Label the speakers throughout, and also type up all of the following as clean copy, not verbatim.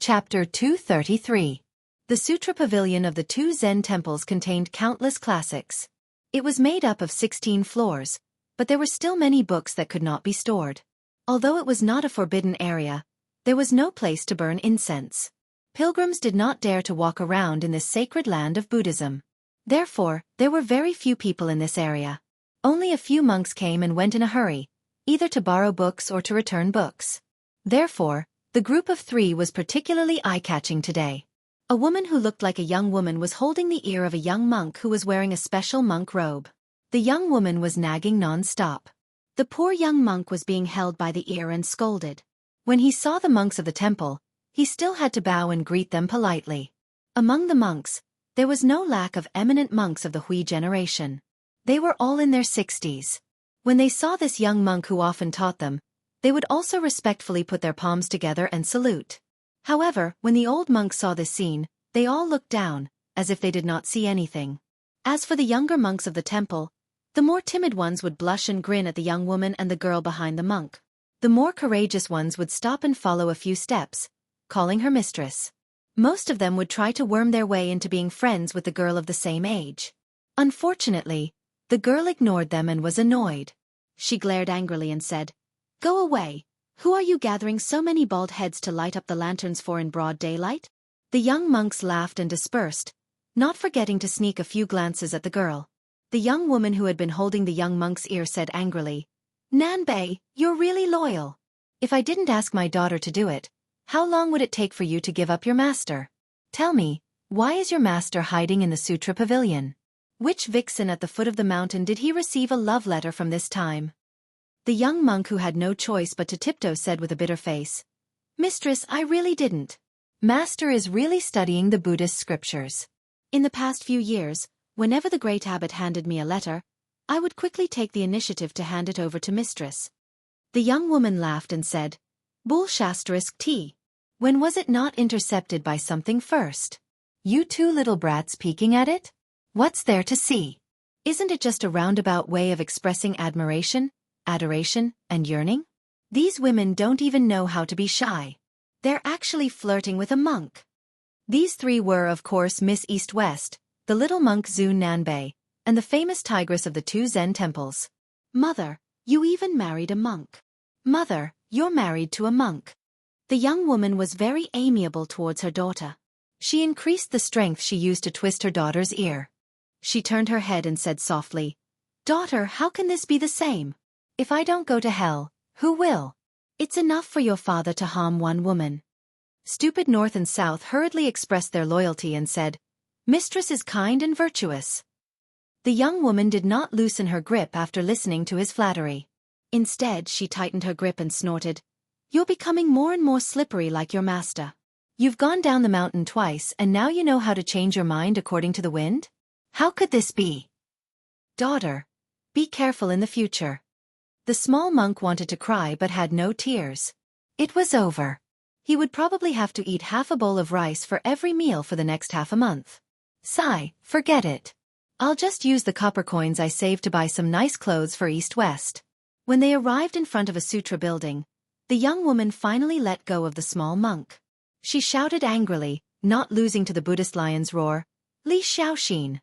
Speaker 1: Chapter 233. The Sutra Pavilion of the two Zen temples contained countless classics. It was made up of 16 floors, but there were still many books that could not be stored. Although it was not a forbidden area, there was no place to burn incense. Pilgrims did not dare to walk around in this sacred land of Buddhism. Therefore, there were very few people in this area. Only a few monks came and went in a hurry, either to borrow books or to return books. Therefore, the group of 3 was particularly eye-catching today. A woman who looked like a young woman was holding the ear of a young monk who was wearing a special monk robe. The young woman was nagging non-stop. The poor young monk was being held by the ear and scolded. When he saw the monks of the temple, he still had to bow and greet them politely. Among the monks, there was no lack of eminent monks of the Hui generation. They were all in their 60s. When they saw this young monk who often taught them, they would also respectfully put their palms together and salute. However, when the old monks saw this scene, they all looked down, as if they did not see anything. As for the younger monks of the temple, the more timid ones would blush and grin at the young woman and the girl behind the monk. The more courageous ones would stop and follow a few steps, calling her mistress. Most of them would try to worm their way into being friends with the girl of the same age. Unfortunately, the girl ignored them and was annoyed. She glared angrily and said, "Go away. Who are you gathering so many bald heads to light up the lanterns for in broad daylight?" The young monks laughed and dispersed, not forgetting to sneak a few glances at the girl. The young woman who had been holding the young monk's ear said angrily, "Nanbei, you're really loyal. If I didn't ask my daughter to do it, how long would it take for you to give up your master? Tell me, why is your master hiding in the Sutra Pavilion? Which vixen at the foot of the mountain did he receive a love letter from this time?" The young monk who had no choice but to tiptoe said with a bitter face, "Mistress, I really didn't. Master is really studying the Buddhist scriptures. In the past few years, whenever the great abbot handed me a letter, I would quickly take the initiative to hand it over to mistress." The young woman laughed and said, "Bull ****. When was it not intercepted by something first? You two little brats peeking at it? What's there to see? Isn't it just a roundabout way of expressing admiration, adoration, and yearning? These women don't even know how to be shy. They're actually flirting with a monk." These 3 were, of course, Miss East-West, the little monk Zhu Nanbei, and the famous tigress of the 2 Zen temples. "Mother, you even married a monk. Mother, you're married to a monk." The young woman was very amiable towards her daughter. She increased the strength she used to twist her daughter's ear. She turned her head and said softly, "Daughter, how can this be the same? If I don't go to hell, who will? It's enough for your father to harm one woman." Stupid North and South hurriedly expressed their loyalty and said, "Mistress is kind and virtuous." The young woman did not loosen her grip after listening to his flattery. Instead, she tightened her grip and snorted, "You're becoming more and more slippery like your master. You've gone down the mountain twice and now you know how to change your mind according to the wind? How could this be? Daughter, be careful in the future." The small monk wanted to cry but had no tears. It was over. He would probably have to eat half a bowl of rice for every meal for the next half a month. Sigh, forget it. I'll just use the copper coins I saved to buy some nice clothes for East-West. When they arrived in front of a sutra building, the young woman finally let go of the small monk. She shouted angrily, not losing to the Buddhist lion's roar, "Li Xiaoxin."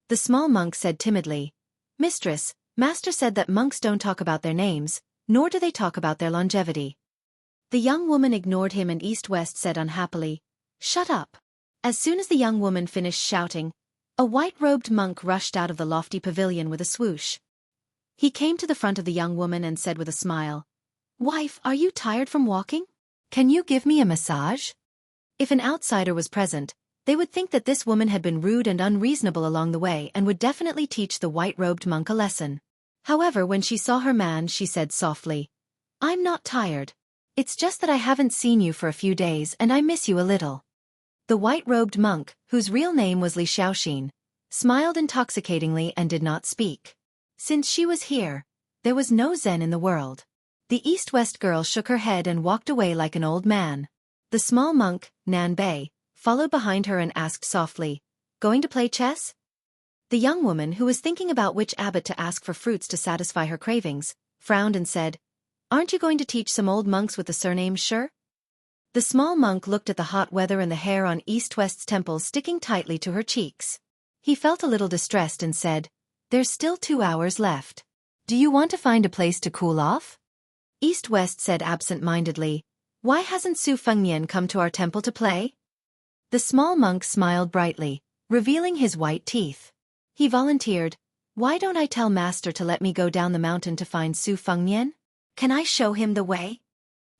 Speaker 1: The small monk said timidly, "Mistress, Master said that monks don't talk about their names, nor do they talk about their longevity." The young woman ignored him and East-West said unhappily, "Shut up." As soon as the young woman finished shouting, a white-robed monk rushed out of the lofty pavilion with a swoosh. He came to the front of the young woman and said with a smile, "Wife, are you tired from walking? Can you give me a massage?" If an outsider was present, they would think that this woman had been rude and unreasonable along the way and would definitely teach the white-robed monk a lesson. However, when she saw her man, she said softly, "I'm not tired. It's just that I haven't seen you for a few days and I miss you a little." The white-robed monk, whose real name was Li Xiaoxin, smiled intoxicatingly and did not speak. Since she was here, there was no Zen in the world. The East-West girl shook her head and walked away like an old man. The small monk, Nanbei, followed behind her and asked softly, "Going to play chess?" The young woman, who was thinking about which abbot to ask for fruits to satisfy her cravings, frowned and said, "Aren't you going to teach some old monks with the surname Shi?" The small monk looked at the hot weather and the hair on East-West's temples sticking tightly to her cheeks. He felt a little distressed and said, "There's still 2 hours left. Do you want to find a place to cool off?" East-West said absent-mindedly, "Why hasn't Su Fengnian come to our temple to play?" The small monk smiled brightly, revealing his white teeth. He volunteered, "Why don't I tell Master to let me go down the mountain to find Su Fengnian? Can I show him the way?"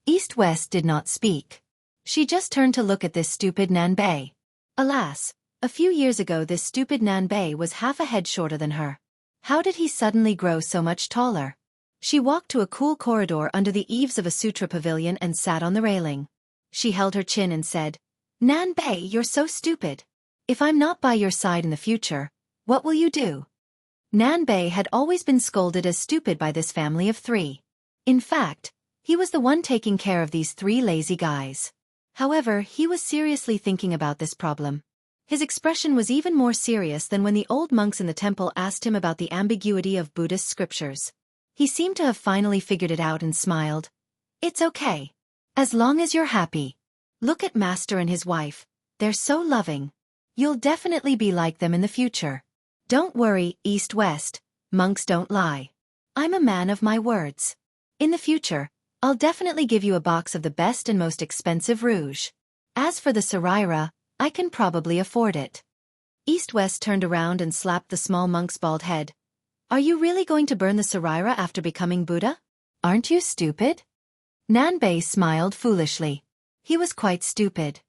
Speaker 1: East-West did not speak. She just turned to look at this stupid Nanbei. Alas, a few years ago this stupid Nanbei was half a head shorter than her. How did he suddenly grow so much taller? She walked to a cool corridor under the eaves of a sutra pavilion and sat on the railing. She held her chin and said, "Nanbei, you're so stupid. If I'm not by your side in the future, what will you do?" Nanbei had always been scolded as stupid by this family of 3. In fact, he was the one taking care of these 3 lazy guys. However, he was seriously thinking about this problem. His expression was even more serious than when the old monks in the temple asked him about the ambiguity of Buddhist scriptures. He seemed to have finally figured it out and smiled. "It's okay. As long as you're happy. Look at Master and his wife. They're so loving. You'll definitely be like them in the future. Don't worry, East-West, monks don't lie. I'm a man of my words. In the future, I'll definitely give you a box of the best and most expensive rouge. As for the saraira, I can probably afford it." East-West turned around and slapped the small monk's bald head. "Are you really going to burn the saraira after becoming Buddha? Aren't you stupid?" Nanbei smiled foolishly. He was quite stupid.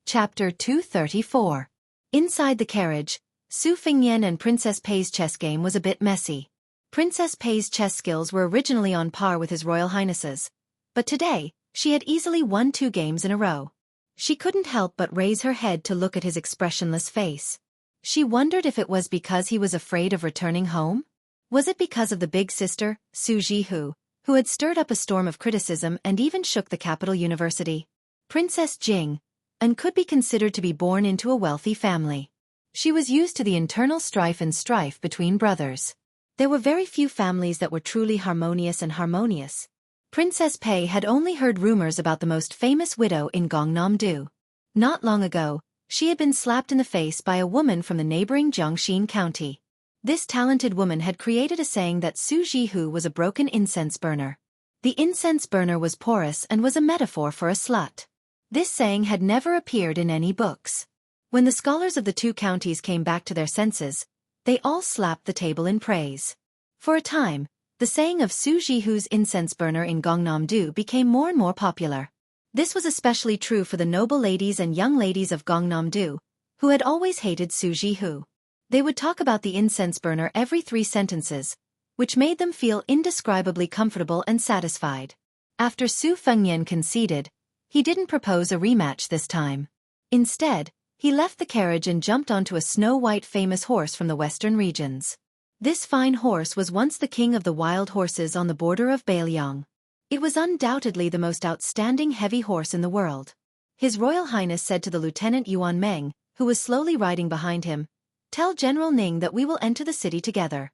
Speaker 1: Chapter 234. Inside the carriage, Su Fengnian and Princess Pei's chess game was a bit messy. Princess Pei's chess skills were originally on par with His Royal Highness's, but today, she had easily won 2 games in a row. She couldn't help but raise her head to look at his expressionless face. She wondered if it was because he was afraid of returning home? Was it because of the big sister, Su Jihu, who had stirred up a storm of criticism and even shook the capital university? Princess Jing, and could be considered to be born into a wealthy family. She was used to the internal strife between brothers. There were very few families that were truly harmonious. Princess Pei had only heard rumors about the most famous widow in Gangnam-do. Not long ago, she had been slapped in the face by a woman from the neighboring Jiangxin county. This talented woman had created a saying that Su Jihu was a broken incense burner. The incense burner was porous and was a metaphor for a slut. This saying had never appeared in any books. When the scholars of the 2 counties came back to their senses, they all slapped the table in praise. For a time, the saying of Su Jihu's incense burner in Gangnam-do became more and more popular. This was especially true for the noble ladies and young ladies of Gangnam-do, who had always hated Su Jihu. They would talk about the incense burner every 3 sentences, which made them feel indescribably comfortable and satisfied. After Su Fengnian conceded, he didn't propose a rematch this time. Instead, he left the carriage and jumped onto a snow-white famous horse from the western regions. This fine horse was once the king of the wild horses on the border of Bailiang. It was undoubtedly the most outstanding heavy horse in the world. His Royal Highness said to the Lieutenant Yuan Meng, who was slowly riding behind him, "Tell General Ning that we will enter the city together."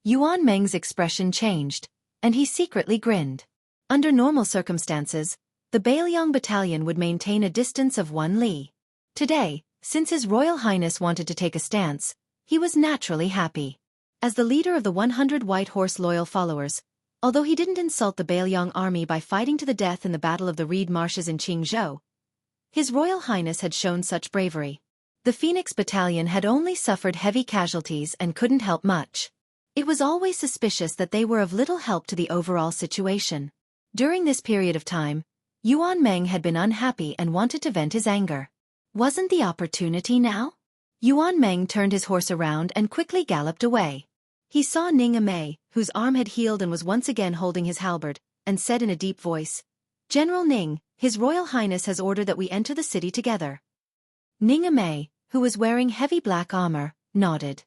Speaker 1: Yuan Meng's expression changed, and he secretly grinned. Under normal circumstances, the Bailiang battalion would maintain a distance of 1 li. Today, since His Royal Highness wanted to take a stance, he was naturally happy. As the leader of the 100 White Horse loyal followers, although he didn't insult the Bailiang army by fighting to the death in the Battle of the Reed Marshes in Qingzhou, His Royal Highness had shown such bravery. The Phoenix Battalion had only suffered heavy casualties and couldn't help much. It was always suspicious that they were of little help to the overall situation. During this period of time, Yuan Meng had been unhappy and wanted to vent his anger. Wasn't the opportunity now? Yuan Meng turned his horse around and quickly galloped away. He saw Ning Amei, whose arm had healed and was once again holding his halberd, and said in a deep voice, "General Ning, His Royal Highness has ordered that we enter the city together." Ning Amei, who was wearing heavy black armor, nodded.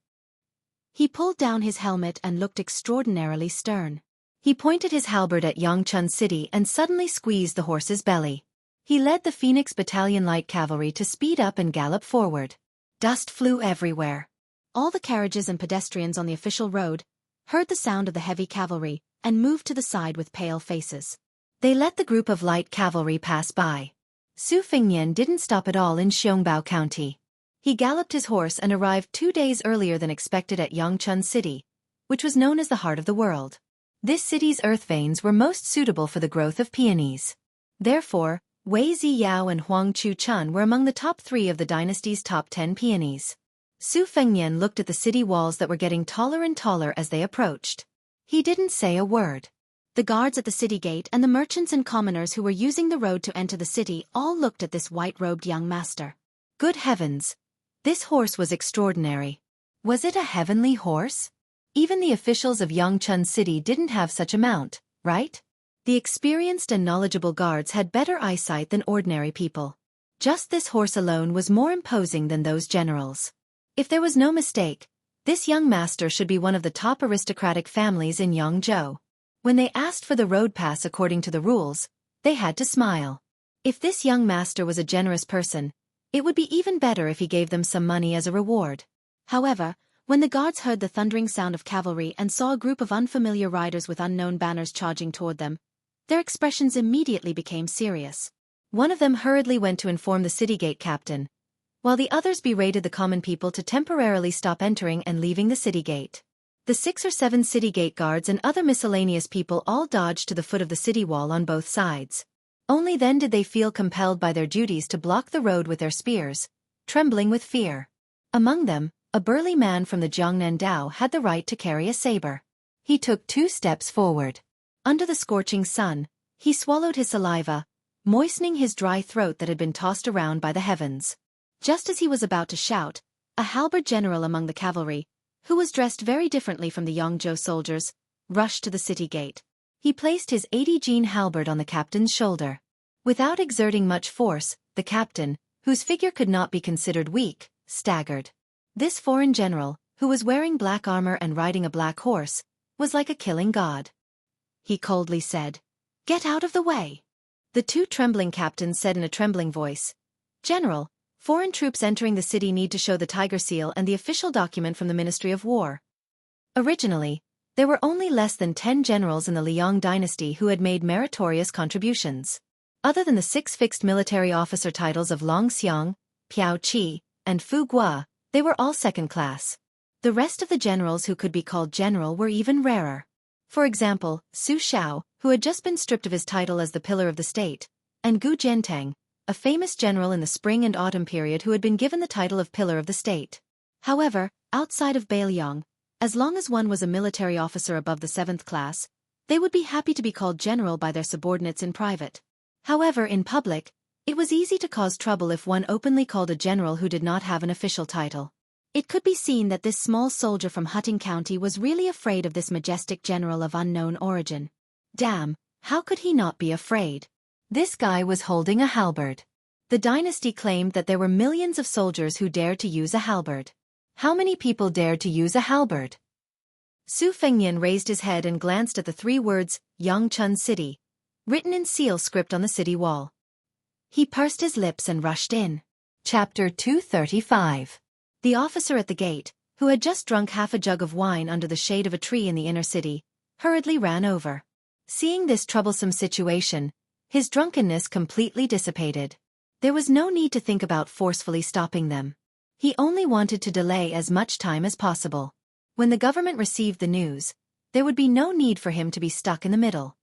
Speaker 1: He pulled down his helmet and looked extraordinarily stern. He pointed his halberd at Yangchun City and suddenly squeezed the horse's belly. He led the Phoenix Battalion Light Cavalry to speed up and gallop forward. Dust flew everywhere. All the carriages and pedestrians on the official road heard the sound of the heavy cavalry and moved to the side with pale faces. They let the group of light cavalry pass by. Su Fengnian didn't stop at all in Xiangbao County. He galloped his horse and arrived 2 days earlier than expected at Yangchun City, which was known as the heart of the world. This city's earth veins were most suitable for the growth of peonies. Therefore, Wei Ziyao and Huang Chu-chun were among the top 3 of the dynasty's top 10 peonies. Su Fengnian looked at the city walls that were getting taller and taller as they approached. He didn't say a word. The guards at the city gate and the merchants and commoners who were using the road to enter the city all looked at this white-robed young master. Good heavens! This horse was extraordinary. Was it a heavenly horse? Even the officials of Yangchun City didn't have such a mount, right? The experienced and knowledgeable guards had better eyesight than ordinary people. Just this horse alone was more imposing than those generals. If there was no mistake, this young master should be one of the top aristocratic families in Yangzhou. When they asked for the road pass according to the rules, they had to smile. If this young master was a generous person, it would be even better if he gave them some money as a reward. However, when the guards heard the thundering sound of cavalry and saw a group of unfamiliar riders with unknown banners charging toward them, their expressions immediately became serious. One of them hurriedly went to inform the city gate captain, while the others berated the common people to temporarily stop entering and leaving the city gate. The 6 or 7 city gate guards and other miscellaneous people all dodged to the foot of the city wall on both sides. Only then did they feel compelled by their duties to block the road with their spears, trembling with fear. Among them, a burly man from the Jiangnan Dao had the right to carry a saber. He took 2 steps forward. Under the scorching sun, he swallowed his saliva, moistening his dry throat that had been tossed around by the heavens. Just as he was about to shout, a halberd general among the cavalry, who was dressed very differently from the Yangzhou soldiers, rushed to the city gate. He placed his 80-gene halberd on the captain's shoulder. Without exerting much force, the captain, whose figure could not be considered weak, staggered. This foreign general, who was wearing black armor and riding a black horse, was like a killing god. He coldly said, "Get out of the way." The 2 trembling captains said in a trembling voice, "General, foreign troops entering the city need to show the tiger seal and the official document from the Ministry of War." Originally, there were only less than 10 generals in the Liang dynasty who had made meritorious contributions. Other than the 6 fixed military officer titles of Long Xiang, Piao Qi, and Fu Gua, they were all second class. The rest of the generals who could be called general were even rarer. For example, Su Shao, who had just been stripped of his title as the pillar of the state, and Gu Jianteng, a famous general in the spring and autumn period who had been given the title of pillar of the state. However, outside of Beiliang, as long as one was a military officer above the 7th class, they would be happy to be called general by their subordinates in private. However, in public, it was easy to cause trouble if one openly called a general who did not have an official title. It could be seen that this small soldier from Hutting County was really afraid of this majestic general of unknown origin. Damn, how could he not be afraid? This guy was holding a halberd. The dynasty claimed that there were millions of soldiers who dared to use a halberd. How many people dared to use a halberd? Su Fengnian raised his head and glanced at the 3 words, Yangchun City, written in seal script on the city wall. He pursed his lips and rushed in. Chapter 235. The officer at the gate, who had just drunk half a jug of wine under the shade of a tree in the inner city, hurriedly ran over. Seeing this troublesome situation, his drunkenness completely dissipated. There was no need to think about forcefully stopping them. He only wanted to delay as much time as possible. When the government received the news, there would be no need for him to be stuck in the middle.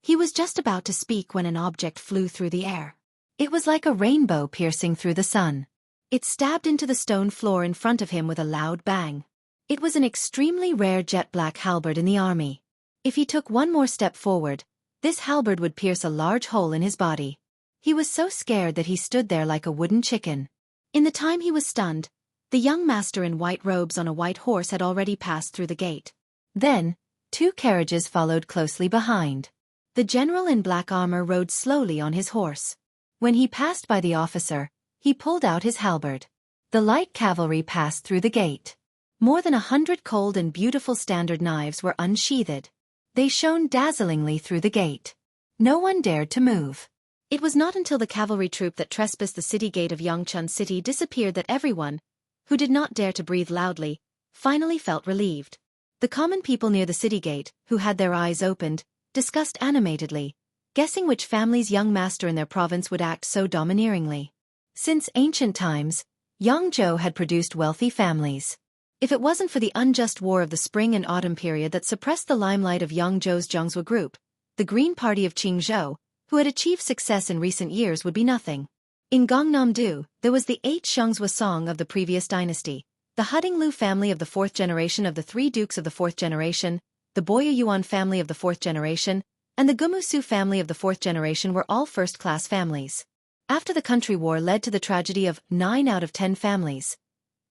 Speaker 1: He was just about to speak when an object flew through the air. It was like a rainbow piercing through the sun. It stabbed into the stone floor in front of him with a loud bang. It was an extremely rare jet-black halberd in the army. If he took one more step forward, this halberd would pierce a large hole in his body. He was so scared that he stood there like a wooden chicken. In the time he was stunned, the young master in white robes on a white horse had already passed through the gate. Then, 2 carriages followed closely behind. The general in black armor rode slowly on his horse. When he passed by the officer, he pulled out his halberd. The light cavalry passed through the gate. More than 100 cold and beautiful standard knives were unsheathed. They shone dazzlingly through the gate. No one dared to move. It was not until the cavalry troop that trespassed the city gate of Yangchun City disappeared that everyone, who did not dare to breathe loudly, finally felt relieved. The common people near the city gate, who had their eyes opened, discussed animatedly, guessing which family's young master in their province would act so domineeringly. Since ancient times, Yangzhou had produced wealthy families. If it wasn't for the unjust war of the spring and autumn period that suppressed the limelight of Yangzhou's Zhongzhou group, the Green Party of Qingzhou, who had achieved success in recent years, would be nothing. In Gangnam-do, there was the 8 Xianxia song of the previous dynasty, the Huding-Lu family of the 4th generation of the 3 dukes of the 4th generation, the Boya Yuan family of the 4th generation, and the Gumusu family of the 4th generation were all first-class families. After the country war led to the tragedy of 9 out of 10 families,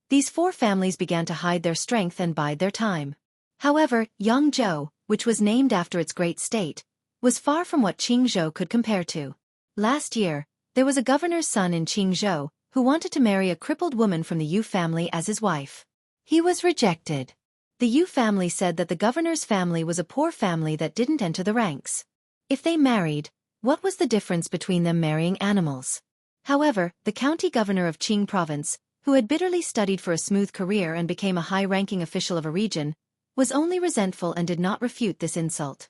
Speaker 1: these 4 families began to hide their strength and bide their time. However, Yangzhou, which was named after its great state, was far from what Qingzhou could compare to. Last year, there was a governor's son in Qingzhou who wanted to marry a crippled woman from the Yu family as his wife. He was rejected. The Yu family said that the governor's family was a poor family that didn't enter the ranks. If they married, what was the difference between them marrying animals? However, the county governor of Qing province, who had bitterly studied for a smooth career and became a high-ranking official of a region, was only resentful and did not refute this insult.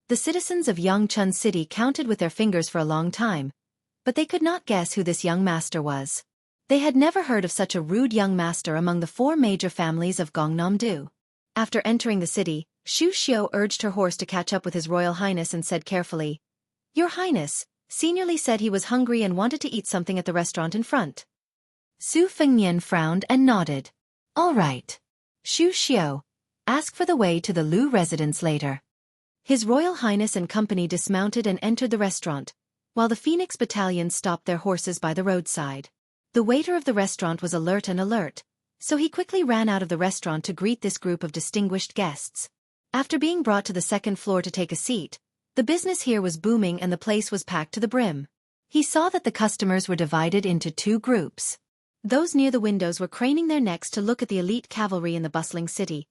Speaker 1: The citizens of Yangchun City counted with their fingers for a long time, but they could not guess who this young master was. They had never heard of such a rude young master among the 4 major families of Gangnam-do. After entering the city, Xueqi urged her horse to catch up with His Royal Highness and said carefully, "Your Highness," seniorly said he was hungry and wanted to eat something at the restaurant in front. Su Fengnian frowned and nodded. "All right. Xueqi, ask for the way to the Lu residence later." His Royal Highness and company dismounted and entered the restaurant, while the Phoenix Battalion stopped their horses by the roadside. The waiter of the restaurant was alert, so he quickly ran out of the restaurant to greet this group of distinguished guests. After being brought to the 2nd floor to take a seat, the business here was booming and the place was packed to the brim. He saw that the customers were divided into 2 groups. Those near the windows were craning their necks to look at the elite cavalry in the bustling city,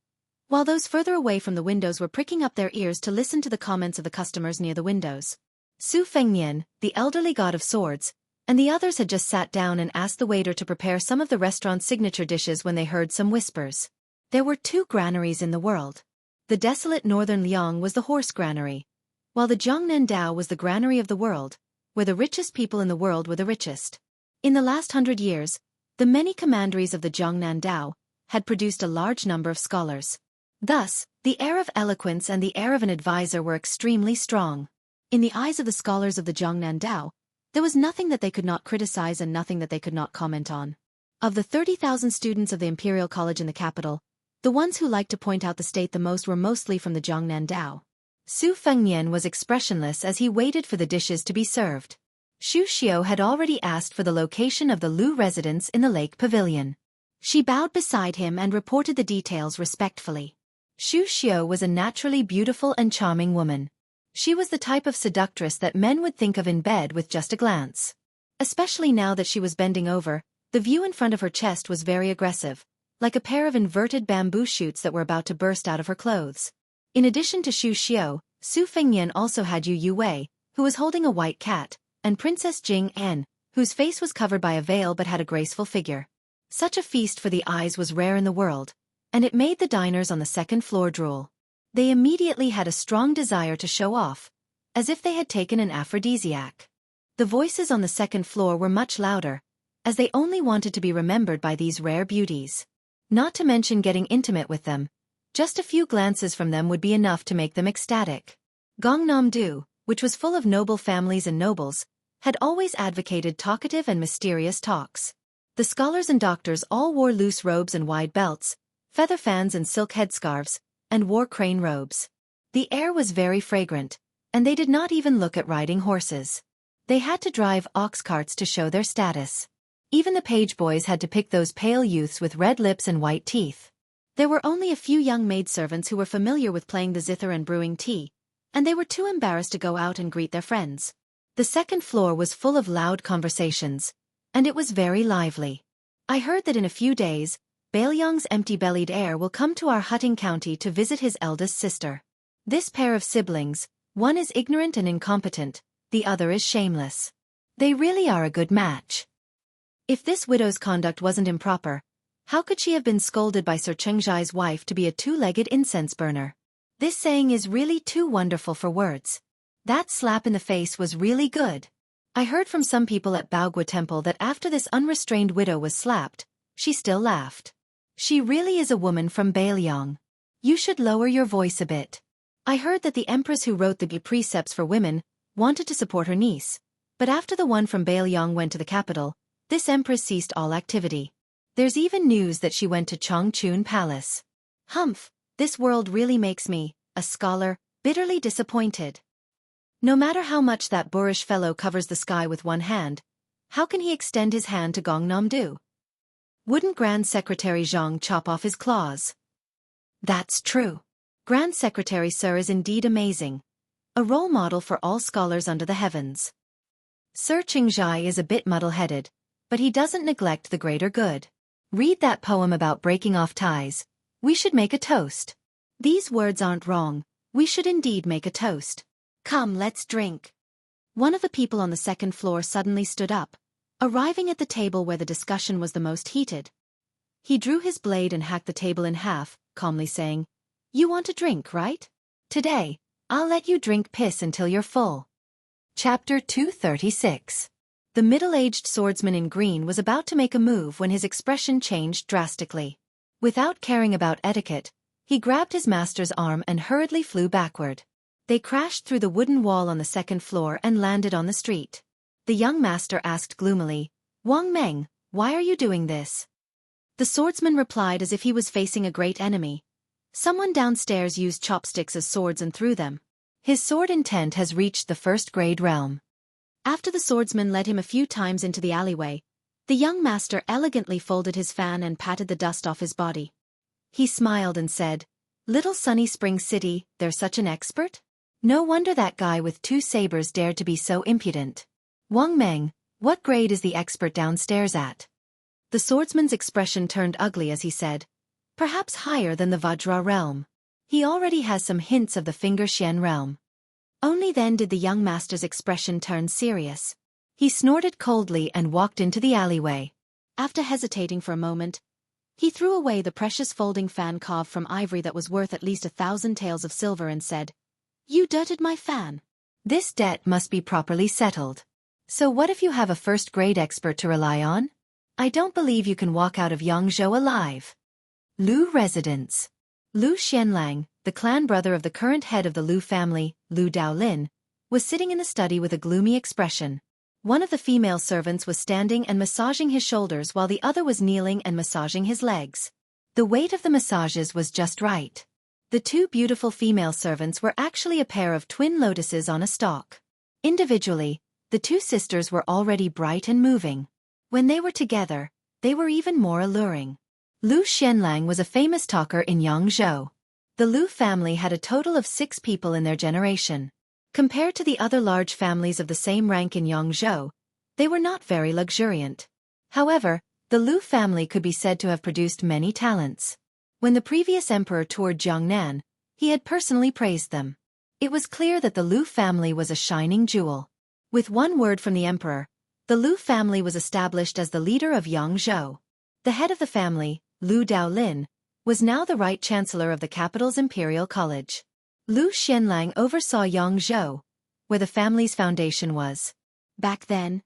Speaker 1: while those further away from the windows were pricking up their ears to listen to the comments of the customers near the windows. Su Fengnian, the elderly god of swords, and the others had just sat down and asked the waiter to prepare some of the restaurant's signature dishes when they heard some whispers. There were 2 granaries in the world. The desolate northern Liang was the horse granary, while the Zhongnandao was the granary of the world, where the richest people in the world were the richest. In the last 100 years, the many commanderies of the Zhongnandao had produced a large number of scholars. Thus, the air of eloquence and the air of an advisor were extremely strong. In the eyes of the scholars of the Zhongnandao, there was nothing that they could not criticize and nothing that they could not comment on. Of the 30,000 students of the Imperial College in the capital, the ones who liked to point out the state the most were mostly from the Zhongnandao. Su Fengnian was expressionless as he waited for the dishes to be served. Xueqi had already asked for the location of the Lu residence in the lake pavilion. She bowed beside him and reported the details respectfully. Xueqi was a naturally beautiful and charming woman. She was the type of seductress that men would think of in bed with just a glance. Especially now that she was bending over, the view in front of her chest was very aggressive, like a pair of inverted bamboo shoots that were about to burst out of her clothes. In addition to Xueqi, Su Fengnian also had Yu Yuwei, who was holding a white cat, and Princess Jing En, whose face was covered by a veil but had a graceful figure. Such a feast for the eyes was rare in the world, and it made the diners on the 2nd floor drool. They immediately had a strong desire to show off, as if they had taken an aphrodisiac. The voices on the 2nd floor were much louder, as they only wanted to be remembered by these rare beauties. Not to mention getting intimate with them, just a few glances from them would be enough to make them ecstatic. Gangnam-do, which was full of noble families and nobles, had always advocated talkative and mysterious talks. The scholars and doctors all wore loose robes and wide belts, feather fans and silk headscarves, and wore crane robes. The air was very fragrant, and they did not even look at riding horses. They had to drive ox carts to show their status. Even the page boys had to pick those pale youths with red lips and white teeth. There were only a few young maidservants who were familiar with playing the zither and brewing tea, and they were too embarrassed to go out and greet their friends. The 2nd floor was full of loud conversations, and it was very lively. I heard that in a few days, Baelyang's empty-bellied heir will come to our Hutting County to visit his eldest sister. This pair of siblings, one is ignorant and incompetent, the other is shameless. They really are a good match. If this widow's conduct wasn't improper, how could she have been scolded by Sir Chengzhai's wife to be a 2-legged incense burner? This saying is really too wonderful for words. That slap in the face was really good. I heard from some people at Baogua Temple that after this unrestrained widow was slapped, she still laughed. She really is a woman from Bailiang. You should lower your voice a bit. I heard that the empress who wrote the precepts for women wanted to support her niece, but after the one from Bailiang went to the capital, this empress ceased all activity. There's even news that she went to Chongchun Palace. Humph, this world really makes me, a scholar, bitterly disappointed. No matter how much that boorish fellow covers the sky with one hand, how can he extend his hand to Gongnam-do? Wouldn't Grand Secretary Zhang chop off his claws? That's true. Grand Secretary Sir is indeed amazing. A role model for all scholars under the heavens. Sir Qingzhai is a bit muddle-headed, but he doesn't neglect the greater good. Read that poem about breaking off ties. We should make a toast. These words aren't wrong. We should indeed make a toast. Come, let's drink. One of the people on the second floor suddenly stood up, arriving at the table where the discussion was the most heated. He drew his blade and hacked the table in half, calmly saying, "You want a drink, right? Today, I'll let you drink piss until you're full." Chapter 236. The middle-aged swordsman in green was about to make a move when his expression changed drastically. Without caring about etiquette, he grabbed his master's arm and hurriedly flew backward. They crashed through the wooden wall on the second floor and landed on the street. The young master asked gloomily, "Wang Meng, why are you doing this?" The swordsman replied as if he was facing a great enemy. Someone downstairs used chopsticks as swords and threw them. His sword intent has reached the first-grade realm. After the swordsman led him a few times into the alleyway, the young master elegantly folded his fan and patted the dust off his body. He smiled and said, "Little Sunny Spring City, they're such an expert? No wonder that guy with 2 sabers dared to be so impudent. Wang Meng, what grade is the expert downstairs at?" The swordsman's expression turned ugly as he said, "Perhaps higher than the Vajra realm. He already has some hints of the Finger Xian realm." Only then did the young master's expression turn serious. He snorted coldly and walked into the alleyway. After hesitating for a moment, he threw away the precious folding fan carved from ivory that was worth at least 1,000 taels of silver and said, "You dirted my fan. This debt must be properly settled. So what if you have a first-grade expert to rely on? I don't believe you can walk out of Yangzhou alive." Lu residence. Lu Xianlang, the clan brother of the current head of the Lu family, Lu Daolin, was sitting in the study with a gloomy expression. One of the female servants was standing and massaging his shoulders while the other was kneeling and massaging his legs. The weight of the massages was just right. The 2 beautiful female servants were actually a pair of twin lotuses on a stalk. Individually, the 2 sisters were already bright and moving. When they were together, they were even more alluring. Lu Xianlang was a famous talker in Yangzhou. The Lu family had a total of 6 people in their generation. Compared to the other large families of the same rank in Yangzhou, they were not very luxuriant. However, the Lu family could be said to have produced many talents. When the previous emperor toured Jiangnan, he had personally praised them. It was clear that the Lu family was a shining jewel. With one word from the emperor, the Lu family was established as the leader of Yangzhou. The head of the family, Lu Daolin, was now the right chancellor of the capital's imperial college. Lu Xianlang oversaw Yangzhou, where the family's foundation was. Back then,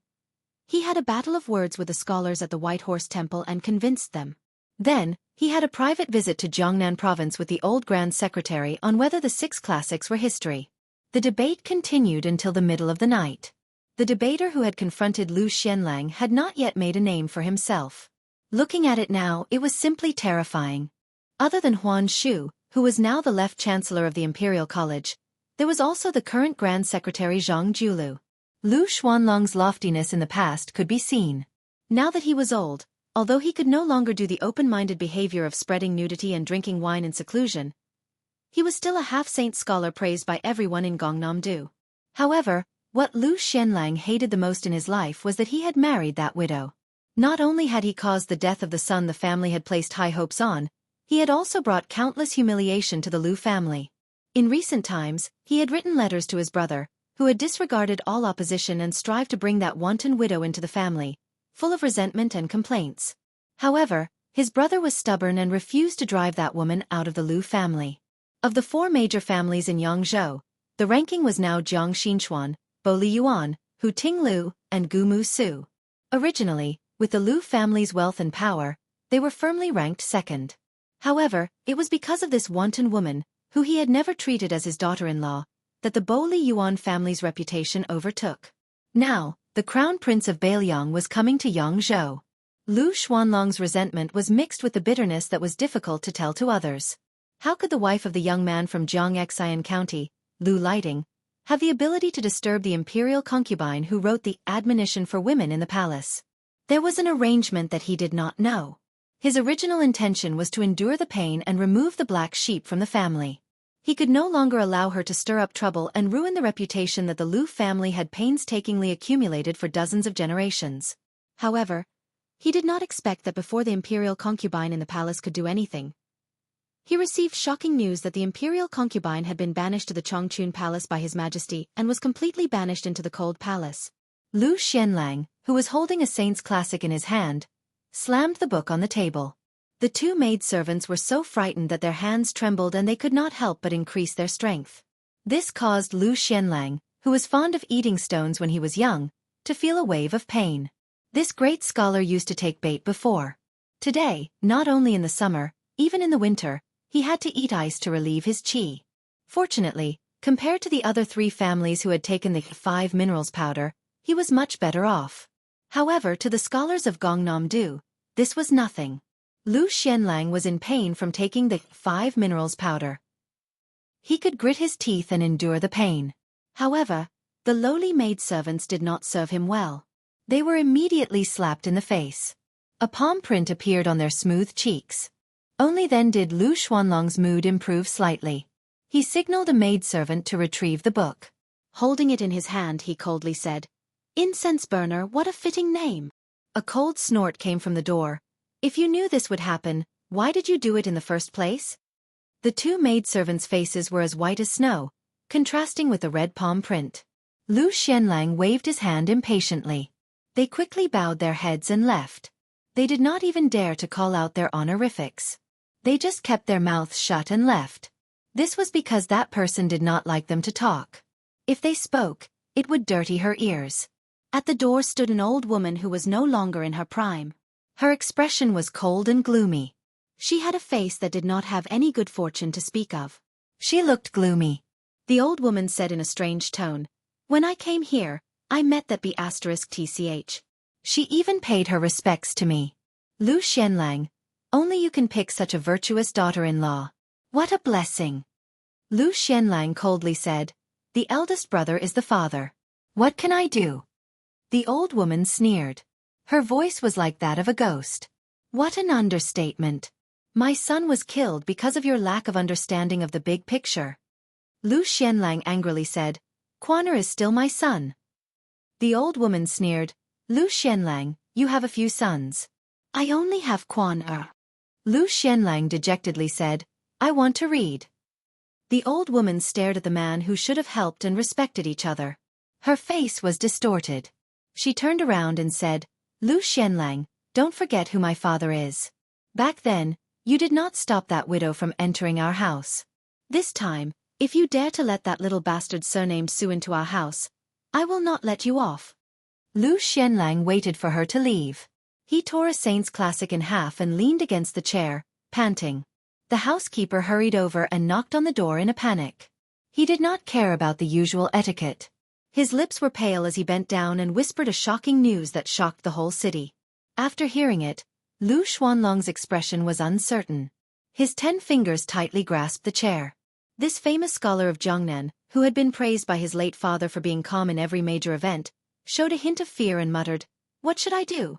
Speaker 1: he had a battle of words with the scholars at the White Horse Temple and convinced them. Then, he had a private visit to Jiangnan province with the old Grand Secretary on whether the 6 classics were history. The debate continued until the middle of the night. The debater who had confronted Lu Xianlang had not yet made a name for himself. Looking at it now, it was simply terrifying. Other than Huan Shu, who was now the left chancellor of the Imperial College, there was also the current Grand Secretary Zhang Julu. Lu Xuanlong's loftiness in the past could be seen. Now that he was old, although he could no longer do the open-minded behavior of spreading nudity and drinking wine in seclusion, he was still a half-saint scholar praised by everyone in Gongnam-do. However, what Lu Xianlang hated the most in his life was that he had married that widow. Not only had he caused the death of the son the family had placed high hopes on, he had also brought countless humiliation to the Lu family. In recent times, he had written letters to his brother, who had disregarded all opposition and strived to bring that wanton widow into the family, full of resentment and complaints. However, his brother was stubborn and refused to drive that woman out of the Lu family. Of the 4 major families in Yangzhou, The ranking was now Jiang Xinchuan, Bo Li Yuan, Hu Ting Lu, and Gu Mu Su. Originally, with the Lu family's wealth and power, they were firmly ranked second. However, it was because of this wanton woman, who he had never treated as his daughter-in-law, that the Bo Li Yuan family's reputation overtook. Now, the crown prince of Bailiang was coming to Yangzhou. Lu Xuanlong's resentment was mixed with the bitterness that was difficult to tell to others. How could the wife of the young man from Xianxian County, Lu Lighting, have the ability to disturb the imperial concubine who wrote the admonition for women in the palace? There was an arrangement that he did not know. His original intention was to endure the pain and remove the black sheep from the family. He could no longer allow her to stir up trouble and ruin the reputation that the Lu family had painstakingly accumulated for dozens of generations. However, he did not expect that before the imperial concubine in the palace could do anything, he received shocking news that the imperial concubine had been banished to the Chongqun palace by His Majesty and was completely banished into the cold palace. Lu Xianlang, who was holding a saint's classic in his hand, slammed the book on the table. The two maidservants were so frightened that their hands trembled and they could not help but increase their strength. This caused Lu Xianlang, who was fond of eating stones when he was young, to feel a wave of pain. This great scholar used to take bait before. Today, not only in the summer, even in the winter, he had to eat ice to relieve his qi. Fortunately, compared to the other three families who had taken the 5 minerals powder, he was much better off. However, to the scholars of Gangnam-do, this was nothing. Lu Xianlang was in pain from taking the 5 minerals powder. He could grit his teeth and endure the pain. However, the lowly maidservants did not serve him well. They were immediately slapped in the face. A palm print appeared on their smooth cheeks. Only then did Lu Xuanlong's mood improve slightly. He signaled a maidservant to retrieve the book. Holding it in his hand, he coldly said, "Incense burner, what a fitting name." A cold snort came from the door. "If you knew this would happen, why did you do it in the first place?" The two maidservants' faces were as white as snow, contrasting with the red palm print. Lu Xianlang waved his hand impatiently. They quickly bowed their heads and left. They did not even dare to call out their honorifics. They just kept their mouths shut and left. This was because that person did not like them to talk. If they spoke, it would dirty her ears. At the door stood an old woman who was no longer in her prime. Her expression was cold and gloomy. She had a face that did not have any good fortune to speak of. She looked gloomy. The old woman said in a strange tone, "When I came here, I met that B*TCH. She even paid her respects to me. Lu Xianlang, only you can pick such a virtuous daughter-in-law. What a blessing." Lu Xianlang coldly said, "The eldest brother is the father. What can I do?" The old woman sneered. Her voice was like that of a ghost. "What an understatement. My son was killed because of your lack of understanding of the big picture." Lu Xianlang angrily said, "Quan Er is still my son." The old woman sneered, "Lu Xianlang, you have a few sons." "I only have Quan Er." Lu Xianlang dejectedly said, "I want to read." The old woman stared at the man who should have helped and respected each other. Her face was distorted. She turned around and said, "Lu Xianlang, don't forget who my father is. Back then, you did not stop that widow from entering our house. This time, if you dare to let that little bastard surnamed Su into our house, I will not let you off." Lu Xianlang waited for her to leave. He tore a saint's classic in half and leaned against the chair, panting. The housekeeper hurried over and knocked on the door in a panic. He did not care about the usual etiquette. His lips were pale as he bent down and whispered a shocking news that shocked the whole city. After hearing it, Lu Xuanlong's expression was uncertain. His 10 fingers tightly grasped the chair. This famous scholar of Jiangnan, who had been praised by his late father for being calm in every major event, showed a hint of fear and muttered, "What should I do?"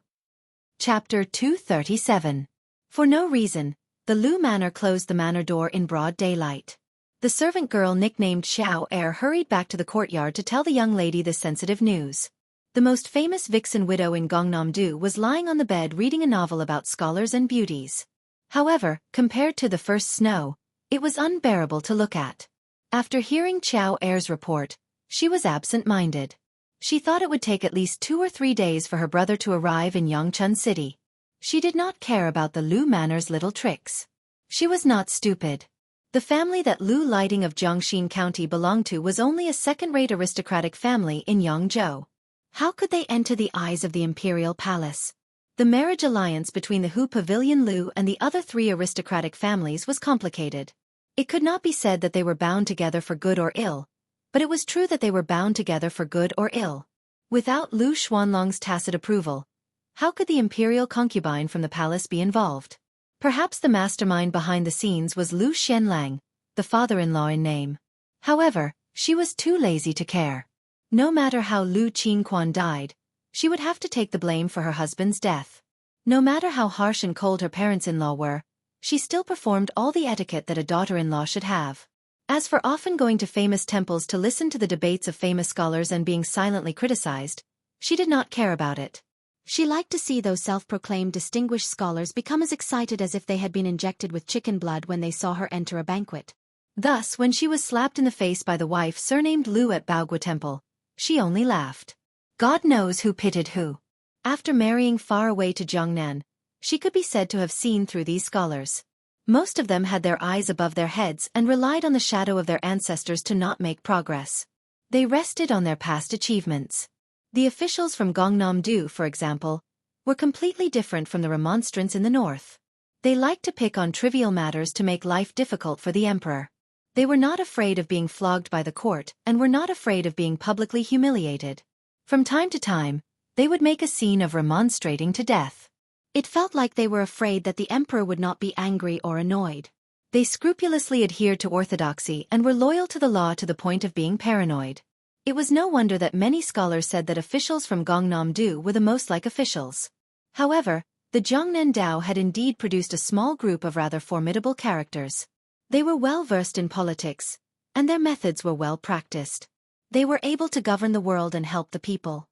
Speaker 1: Chapter 237. For no reason, the Lu Manor closed the manor door in broad daylight. The servant girl nicknamed Xiao Er hurried back to the courtyard to tell the young lady this sensitive news. The most famous vixen widow in Gangnam-do was lying on the bed reading a novel about scholars and beauties. However, compared to the first snow, it was unbearable to look at. After hearing Xiao Er's report, she was absent-minded. She thought it would take at least 2 or 3 days for her brother to arrive in Yangchun City. She did not care about the Lu Manor's little tricks. She was not stupid. The family that Lu Lighting of Jiangxin County belonged to was only a second-rate aristocratic family in Yangzhou. How could they enter the eyes of the imperial palace? The marriage alliance between the Hu Pavilion Lu and the other three aristocratic families was complicated. It could not be said that they were bound together for good or ill, but it was true that they were bound together for good or ill. Without Lu Xuanlong's tacit approval, how could the imperial concubine from the palace be involved? Perhaps the mastermind behind the scenes was Lu Xianlang, the father-in-law in name. However, she was too lazy to care. No matter how Lu Qinquan died, she would have to take the blame for her husband's death. No matter how harsh and cold her parents-in-law were, she still performed all the etiquette that a daughter-in-law should have. As for often going to famous temples to listen to the debates of famous scholars and being silently criticized, she did not care about it. She liked to see those self-proclaimed distinguished scholars become as excited as if they had been injected with chicken blood when they saw her enter a banquet. Thus, when she was slapped in the face by the wife surnamed Lu at Baogua Temple, she only laughed. God knows who pitied who. After marrying far away to Jiangnan, she could be said to have seen through these scholars. Most of them had their eyes above their heads and relied on the shadow of their ancestors to not make progress. They rested on their past achievements. The officials from Gangnam-do, for example, were completely different from the remonstrants in the north. They liked to pick on trivial matters to make life difficult for the emperor. They were not afraid of being flogged by the court and were not afraid of being publicly humiliated. From time to time, they would make a scene of remonstrating to death. It felt like they were afraid that the emperor would not be angry or annoyed. They scrupulously adhered to orthodoxy and were loyal to the law to the point of being paranoid. It was no wonder that many scholars said that officials from Gangnam-do were the most like officials. However, the Jiangnan Dao had indeed produced a small group of rather formidable characters. They were well versed in politics, and their methods were well practiced. They were able to govern the world and help the people.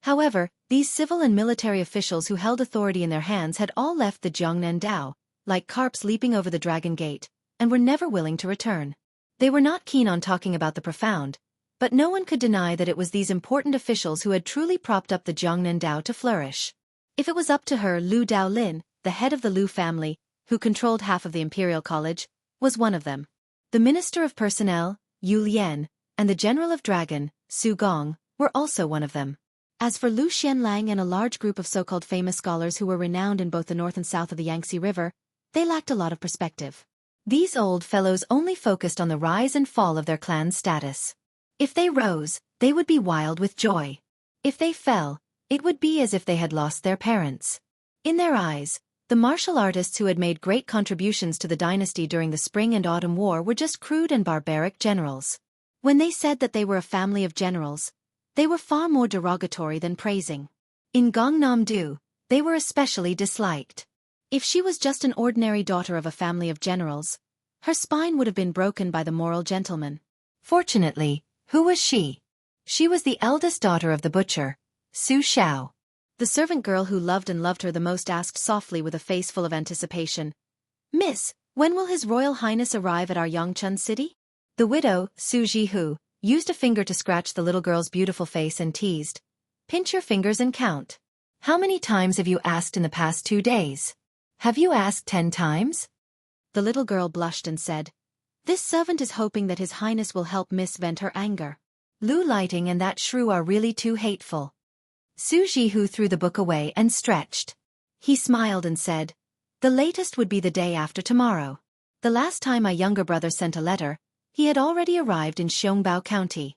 Speaker 1: However, these civil and military officials who held authority in their hands had all left the Jiangnan Dao, like carps leaping over the Dragon Gate, and were never willing to return. They were not keen on talking about the profound, but no one could deny that it was these important officials who had truly propped up the Jiangnan Dao to flourish. If it was up to her, Lu Daolin, the head of the Lu family, who controlled half of the Imperial College, was one of them. The Minister of Personnel, Yu Lian, and the General of Dragon, Su Gong, were also one of them. As for Lu Xianlang and a large group of so-called famous scholars who were renowned in both the north and south of the Yangtze River, they lacked a lot of perspective. These old fellows only focused on the rise and fall of their clan's status. If they rose, they would be wild with joy. If they fell, it would be as if they had lost their parents. In their eyes, the martial artists who had made great contributions to the dynasty during the Spring and Autumn War were just crude and barbaric generals. When they said that they were a family of generals, they were far more derogatory than praising. In Gangnam-do, they were especially disliked. If she was just an ordinary daughter of a family of generals, her spine would have been broken by the moral gentleman. Fortunately, who was she? She was the eldest daughter of the butcher, Su Xiao. The servant girl who loved her the most asked softly with a face full of anticipation, "Miss, when will His Royal Highness arrive at our Yangchun city?" The widow, Su Jihu, used a finger to scratch the little girl's beautiful face and teased, "Pinch your fingers and count. How many times have you asked in the past 2 days? Have you asked 10 times? The little girl blushed and said, "This servant is hoping that His Highness will help Miss vent her anger. Lu Lighting and that shrew are really too hateful." Su Jihu threw the book away and stretched. He smiled and said, "The latest would be the day after tomorrow. The last time my younger brother sent a letter, he had already arrived in Xiongbao County."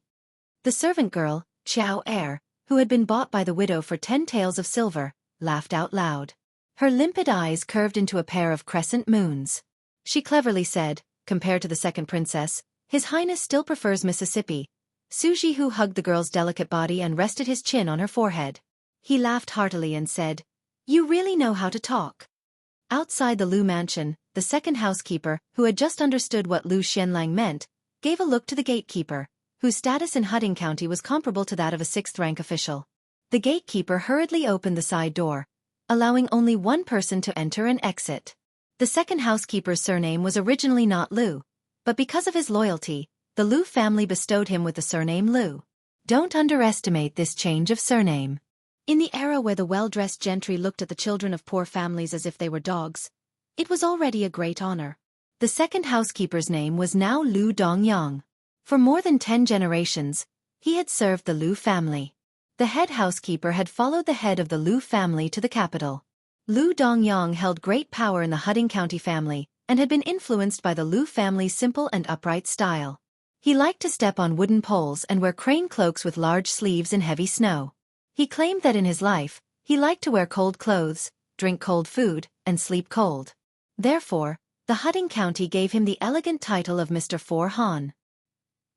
Speaker 1: The servant girl, Chao Er, who had been bought by the widow for 10 taels of silver, laughed out loud. Her limpid eyes curved into a pair of crescent moons. She cleverly said, "Compared to the second princess, His Highness still prefers Mississippi." Su Jihu hugged the girl's delicate body and rested his chin on her forehead. He laughed heartily and said, "You really know how to talk." Outside the Lu mansion, the second housekeeper, who had just understood what Lu Xianlang meant, gave a look to the gatekeeper, whose status in Hutting County was comparable to that of a 6th-rank official. The gatekeeper hurriedly opened the side door, allowing only one person to enter and exit. The second housekeeper's surname was originally not Lu, but because of his loyalty, the Lu family bestowed him with the surname Lu. Don't underestimate this change of surname. In the era where the well-dressed gentry looked at the children of poor families as if they were dogs, it was already a great honor. The second housekeeper's name was now Lu Dongyang. For more than 10 generations, he had served the Lu family. The head housekeeper had followed the head of the Lu family to the capital. Lu Dongyang held great power in the Hudding County family and had been influenced by the Lu family's simple and upright style. He liked to step on wooden poles and wear crane cloaks with large sleeves in heavy snow. He claimed that in his life, he liked to wear cold clothes, drink cold food, and sleep cold. Therefore, the Hudding County gave him the elegant title of Mr. Four Han.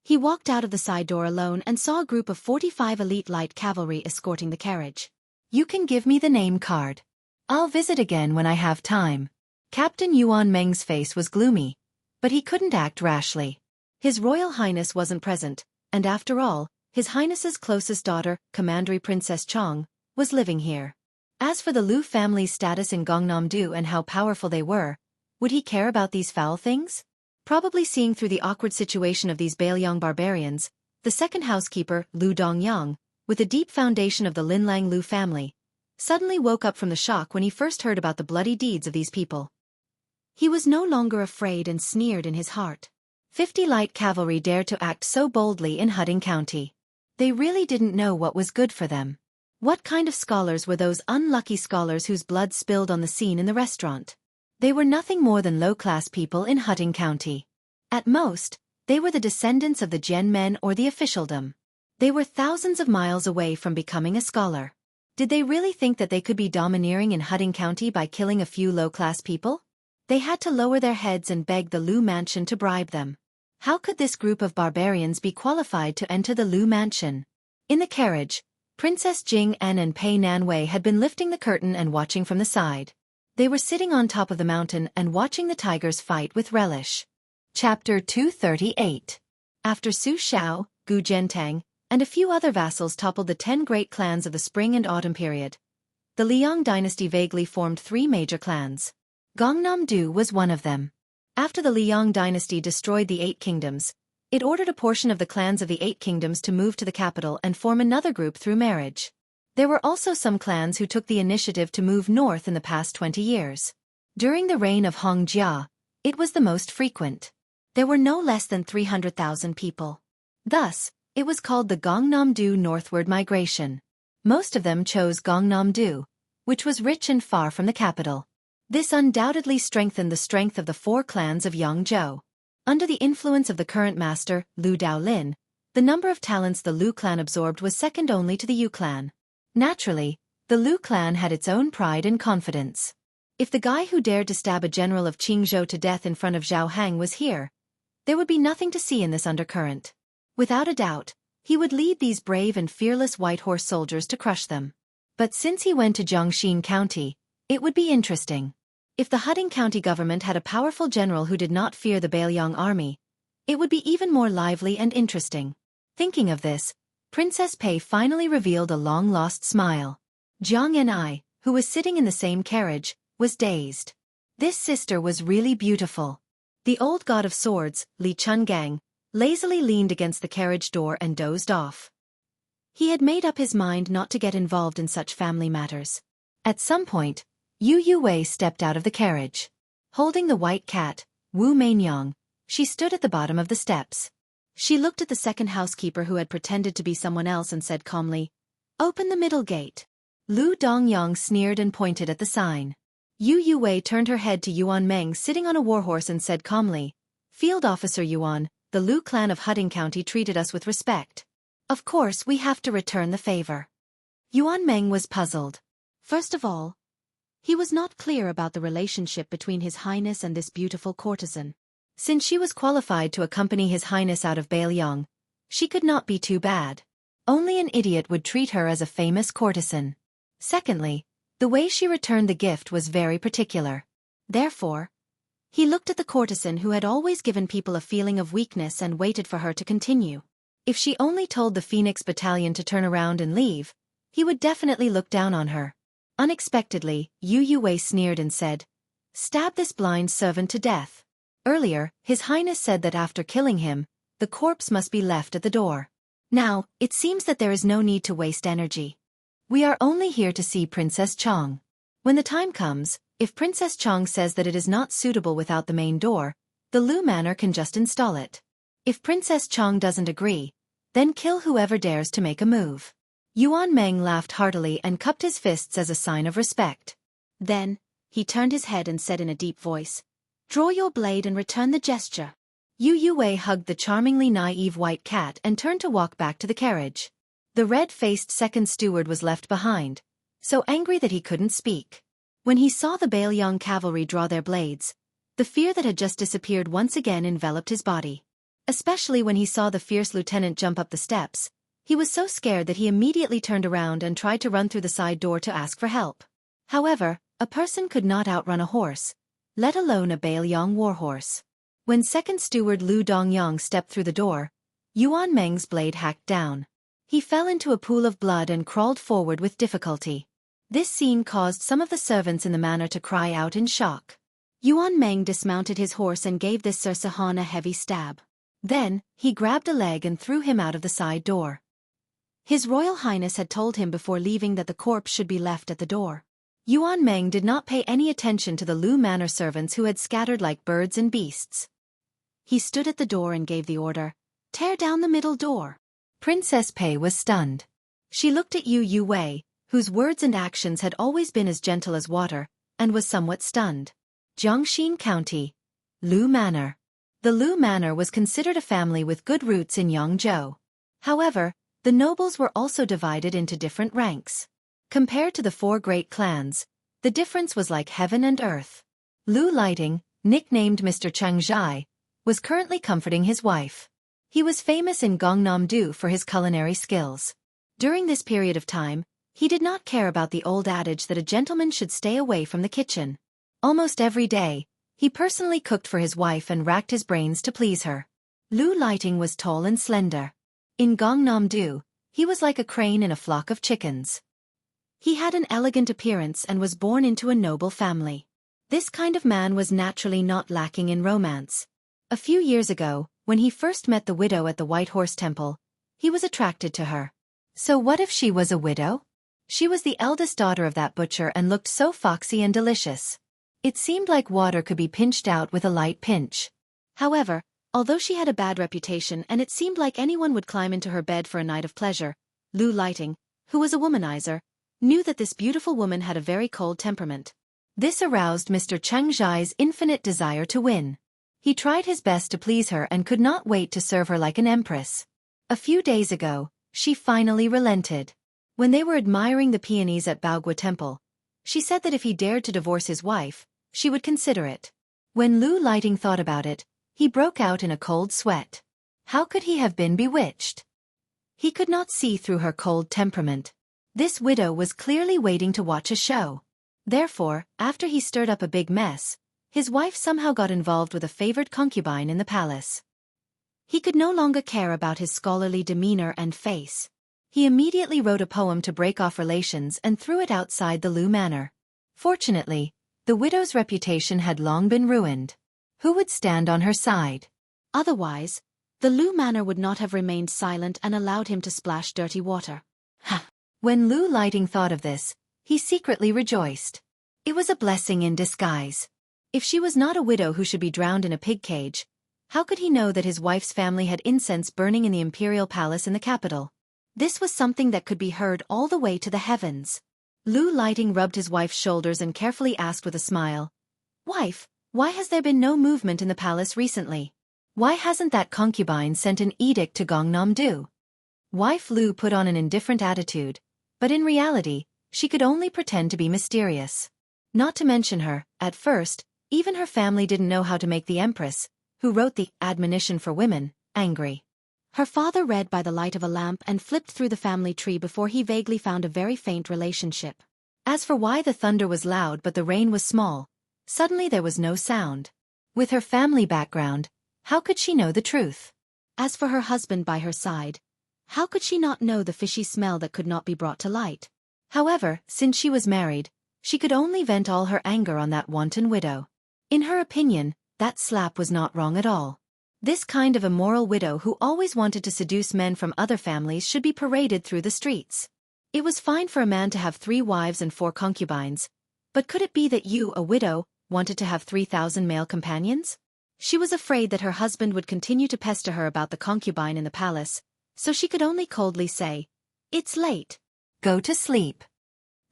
Speaker 1: He walked out of the side door alone and saw a group of 45 elite light cavalry escorting the carriage. "You can give me the name card. I'll visit again when I have time." Captain Yuan Meng's face was gloomy, but he couldn't act rashly. His Royal Highness wasn't present, and after all, His Highness's closest daughter, Commandery Princess Chong, was living here. As for the Lu family's status in Gangnam-do and how powerful they were, would he care about these foul things? Probably seeing through the awkward situation of these Bailiang barbarians, the second housekeeper, Lu Dongyang, with the deep foundation of the Linlang Lu family, suddenly woke up from the shock when he first heard about the bloody deeds of these people. He was no longer afraid and sneered in his heart. 50 light cavalry dared to act so boldly in Hudding County. They really didn't know what was good for them. What kind of scholars were those unlucky scholars whose blood spilled on the scene in the restaurant? They were nothing more than low-class people in Hudding County. At most, they were the descendants of the Jian men or the officialdom. They were thousands of miles away from becoming a scholar. Did they really think that they could be domineering in Hudding County by killing a few low-class people? They had to lower their heads and beg the Lu mansion to bribe them. How could this group of barbarians be qualified to enter the Lu mansion? In the carriage, Princess Jing An and Pei Nanwei had been lifting the curtain and watching from the side. They were sitting on top of the mountain and watching the tigers fight with relish. Chapter 238. After Su Xiao, Gu Zhentang, and a few other vassals toppled the 10 great clans of the spring and autumn period, the Liang dynasty vaguely formed 3 major clans. Gangnam-do was one of them. After the Liang dynasty destroyed the 8 kingdoms, it ordered a portion of the clans of the 8 kingdoms to move to the capital and form another group through marriage. There were also some clans who took the initiative to move north in the past 20 years. During the reign of Hong Jia, it was the most frequent. There were no less than 300,000 people. Thus, it was called the Gangnam-do northward migration. Most of them chose Gangnam-do, which was rich and far from the capital. This undoubtedly strengthened the strength of the 4 clans of Yangzhou. Under the influence of the current master, Lu Daolin, the number of talents the Lu clan absorbed was second only to the Yu clan. Naturally, the Lu clan had its own pride and confidence. If the guy who dared to stab a general of Qingzhou to death in front of Zhao Hang was here, there would be nothing to see in this undercurrent. Without a doubt, he would lead these brave and fearless white horse soldiers to crush them. But since he went to Jiangxin County, it would be interesting. If the Hudding County government had a powerful general who did not fear the Bailiang army, it would be even more lively and interesting. Thinking of this, Princess Pei finally revealed a long-lost smile. Jiang Enai, who was sitting in the same carriage, was dazed. This sister was really beautiful. The old god of swords, Li Chungang, lazily leaned against the carriage door and dozed off. He had made up his mind not to get involved in such family matters. At some point, Yu Wei stepped out of the carriage. Holding the white cat, Wu Mainyang, she stood at the bottom of the steps. She looked at the second housekeeper who had pretended to be someone else and said calmly, "Open the middle gate." Lu Dongyang sneered and pointed at the sign. Yu Wei turned her head to Yuan Meng sitting on a warhorse and said calmly, "Field Officer Yuan, the Lu clan of Hudding County treated us with respect. Of course we have to return the favor." Yuan Meng was puzzled. First of all, he was not clear about the relationship between His Highness and this beautiful courtesan. Since she was qualified to accompany His Highness out of Bailiang, she could not be too bad. Only an idiot would treat her as a famous courtesan. Secondly, the way she returned the gift was very particular. Therefore, he looked at the courtesan who had always given people a feeling of weakness and waited for her to continue. If she only told the Phoenix Battalion to turn around and leave, he would definitely look down on her. Unexpectedly, Yu Wei sneered and said, "Stab this blind servant to death." Earlier, His Highness said that after killing him, the corpse must be left at the door. Now, it seems that there is no need to waste energy. We are only here to see Princess Chong. When the time comes, if Princess Chong says that it is not suitable without the main door, The Lu Manor can just install it. If Princess Chong doesn't agree, then kill whoever dares to make a move. Yuan Meng laughed heartily and cupped his fists as a sign of respect. Then, he turned his head and said in a deep voice, "Draw your blade and return the gesture." Yu Yue hugged the charmingly naive white cat and turned to walk back to the carriage. The red-faced second steward was left behind, so angry that he couldn't speak. When he saw the Bailiang cavalry draw their blades, the fear that had just disappeared once again enveloped his body. Especially when he saw the fierce lieutenant jump up the steps, he was so scared that he immediately turned around and tried to run through the side door to ask for help. However, a person could not outrun a horse, let alone a Bailiang warhorse. When second steward Lu Dongyang stepped through the door, Yuan Meng's blade hacked down. He fell into a pool of blood and crawled forward with difficulty. This scene caused some of the servants in the manor to cry out in shock. Yuan Meng dismounted his horse and gave this Sir Sahan a heavy stab. Then, he grabbed a leg and threw him out of the side door. His Royal Highness had told him before leaving that the corpse should be left at the door. Yuan Meng did not pay any attention to the Lu Manor servants who had scattered like birds and beasts. He stood at the door and gave the order, "Tear down the middle door." Princess Pei was stunned. She looked at Yu Yue, whose words and actions had always been as gentle as water, and was somewhat stunned. Jiangxin County, Lu Manor. The Lu Manor was considered a family with good roots in Yangzhou. However, the nobles were also divided into different ranks. Compared to the four great clans, the difference was like heaven and earth. Lu Lighting, nicknamed Mr. Xianxia, was currently comforting his wife. He was famous in Gangnam-do for his culinary skills. During this period of time, he did not care about the old adage that a gentleman should stay away from the kitchen. Almost every day, he personally cooked for his wife and racked his brains to please her. Lu Lighting was tall and slender. In Gangnam-do, he was like a crane in a flock of chickens. He had an elegant appearance and was born into a noble family. This kind of man was naturally not lacking in romance. A few years ago, when he first met the widow at the White Horse Temple, he was attracted to her. So what if she was a widow? She was the eldest daughter of that butcher and looked so foxy and delicious. It seemed like water could be pinched out with a light pinch. However, although she had a bad reputation and it seemed like anyone would climb into her bed for a night of pleasure, Lu Lighting, who was a womanizer, knew that this beautiful woman had a very cold temperament. This aroused Mr. Xiangxia's infinite desire to win. He tried his best to please her and could not wait to serve her like an empress. A few days ago, she finally relented. When they were admiring the peonies at Baogua Temple, she said that if he dared to divorce his wife, she would consider it. When Lu Lighting thought about it, he broke out in a cold sweat. How could he have been bewitched? He could not see through her cold temperament. This widow was clearly waiting to watch a show. Therefore, after he stirred up a big mess, his wife somehow got involved with a favored concubine in the palace. He could no longer care about his scholarly demeanor and face. He immediately wrote a poem to break off relations and threw it outside the Lu Manor. Fortunately, the widow's reputation had long been ruined. Who would stand on her side? Otherwise, the Lu Manor would not have remained silent and allowed him to splash dirty water. When Lu Lighting thought of this, he secretly rejoiced. It was a blessing in disguise. If she was not a widow who should be drowned in a pig cage, how could he know that his wife's family had incense burning in the imperial palace in the capital? This was something that could be heard all the way to the heavens. Lu Lighting rubbed his wife's shoulders and carefully asked with a smile, "Wife, why has there been no movement in the palace recently? Why hasn't that concubine sent an edict to Gangnam-do?" Wife Lu put on an indifferent attitude, but in reality, she could only pretend to be mysterious. Not to mention her, at first, even her family didn't know how to make the empress, who wrote the admonition for women, angry. Her father read by the light of a lamp and flipped through the family tree before he vaguely found a very faint relationship. As for why the thunder was loud but the rain was small, suddenly there was no sound. With her family background, how could she know the truth? As for her husband by her side, how could she not know the fishy smell that could not be brought to light? However, since she was married, she could only vent all her anger on that wanton widow. In her opinion, that slap was not wrong at all. This kind of immoral widow who always wanted to seduce men from other families should be paraded through the streets. It was fine for a man to have 3 wives and 4 concubines, but could it be that you, a widow, wanted to have 3,000 male companions? She was afraid that her husband would continue to pester her about the concubine in the palace, so she could only coldly say, "It's late. Go to sleep."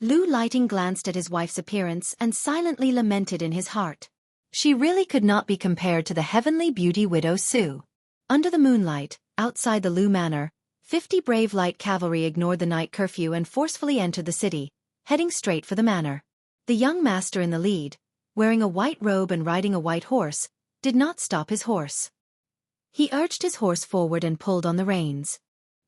Speaker 1: Lu Lighting glanced at his wife's appearance and silently lamented in his heart. She really could not be compared to the heavenly beauty widow Su. Under the moonlight, outside the Lu Manor, 50 brave light cavalry ignored the night curfew and forcefully entered the city, heading straight for the manor. The young master in the lead, wearing a white robe and riding a white horse, did not stop his horse. He urged his horse forward and pulled on the reins.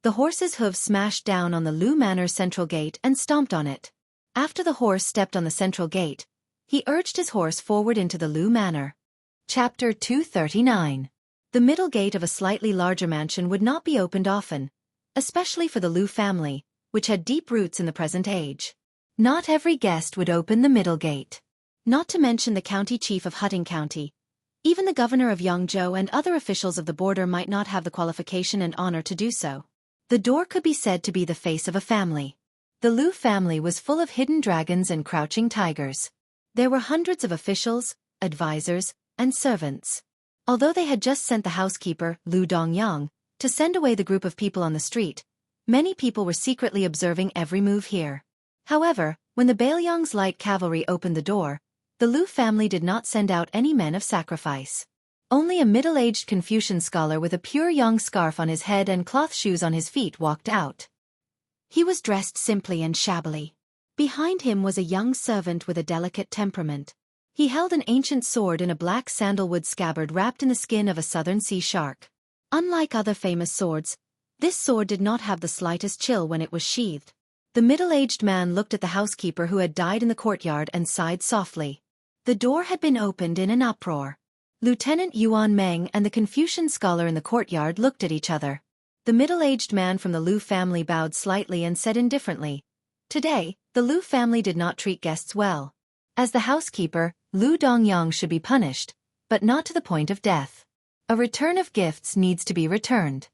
Speaker 1: The horse's hooves smashed down on the Lu Manor's central gate and stomped on it. After the horse stepped on the central gate, he urged his horse forward into the Lu Manor. Chapter 239. The middle gate of a slightly larger mansion would not be opened often, especially for the Lu family, which had deep roots in the present age. Not every guest would open the middle gate. Not to mention the county chief of Hutting County. Even the governor of Yangzhou and other officials of the border might not have the qualification and honor to do so. The door could be said to be the face of a family. The Lu family was full of hidden dragons and crouching tigers. There were hundreds of officials, advisors, and servants. Although they had just sent the housekeeper, Lu Dongyang, to send away the group of people on the street, many people were secretly observing every move here. However, when the Bailiang's light cavalry opened the door, the Lu family did not send out any men of sacrifice. Only a middle-aged Confucian scholar with a pure yang scarf on his head and cloth shoes on his feet walked out. He was dressed simply and shabbily. Behind him was a young servant with a delicate temperament. He held an ancient sword in a black sandalwood scabbard wrapped in the skin of a southern sea shark. Unlike other famous swords, this sword did not have the slightest chill when it was sheathed. The middle-aged man looked at the housekeeper who had died in the courtyard and sighed softly. The door had been opened in an uproar. Lieutenant Yuan Meng and the Confucian scholar in the courtyard looked at each other. The middle-aged man from the Lu family bowed slightly and said indifferently, "Today, the Lu family did not treat guests well. As the housekeeper, Lu Dongyang should be punished, but not to the point of death. A return of gifts needs to be returned."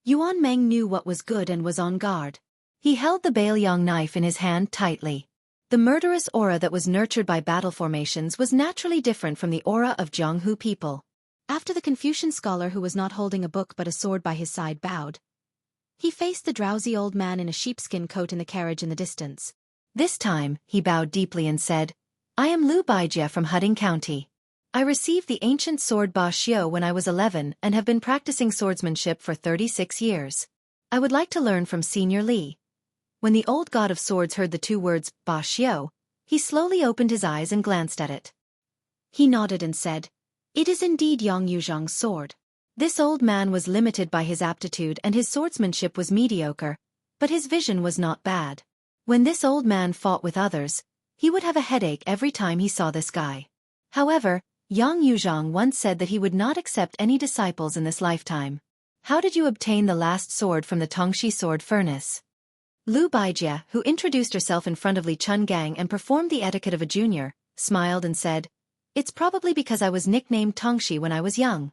Speaker 1: Yuan Meng knew what was good and was on guard. He held the Bailiang knife in his hand tightly. The murderous aura that was nurtured by battle formations was naturally different from the aura of Jianghu people. After the Confucian scholar who was not holding a book but a sword by his side bowed, he faced the drowsy old man in a sheepskin coat in the carriage in the distance. This time, he bowed deeply and said, "I am Lu Baijie from Hutting County. I received the ancient sword Ba Xiu when I was 11 and have been practicing swordsmanship for 36 years. I would like to learn from Senior Li." When the old god of swords heard the two words, Ba Xiu, he slowly opened his eyes and glanced at it. He nodded and said, "It is indeed Yang Yuzhang's sword." This old man was limited by his aptitude and his swordsmanship was mediocre, but his vision was not bad. When this old man fought with others, he would have a headache every time he saw this guy. However, Yang Yuzhang once said that he would not accept any disciples in this lifetime. "How did you obtain the last sword from the Tongxi sword furnace?" Lu Baijie, who introduced herself in front of Li Chungang and performed the etiquette of a junior, smiled and said, "It's probably because I was nicknamed Tongxi when I was young.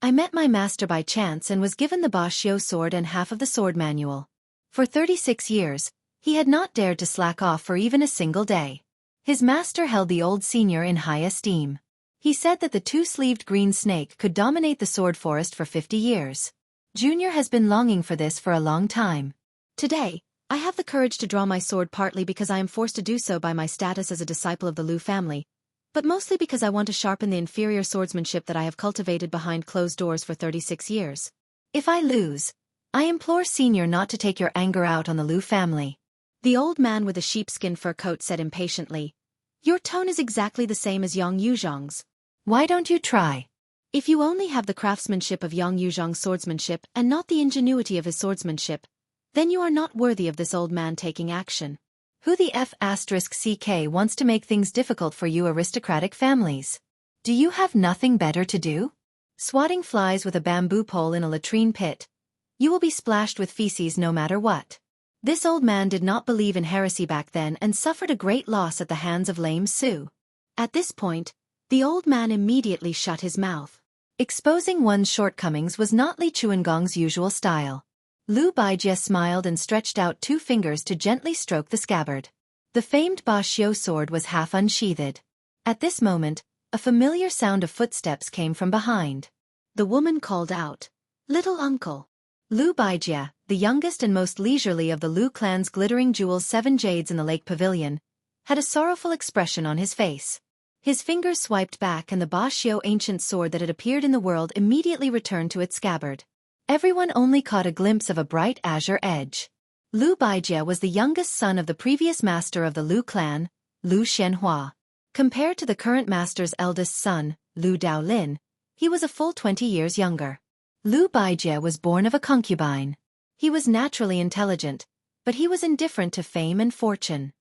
Speaker 1: I met my master by chance and was given the Ba Xiu sword and half of the sword manual. For 36 years, he had not dared to slack off for even a single day. His master held the old senior in high esteem. He said that the two-sleeved green snake could dominate the sword forest for 50 years. Junior has been longing for this for a long time. Today, I have the courage to draw my sword partly because I am forced to do so by my status as a disciple of the Lu family, but mostly because I want to sharpen the inferior swordsmanship that I have cultivated behind closed doors for 36 years. If I lose, I implore Senior not to take your anger out on the Lu family." The old man with the sheepskin fur coat said impatiently, "Your tone is exactly the same as Yang Yuzhang's. Why don't you try? If you only have the craftsmanship of Yang Yuzhang's swordsmanship and not the ingenuity of his swordsmanship, then you are not worthy of this old man taking action. Who the F***ck wants to make things difficult for you aristocratic families? Do you have nothing better to do? Swatting flies with a bamboo pole in a latrine pit. You will be splashed with feces no matter what." This old man did not believe in heresy back then and suffered a great loss at the hands of lame Su. At this point, the old man immediately shut his mouth. Exposing one's shortcomings was not Li Chuangong's usual style. Lu Baijie smiled and stretched out 2 fingers to gently stroke the scabbard. The famed Ba Xiu sword was half unsheathed. At this moment, A familiar sound of footsteps came from behind. The woman called out, "Little uncle." Lu Baijie, the youngest and most leisurely of the Lu clan's glittering jewels 7 jades in the lake pavilion, had a sorrowful expression on his face. His fingers swiped back and the Ba Xiu ancient sword that had appeared in the world immediately returned to its scabbard. Everyone only caught a glimpse of a bright azure edge. Lu Baijie was the youngest son of the previous master of the Lu clan, Lu Xianxia. Compared to the current master's eldest son, Lu Daolin, he was a full 20 years younger. Lu Baijie was born of a concubine. He was naturally intelligent, but he was indifferent to fame and fortune.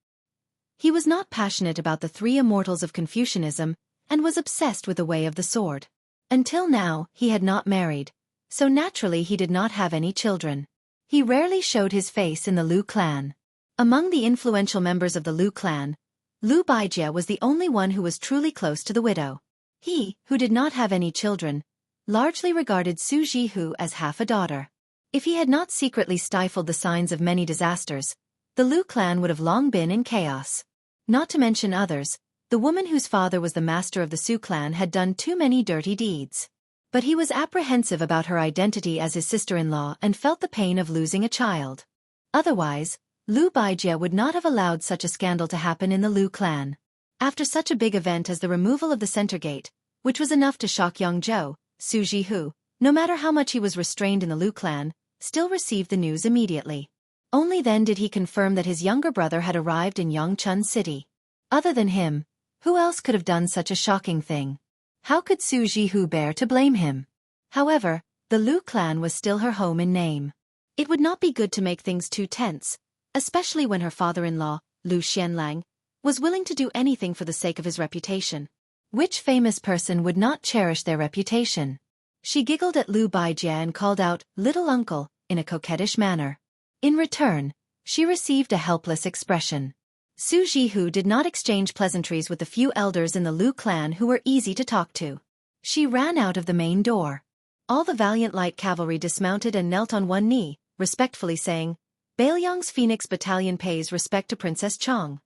Speaker 1: He was not passionate about the 3 immortals of Confucianism and was obsessed with the way of the sword. Until now, he had not married, so naturally he did not have any children. He rarely showed his face in the Lu clan. Among the influential members of the Lu clan, Lu Baijie was the only one who was truly close to the widow. He, who did not have any children, largely regarded Su Jihu as half a daughter. If he had not secretly stifled the signs of many disasters, the Lu clan would have long been in chaos. Not to mention others, the woman whose father was the master of the Su clan had done too many dirty deeds. But he was apprehensive about her identity as his sister-in-law and felt the pain of losing a child. Otherwise, Lu Baijie would not have allowed such a scandal to happen in the Lu clan. After such a big event as the removal of the center gate, which was enough to shock Yongzhou, Su Jihu, no matter how much he was restrained in the Lu clan, still received the news immediately. Only then did he confirm that his younger brother had arrived in Yongchun City. Other than him, who else could have done such a shocking thing? How could Su Jihu bear to blame him? However, the Lu clan was still her home in name. It would not be good to make things too tense, especially when her father-in-law, Lu Xianlang, was willing to do anything for the sake of his reputation. Which famous person would not cherish their reputation? She giggled at Lu Baijie and called out, "Little uncle," in a coquettish manner. In return, she received a helpless expression. Su Jihu did not exchange pleasantries with the few elders in the Lu clan who were easy to talk to. She ran out of the main door. All the valiant light cavalry dismounted and knelt on one knee, respectfully saying, "Bailiang's Phoenix Battalion pays respect to Princess Chong."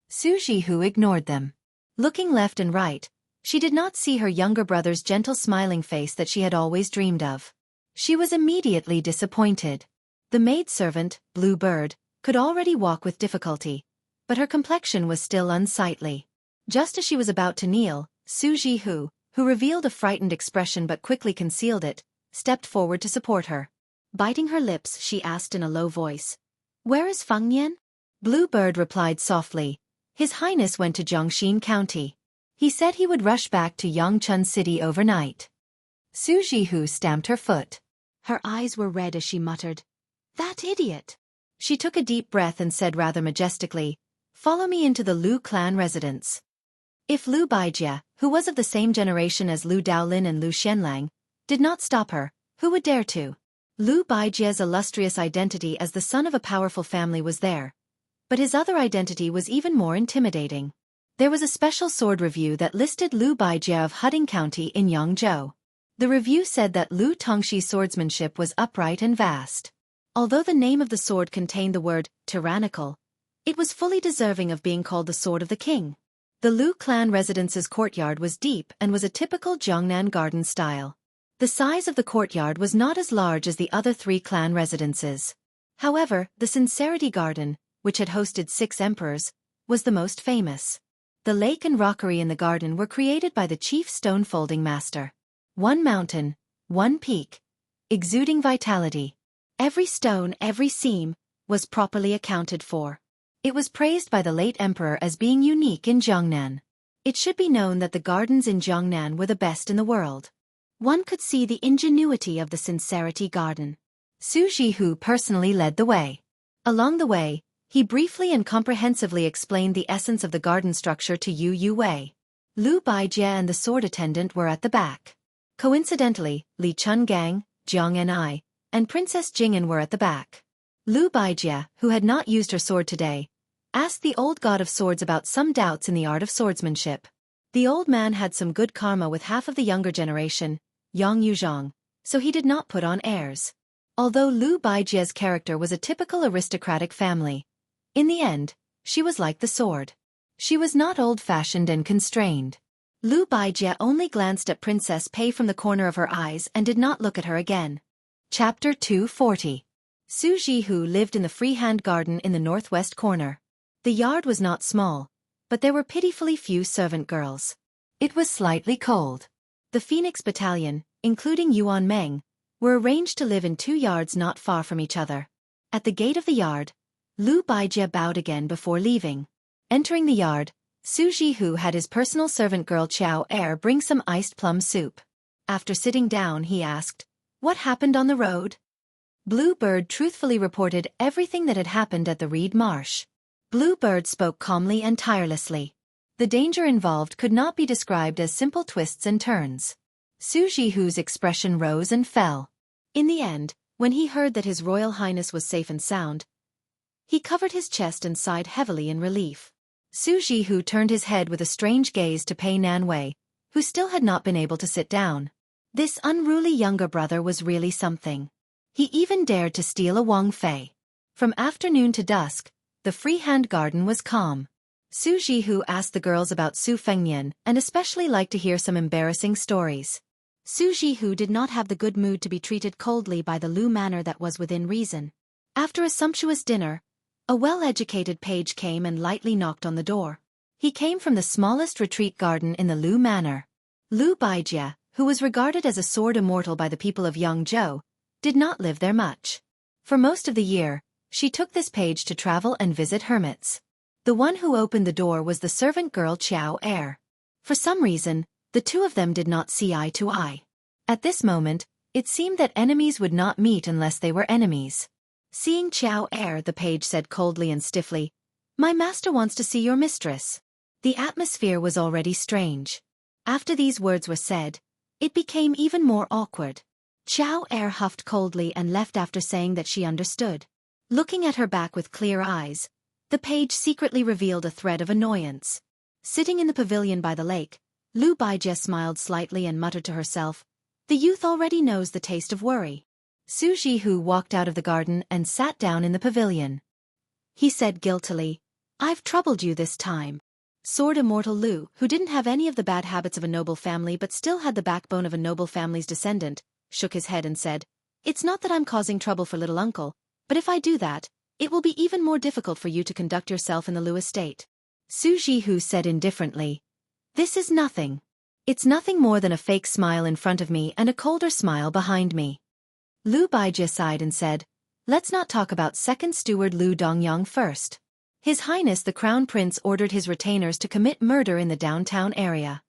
Speaker 1: Su Jihu ignored them. Looking left and right, she did not see her younger brother's gentle smiling face that she had always dreamed of. She was immediately disappointed. The maidservant, Blue Bird, could already walk with difficulty, but her complexion was still unsightly. Just as she was about to kneel, Su Jihu, who revealed a frightened expression but quickly concealed it, stepped forward to support her. Biting her lips, she asked in a low voice, "Where is Feng Nian?" Blue Bird replied softly, "His Highness went to Jiangxin County. He said he would rush back to Yongchun City overnight." Su Jihu stamped her foot. Her eyes were red as she muttered, "That idiot!" She took a deep breath and said rather majestically, "Follow me into the Lu clan residence." If Lu Baijie, who was of the same generation as Lu Daolin and Lu Xianlang, did not stop her, who would dare to? Lu Baijie's illustrious identity as the son of a powerful family was there, but his other identity was even more intimidating. There was a special sword review that listed Lu Baijie of Huding County in Yangzhou. The review said that Lu Tongxi's swordsmanship was upright and vast. Although the name of the sword contained the word tyrannical, it was fully deserving of being called the Sword of the King. The Lu clan residence's courtyard was deep and was a typical Jiangnan garden style. The size of the courtyard was not as large as the other 3 clan residences. However, the Sincerity Garden, which had hosted 6 emperors, was the most famous. The lake and rockery in the garden were created by the chief stone folding master. One mountain, one peak, exuding vitality. Every stone, every seam, was properly accounted for. It was praised by the late emperor as being unique in Jiangnan. It should be known that the gardens in Jiangnan were the best in the world. One could see the ingenuity of the Sincerity Garden. Su Jihu personally led the way. Along the way, he briefly and comprehensively explained the essence of the garden structure to Yu Wei. Lu Baijie and the sword attendant were at the back. Coincidentally, Li Chungang, Jiang Ni, and Princess Jing'an were at the back. Lu Baijie, who had not used her sword today, asked the old god of swords about some doubts in the art of swordsmanship. The old man had some good karma with half of the younger generation, Yang Yuzhong, so he did not put on airs. Although Lu Baijie's character was a typical aristocratic family, in the end, she was like the sword. She was not old-fashioned and constrained. Lu Baijie only glanced at Princess Pei from the corner of her eyes and did not look at her again. Chapter 240. Su Jihu lived in the freehand garden in the northwest corner. The yard was not small, but there were pitifully few servant girls. It was slightly cold. The Phoenix Battalion, including Yuan Meng, were arranged to live in 2 yards not far from each other. At the gate of the yard, Lu Baijie bowed again before leaving. Entering the yard, Su Jihu had his personal servant girl Xiao Er bring some iced plum soup. After sitting down, he asked, "What happened on the road?" Bluebird truthfully reported everything that had happened at the Reed Marsh. Bluebird spoke calmly and tirelessly. The danger involved could not be described as simple twists and turns. Su Jihu's expression rose and fell. In the end, when he heard that His Royal Highness was safe and sound, he covered his chest and sighed heavily in relief. Su Jihu turned his head with a strange gaze to Pei Nanwei, who still had not been able to sit down. This unruly younger brother was really something. He even dared to steal a Wang Fei. From afternoon to dusk, the freehand garden was calm. Su Jihu asked the girls about Su Fengnian and especially liked to hear some embarrassing stories. Su Jihu did not have the good mood to be treated coldly by the Lu manor that was within reason. After a sumptuous dinner, a well-educated page came and lightly knocked on the door. He came from the smallest retreat garden in the Lu manor. Lu Baijie, who was regarded as a sword immortal by the people of Yangzhou, did not live there much. For most of the year, she took this page to travel and visit hermits. The one who opened the door was the servant girl Xiao Er. For some reason, the two of them did not see eye to eye. At this moment, it seemed that enemies would not meet unless they were enemies. Seeing Xiao Er, the page said coldly and stiffly, "My master wants to see your mistress." The atmosphere was already strange. After these words were said, it became even more awkward. Xiao Er huffed coldly and left after saying that she understood. Looking at her back with clear eyes, the page secretly revealed a thread of annoyance. Sitting in the pavilion by the lake, Lu Baijie smiled slightly and muttered to herself, "The youth already knows the taste of worry." Su Jihu walked out of the garden and sat down in the pavilion. He said guiltily, "I've troubled you this time." Sword Immortal Lu, who didn't have any of the bad habits of a noble family but still had the backbone of a noble family's descendant, shook his head and said, "It's not that I'm causing trouble for little uncle, but if I do that, it will be even more difficult for you to conduct yourself in the Lu estate." Su Jihu said indifferently, "This is nothing. It's nothing more than a fake smile in front of me and a colder smile behind me." Lu Baijie sighed and said, "Let's not talk about second steward Lu Dongyang first. His Highness the Crown Prince ordered his retainers to commit murder in the downtown area.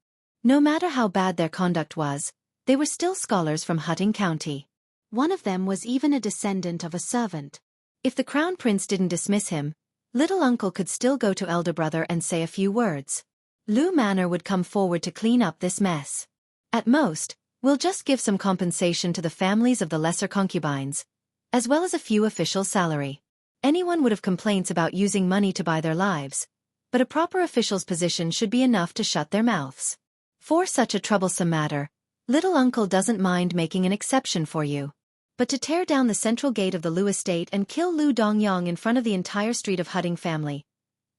Speaker 1: No matter how bad their conduct was, they were still scholars from Hutting County. One of them was even a descendant of a servant. If the Crown Prince didn't dismiss him, little uncle could still go to elder brother and say a few words. Lu Manor would come forward to clean up this mess. At most, we'll just give some compensation to the families of the lesser concubines, as well as a few official salary. Anyone would have complaints about using money to buy their lives, but a proper official's position should be enough to shut their mouths. For such a troublesome matter, little uncle doesn't mind making an exception for you. But to tear down the central gate of the Lu estate and kill Lu Dongyang in front of the entire street of Hutting family.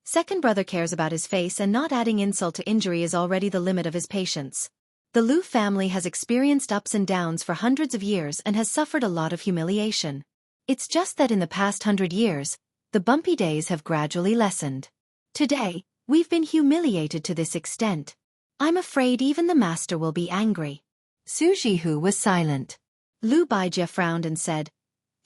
Speaker 1: Second brother cares about his face, and not adding insult to injury is already the limit of his patience. The Lu family has experienced ups and downs for hundreds of years and has suffered a lot of humiliation. It's just that in the past 100 years, the bumpy days have gradually lessened. Today, we've been humiliated to this extent. I'm afraid even the master will be angry." Su Jihu was silent. Lu Baijie frowned and said,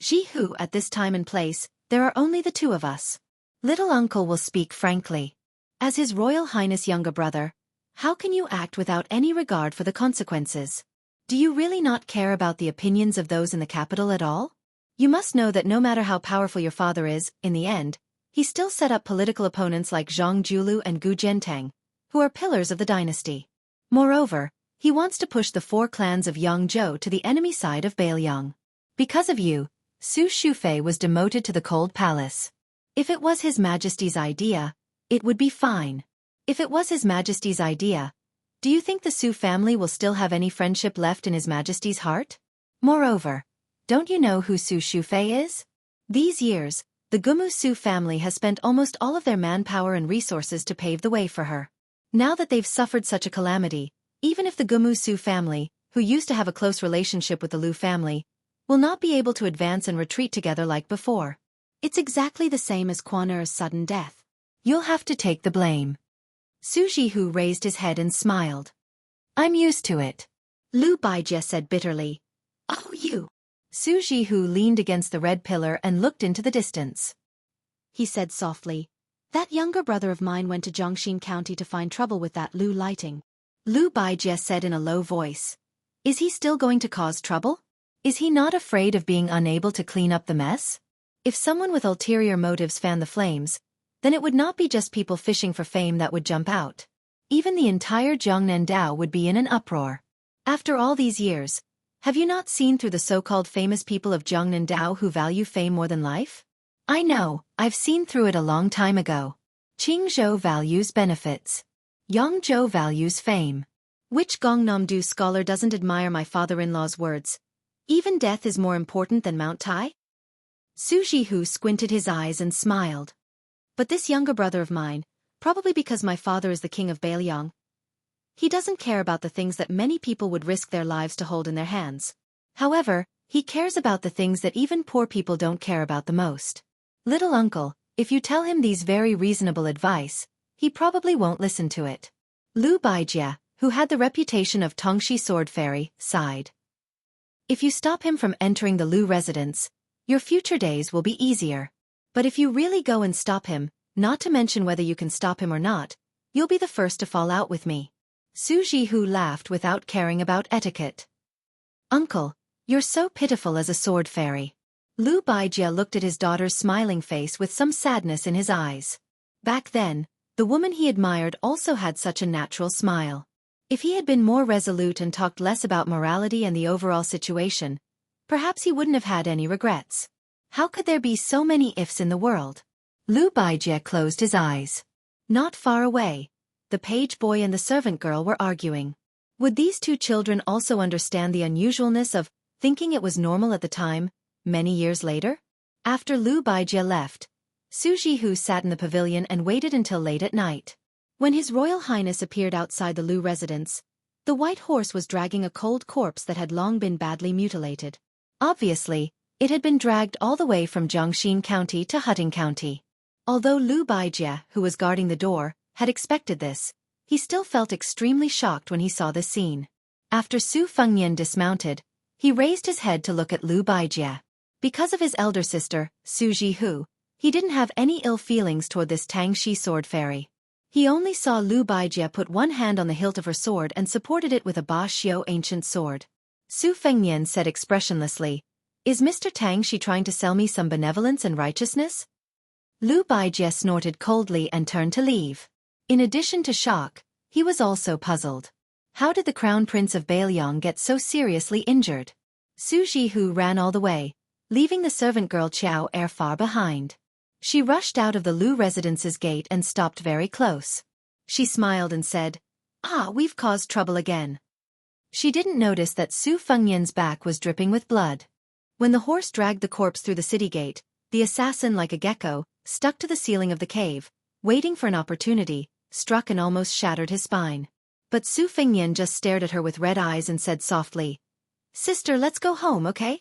Speaker 1: "Jihu, at this time and place, there are only the two of us. Little uncle will speak frankly. As His Royal Highness younger brother, how can you act without any regard for the consequences? Do you really not care about the opinions of those in the capital at all? You must know that no matter how powerful your father is, in the end, he still set up political opponents like Zhang Julu and Gu Jiantang, who are pillars of the dynasty. Moreover, he wants to push the 4 clans of Yangzhou to the enemy side of Bailiang. Because of you, Su Shufei was demoted to the Cold Palace. If it was His Majesty's idea, it would be fine. If it was His Majesty's idea, do you think the Su family will still have any friendship left in His Majesty's heart? Moreover, don't you know who Su Shufei is? These years, the Gumu Su family has spent almost all of their manpower and resources to pave the way for her. Now that they've suffered such a calamity, even if the Gumu Su family, who used to have a close relationship with the Lu family, will not be able to advance and retreat together like before. It's exactly the same as Quan Er's sudden death. You'll have to take the blame. Su Jihu raised his head and smiled. I'm used to it. Lu Baijie said bitterly. Oh, you. Su Jihu leaned against the red pillar and looked into the distance. He said softly, that younger brother of mine went to Zhongxin County to find trouble with that Lu lighting. Lu Baijie said in a low voice. Is he still going to cause trouble? Is he not afraid of being unable to clean up the mess? If someone with ulterior motives fanned the flames, then it would not be just people fishing for fame that would jump out. Even the entire Jiangnan Dao would be in an uproar. After all these years, have you not seen through the so-called famous people of Jiangnan Dao who value fame more than life? I know, I've seen through it a long time ago. Qingzhou values benefits. Yangzhou values fame. Which Gongnamdu scholar doesn't admire my father-in-law's words? Even death is more important than Mount Tai? Su Jihu squinted his eyes and smiled. But this younger brother of mine, probably because my father is the king of Bailiang, he doesn't care about the things that many people would risk their lives to hold in their hands. However, he cares about the things that even poor people don't care about the most. Little uncle, if you tell him these very reasonable advice, he probably won't listen to it. Lu Baijie, who had the reputation of Tongxi Sword Fairy, sighed. If you stop him from entering the Lu residence, your future days will be easier. But if you really go and stop him, not to mention whether you can stop him or not, you'll be the first to fall out with me. Su Jihu laughed without caring about etiquette. Uncle, you're so pitiful as a sword fairy. Lu Baijie looked at his daughter's smiling face with some sadness in his eyes. Back then, the woman he admired also had such a natural smile. If he had been more resolute and talked less about morality and the overall situation, perhaps he wouldn't have had any regrets. How could there be so many ifs in the world? Lu Baijie closed his eyes. Not far away, the page boy and the servant girl were arguing. Would these two children also understand the unusualness of thinking it was normal at the time, many years later? After Lu Baijie left, Su Jihu sat in the pavilion and waited until late at night. When His Royal Highness appeared outside the Lu residence, the white horse was dragging a cold corpse that had long been badly mutilated. Obviously, it had been dragged all the way from Zhongxin County to Hutting County. Although Lu Baijie, who was guarding the door, had expected this, he still felt extremely shocked when he saw this scene. After Su Fengnian dismounted, he raised his head to look at Lu Baijie. Because of his elder sister, Su Jihu, he didn't have any ill feelings toward this Tangxi sword fairy. He only saw Lu Baijie put one hand on the hilt of her sword and supported it with a Ba Xiu ancient sword. Su Fengnian said expressionlessly, Is Mr. Tangxi trying to sell me some benevolence and righteousness? Lu Baijie snorted coldly and turned to leave. In addition to shock, he was also puzzled. How did the Crown Prince of Bailiang get so seriously injured? Su Jihu ran all the way, leaving the servant girl Xiao Er far behind. She rushed out of the Lu residence's gate and stopped very close. She smiled and said, we've caused trouble again. She didn't notice that Su Fengnian's back was dripping with blood. When the horse dragged the corpse through the city gate, the assassin, like a gecko, stuck to the ceiling of the cave, waiting for an opportunity, struck and almost shattered his spine. But Su Fengnian just stared at her with red eyes and said softly, Sister, let's go home, okay?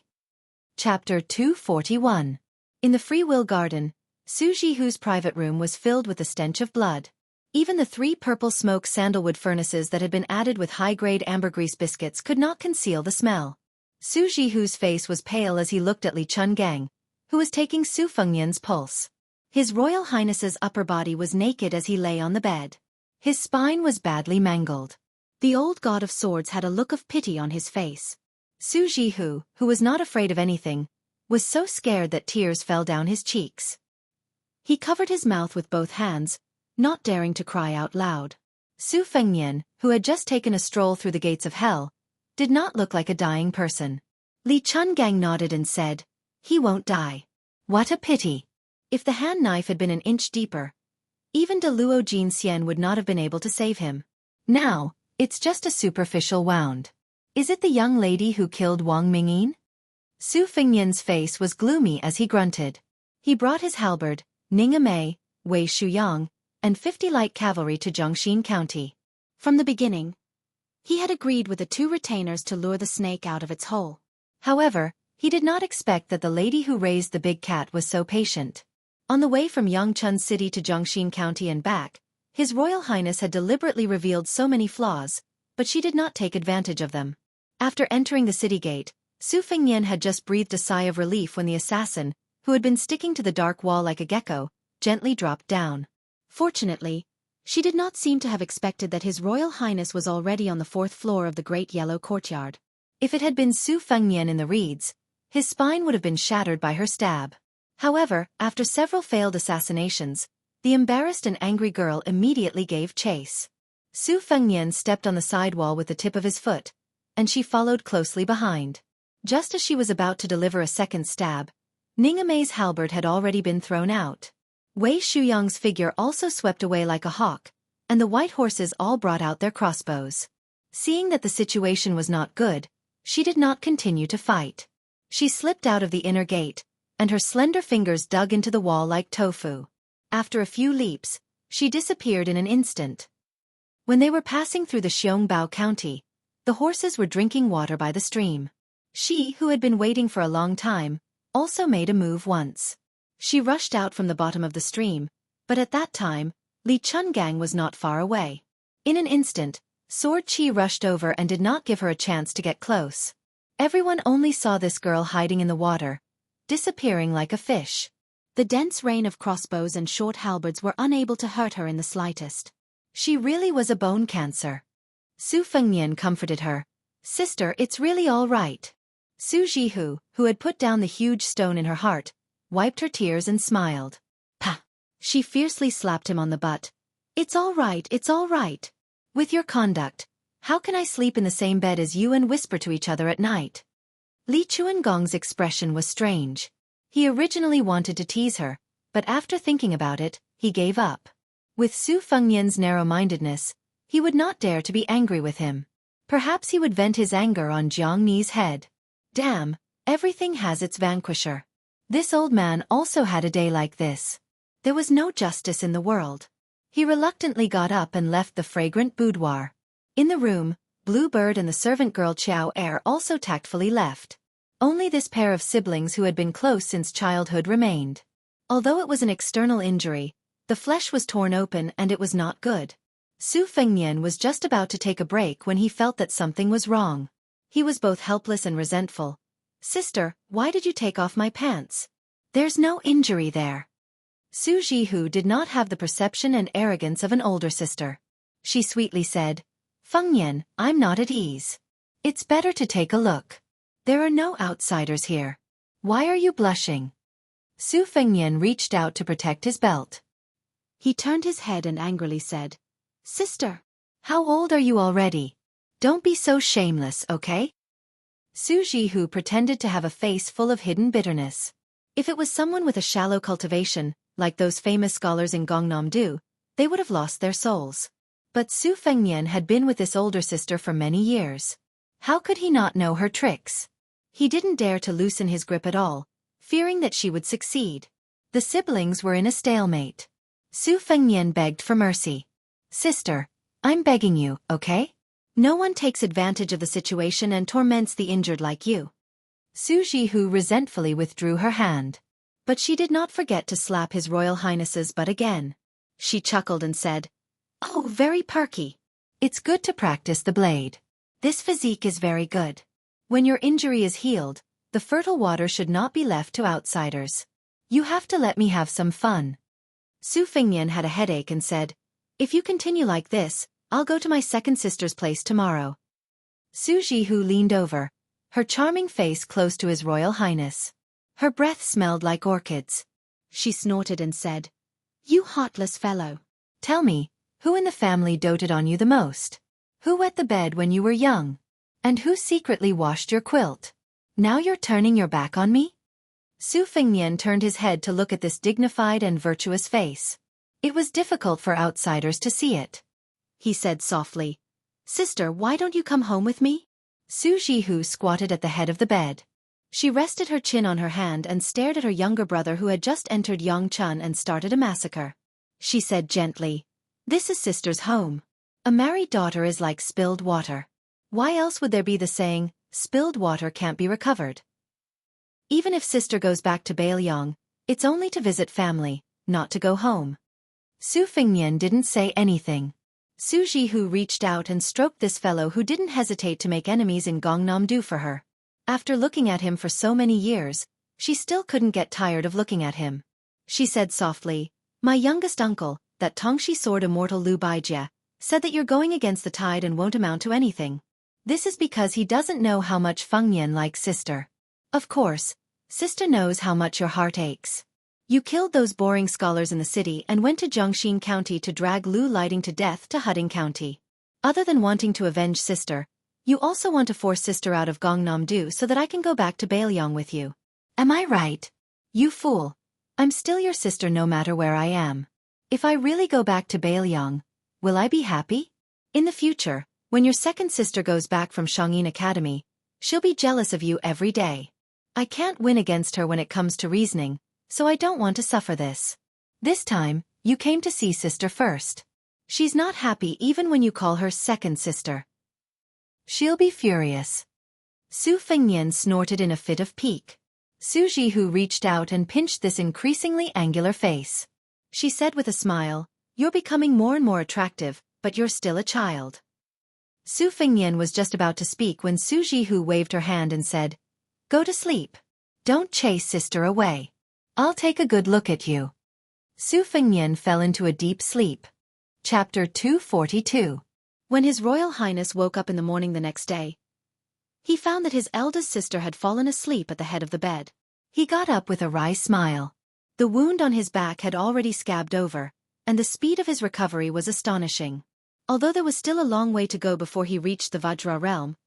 Speaker 1: Chapter 241. In the Free Will Garden, Su Jihu's private room was filled with the stench of blood. Even the 3 purple smoke sandalwood furnaces that had been added with high-grade ambergris biscuits could not conceal the smell. Su Jihu's face was pale as he looked at Li Chungang, who was taking Su Fengnian's pulse. His Royal Highness's upper body was naked as he lay on the bed. His spine was badly mangled. The old god of swords had a look of pity on his face. Su Jihu, who was not afraid of anything, was so scared that tears fell down his cheeks. He covered his mouth with both hands, not daring to cry out loud. Su Fengnian, who had just taken a stroll through the gates of hell, did not look like a dying person. Li Chungang nodded and said, He won't die. What a pity. If the hand knife had been an inch deeper, even De Luo Jin Xian would not have been able to save him. Now, it's just a superficial wound. Is it the young lady who killed Wang Mingyin? Su Fengnian's face was gloomy as he grunted. He brought his halberd, Ning Mei, Wei Shuyang, and 50 light cavalry to Jiangxin County.
Speaker 2: From the beginning, he had agreed with the 2 retainers to lure the snake out of its hole.
Speaker 1: However, he did not expect that the lady who raised the big cat was so patient. On the way from Yangchun City to Jiangxin County and back, His Royal Highness had deliberately revealed so many flaws, but she did not take advantage of them. After entering the city gate, Su Fengnian had just breathed a sigh of relief when the assassin, who had been sticking to the dark wall like a gecko, gently dropped down. Fortunately, she did not seem to have expected that His Royal Highness was already on the 4th floor of the Great Yellow Courtyard. If it had been Su Fengnian in the reeds, his spine would have been shattered by her stab. However, after several failed assassinations, the embarrassed and angry girl immediately gave chase. Su Fengnian stepped on the sidewall with the tip of his foot, and she followed closely behind. Just as she was about to deliver a second stab, Ningamei's halberd had already been thrown out. Wei Shuyang's figure also swept away like a hawk, and the white horses all brought out their crossbows. Seeing that the situation was not good, she did not continue to fight. She slipped out of the inner gate, and her slender fingers dug into the wall like tofu. After a few leaps, she disappeared in an instant. When they were passing through the Xiangbao County, the horses were drinking water by the stream. She, who had been waiting for a long time, also made a move once. She rushed out from the bottom of the stream, but at that time, Li Chungang was not far away. In an instant, Sword Qi rushed over and did not give her a chance to get close. Everyone only saw this girl hiding in the water, disappearing like a fish. The dense rain of crossbows and short halberds were unable to hurt her in the slightest. She really was a bone cancer. Su Fengnian comforted her. "Sister, it's really all right." Su Jihu, who had put down the huge stone in her heart, wiped her tears and smiled. "Pah!" She fiercely slapped him on the butt. It's all right. With your conduct, how can I sleep in the same bed as you and whisper to each other at night?" Li Chuangong's expression was strange. He originally wanted to tease her, but after thinking about it, he gave up. With Su Fengnian's narrow-mindedness, he would not dare to be angry with him. Perhaps he would vent his anger on Jiang Ni's head. Damn, everything has its vanquisher. This old man also had a day like this. There was no justice in the world. He reluctantly got up and left the fragrant boudoir. In the room, Bluebird and the servant girl Qiao Er also tactfully left. Only this pair of siblings who had been close since childhood remained. Although it was an external injury, the flesh was torn open and it was not good. Su Fengnian was just about to take a break when he felt that something was wrong. He was both helpless and resentful. "Sister, why did you take off my pants? There's no injury there." Su Jihu did not have the perception and arrogance of an older sister. She sweetly said, "Fengnian, I'm not at ease. It's better to take a look. There are no outsiders here. Why are you blushing?" Su Fengnian reached out to protect his belt. He turned his head and angrily said, "Sister, how old are you already? Don't be so shameless, okay?" Su Jihu pretended to have a face full of hidden bitterness. If it was someone with a shallow cultivation, like those famous scholars in Gangnam-do, they would have lost their souls. But Su Fengnian had been with this older sister for many years. How could he not know her tricks? He didn't dare to loosen his grip at all, fearing that she would succeed. The siblings were in a stalemate. Su Fengnian begged for mercy. "Sister, I'm begging you, okay? No one takes advantage of the situation and torments the injured like you." Su Jihu resentfully withdrew her hand. But she did not forget to slap His Royal Highness's butt again. She chuckled and said, "Oh, very perky. It's good to practice the blade. This physique is very good. When your injury is healed, the fertile water should not be left to outsiders. You have to let me have some fun." Su Fengnian had a headache and said, "If you continue like this, I'll go to my second sister's place tomorrow." Su Jihu leaned over, her charming face close to His Royal Highness. Her breath smelled like orchids. She snorted and said, "You heartless fellow. Tell me, who in the family doted on you the most? Who wet the bed when you were young? And who secretly washed your quilt? Now you're turning your back on me?" Su Fengnian turned his head to look at this dignified and virtuous face. It was difficult for outsiders to see it. He said softly, "Sister, why don't you come home with me?" Su Jihu squatted at the head of the bed. She rested her chin on her hand and stared at her younger brother who had just entered Yangchun and started a massacre. she said gently. This is sister's home. A married daughter is like spilled water. Why else would there be the saying, spilled water can't be recovered? Even if sister goes back to Bailiang, it's only to visit family, not to go home. Su Fengnian didn't say anything. Su Jihu reached out and stroked this fellow who didn't hesitate to make enemies in Gangnam-do for her. After looking at him for so many years, she still couldn't get tired of looking at him. She said softly, "My youngest uncle, that Tongshi sword Immortal Lu Baijie, said that you're going against the tide and won't amount to anything. This is because he doesn't know how much Fengnian likes sister. Of course, sister knows how much your heart aches. You killed those boring scholars in the city and went to Jiangxin County to drag Lu Lighting to death to Huding County. Other than wanting to avenge sister, you also want to force sister out of Gangnam-do so that I can go back to Bailiang with you. Am I right? You fool. I'm still your sister no matter where I am. If I really go back to Bailiang, will I be happy? In the future, when your second sister goes back from Shangyin Academy, she'll be jealous of you every day. I can't win against her when it comes to reasoning, so I don't want to suffer this. This time, you came to see sister first. She's not happy even when you call her second sister. She'll be furious." Su Fengnian snorted in a fit of pique. Su Jihu reached out and pinched this increasingly angular face. She said with a smile, "You're becoming more and more attractive, but you're still a child." Su Fengnian was just about to speak when Su Jihu waved her hand and said, "Go to sleep. Don't chase sister away. I'll take a good look at you." Su Fengnian fell into a deep sleep. Chapter 242. When His Royal Highness woke up in the morning the next day, he found that his eldest sister had fallen asleep at the head of the bed. He got up with a wry smile. The wound on his back had already scabbed over, and the speed of his recovery was astonishing. Although there was still a long way to go before he reached the Vajra realm,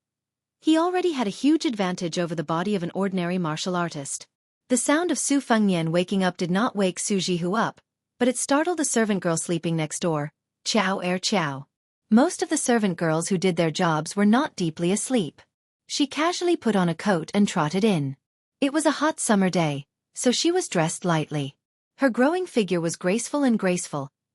Speaker 1: he already had a huge advantage over the body of an ordinary martial artist. The sound of Su Fengnian waking up did not wake Su Jihu up, but it startled the servant girl sleeping next door, Chow Chow. Most of the servant girls who did their jobs were not deeply asleep. She casually put on a coat and trotted in. It was a hot summer day, so she was dressed lightly. Her growing figure was graceful,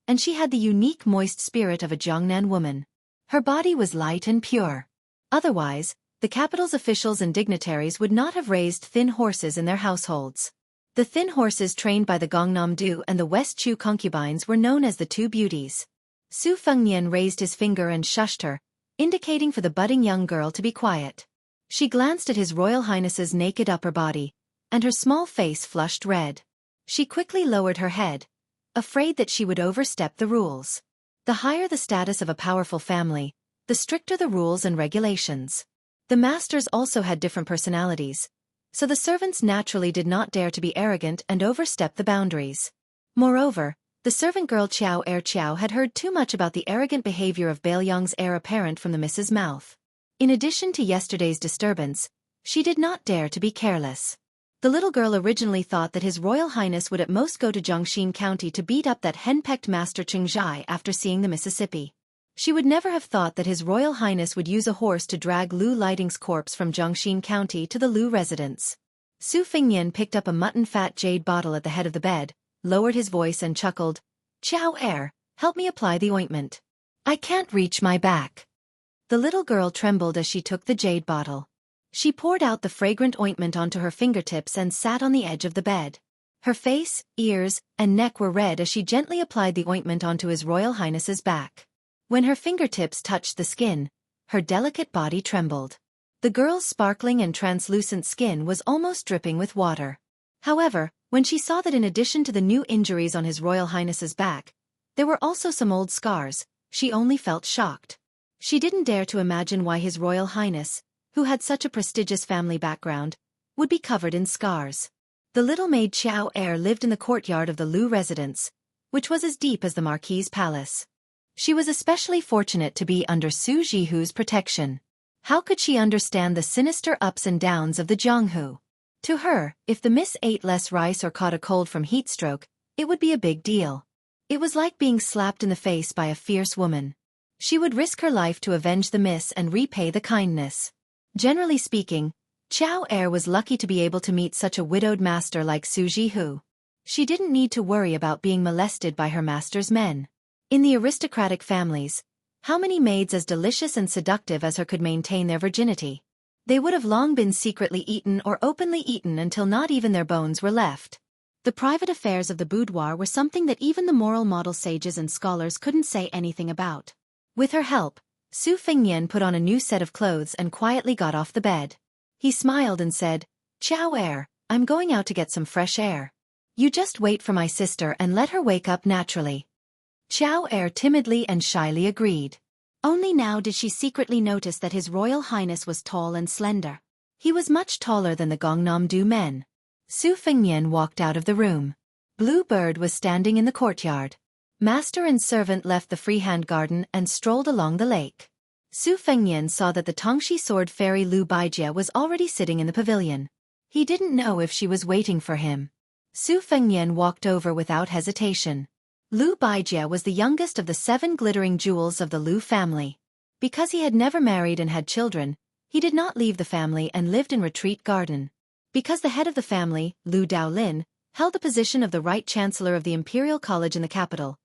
Speaker 1: and she had the unique moist spirit of a Jiangnan woman. Her body was light and pure. Otherwise, the capital's officials and dignitaries would not have raised thin horses in their households. The thin horses trained by the Gangnam-do and the West Chu concubines were known as the Two Beauties. Su Fengnian raised his finger and shushed her, indicating for the budding young girl to be quiet. She glanced at His Royal Highness's naked upper body, and her small face flushed red. She quickly lowered her head, afraid that she would overstep the rules. The higher the status of a powerful family, the stricter the rules and regulations. The masters also had different personalities, so the servants naturally did not dare to be arrogant and overstep the boundaries. Moreover, the servant girl Chow Chow had heard too much about the arrogant behavior of Bailiang's heir apparent from the Mrs. Mouth. In addition to yesterday's disturbance, she did not dare to be careless. The little girl originally thought that His Royal Highness would at most go to Jiangxin County to beat up that henpecked Master Qingzhai after seeing the Mississippi. She would never have thought that His Royal Highness would use a horse to drag Lu Lighting's corpse from Jiangxin County to the Lu residence. Su Fengnian picked up a mutton-fat jade bottle at the head of the bed, lowered his voice and chuckled, "Chow help me apply the ointment. I can't reach my back." The little girl trembled as she took the jade bottle. She poured out the fragrant ointment onto her fingertips and sat on the edge of the bed. Her face, ears, and neck were red as she gently applied the ointment onto His Royal Highness's back. When her fingertips touched the skin, her delicate body trembled. The girl's sparkling and translucent skin was almost dripping with water. However, when she saw that in addition to the new injuries on His Royal Highness's back, there were also some old scars, she only felt shocked. She didn't dare to imagine why His Royal Highness, who had such a prestigious family background, would be covered in scars. The little maid Chow lived in the courtyard of the Lu residence, which was as deep as the Marquis's palace. She was especially fortunate to be under Su Jihu's protection. How could she understand the sinister ups and downs of the Jianghu? To her, if the miss ate less rice or caught a cold from heatstroke, it would be a big deal. It was like being slapped in the face by a fierce woman. She would risk her life to avenge the miss and repay the kindness. Generally speaking, Chow was lucky to be able to meet such a widowed master like Su Jihu. She didn't need to worry about being molested by her master's men. In the aristocratic families, how many maids as delicious and seductive as her could maintain their virginity? They would have long been secretly eaten or openly eaten until not even their bones were left.
Speaker 2: The private affairs of the boudoir were something that even the moral model sages and scholars couldn't say anything about.
Speaker 1: With her help, Su Fengnian put on a new set of clothes and quietly got off the bed. He smiled and said, "Ciao air, I'm going out to get some fresh air. You just wait for my sister and let her wake up naturally." Ciao air timidly and shyly agreed.
Speaker 2: Only now did she secretly notice that His Royal Highness was tall and slender.
Speaker 1: He was much taller than the Gongnam-do men. Su Fengnian walked out of the room. Blue Bird was standing in the courtyard. Master and servant left the freehand garden and strolled along the lake. Su Fengnian saw that the Tongxi sword fairy Lu Baijie was already sitting in the pavilion. He didn't know if she was waiting for him. Su Fengnian walked over without hesitation. Lu Baijie was the youngest of the 7 glittering jewels of the Lu family. Because he had never married and had children, he did not leave the family and lived in Retreat Garden. Because the head of the family, Lu Daolin, held the position of the Right Chancellor of the Imperial College in the capital,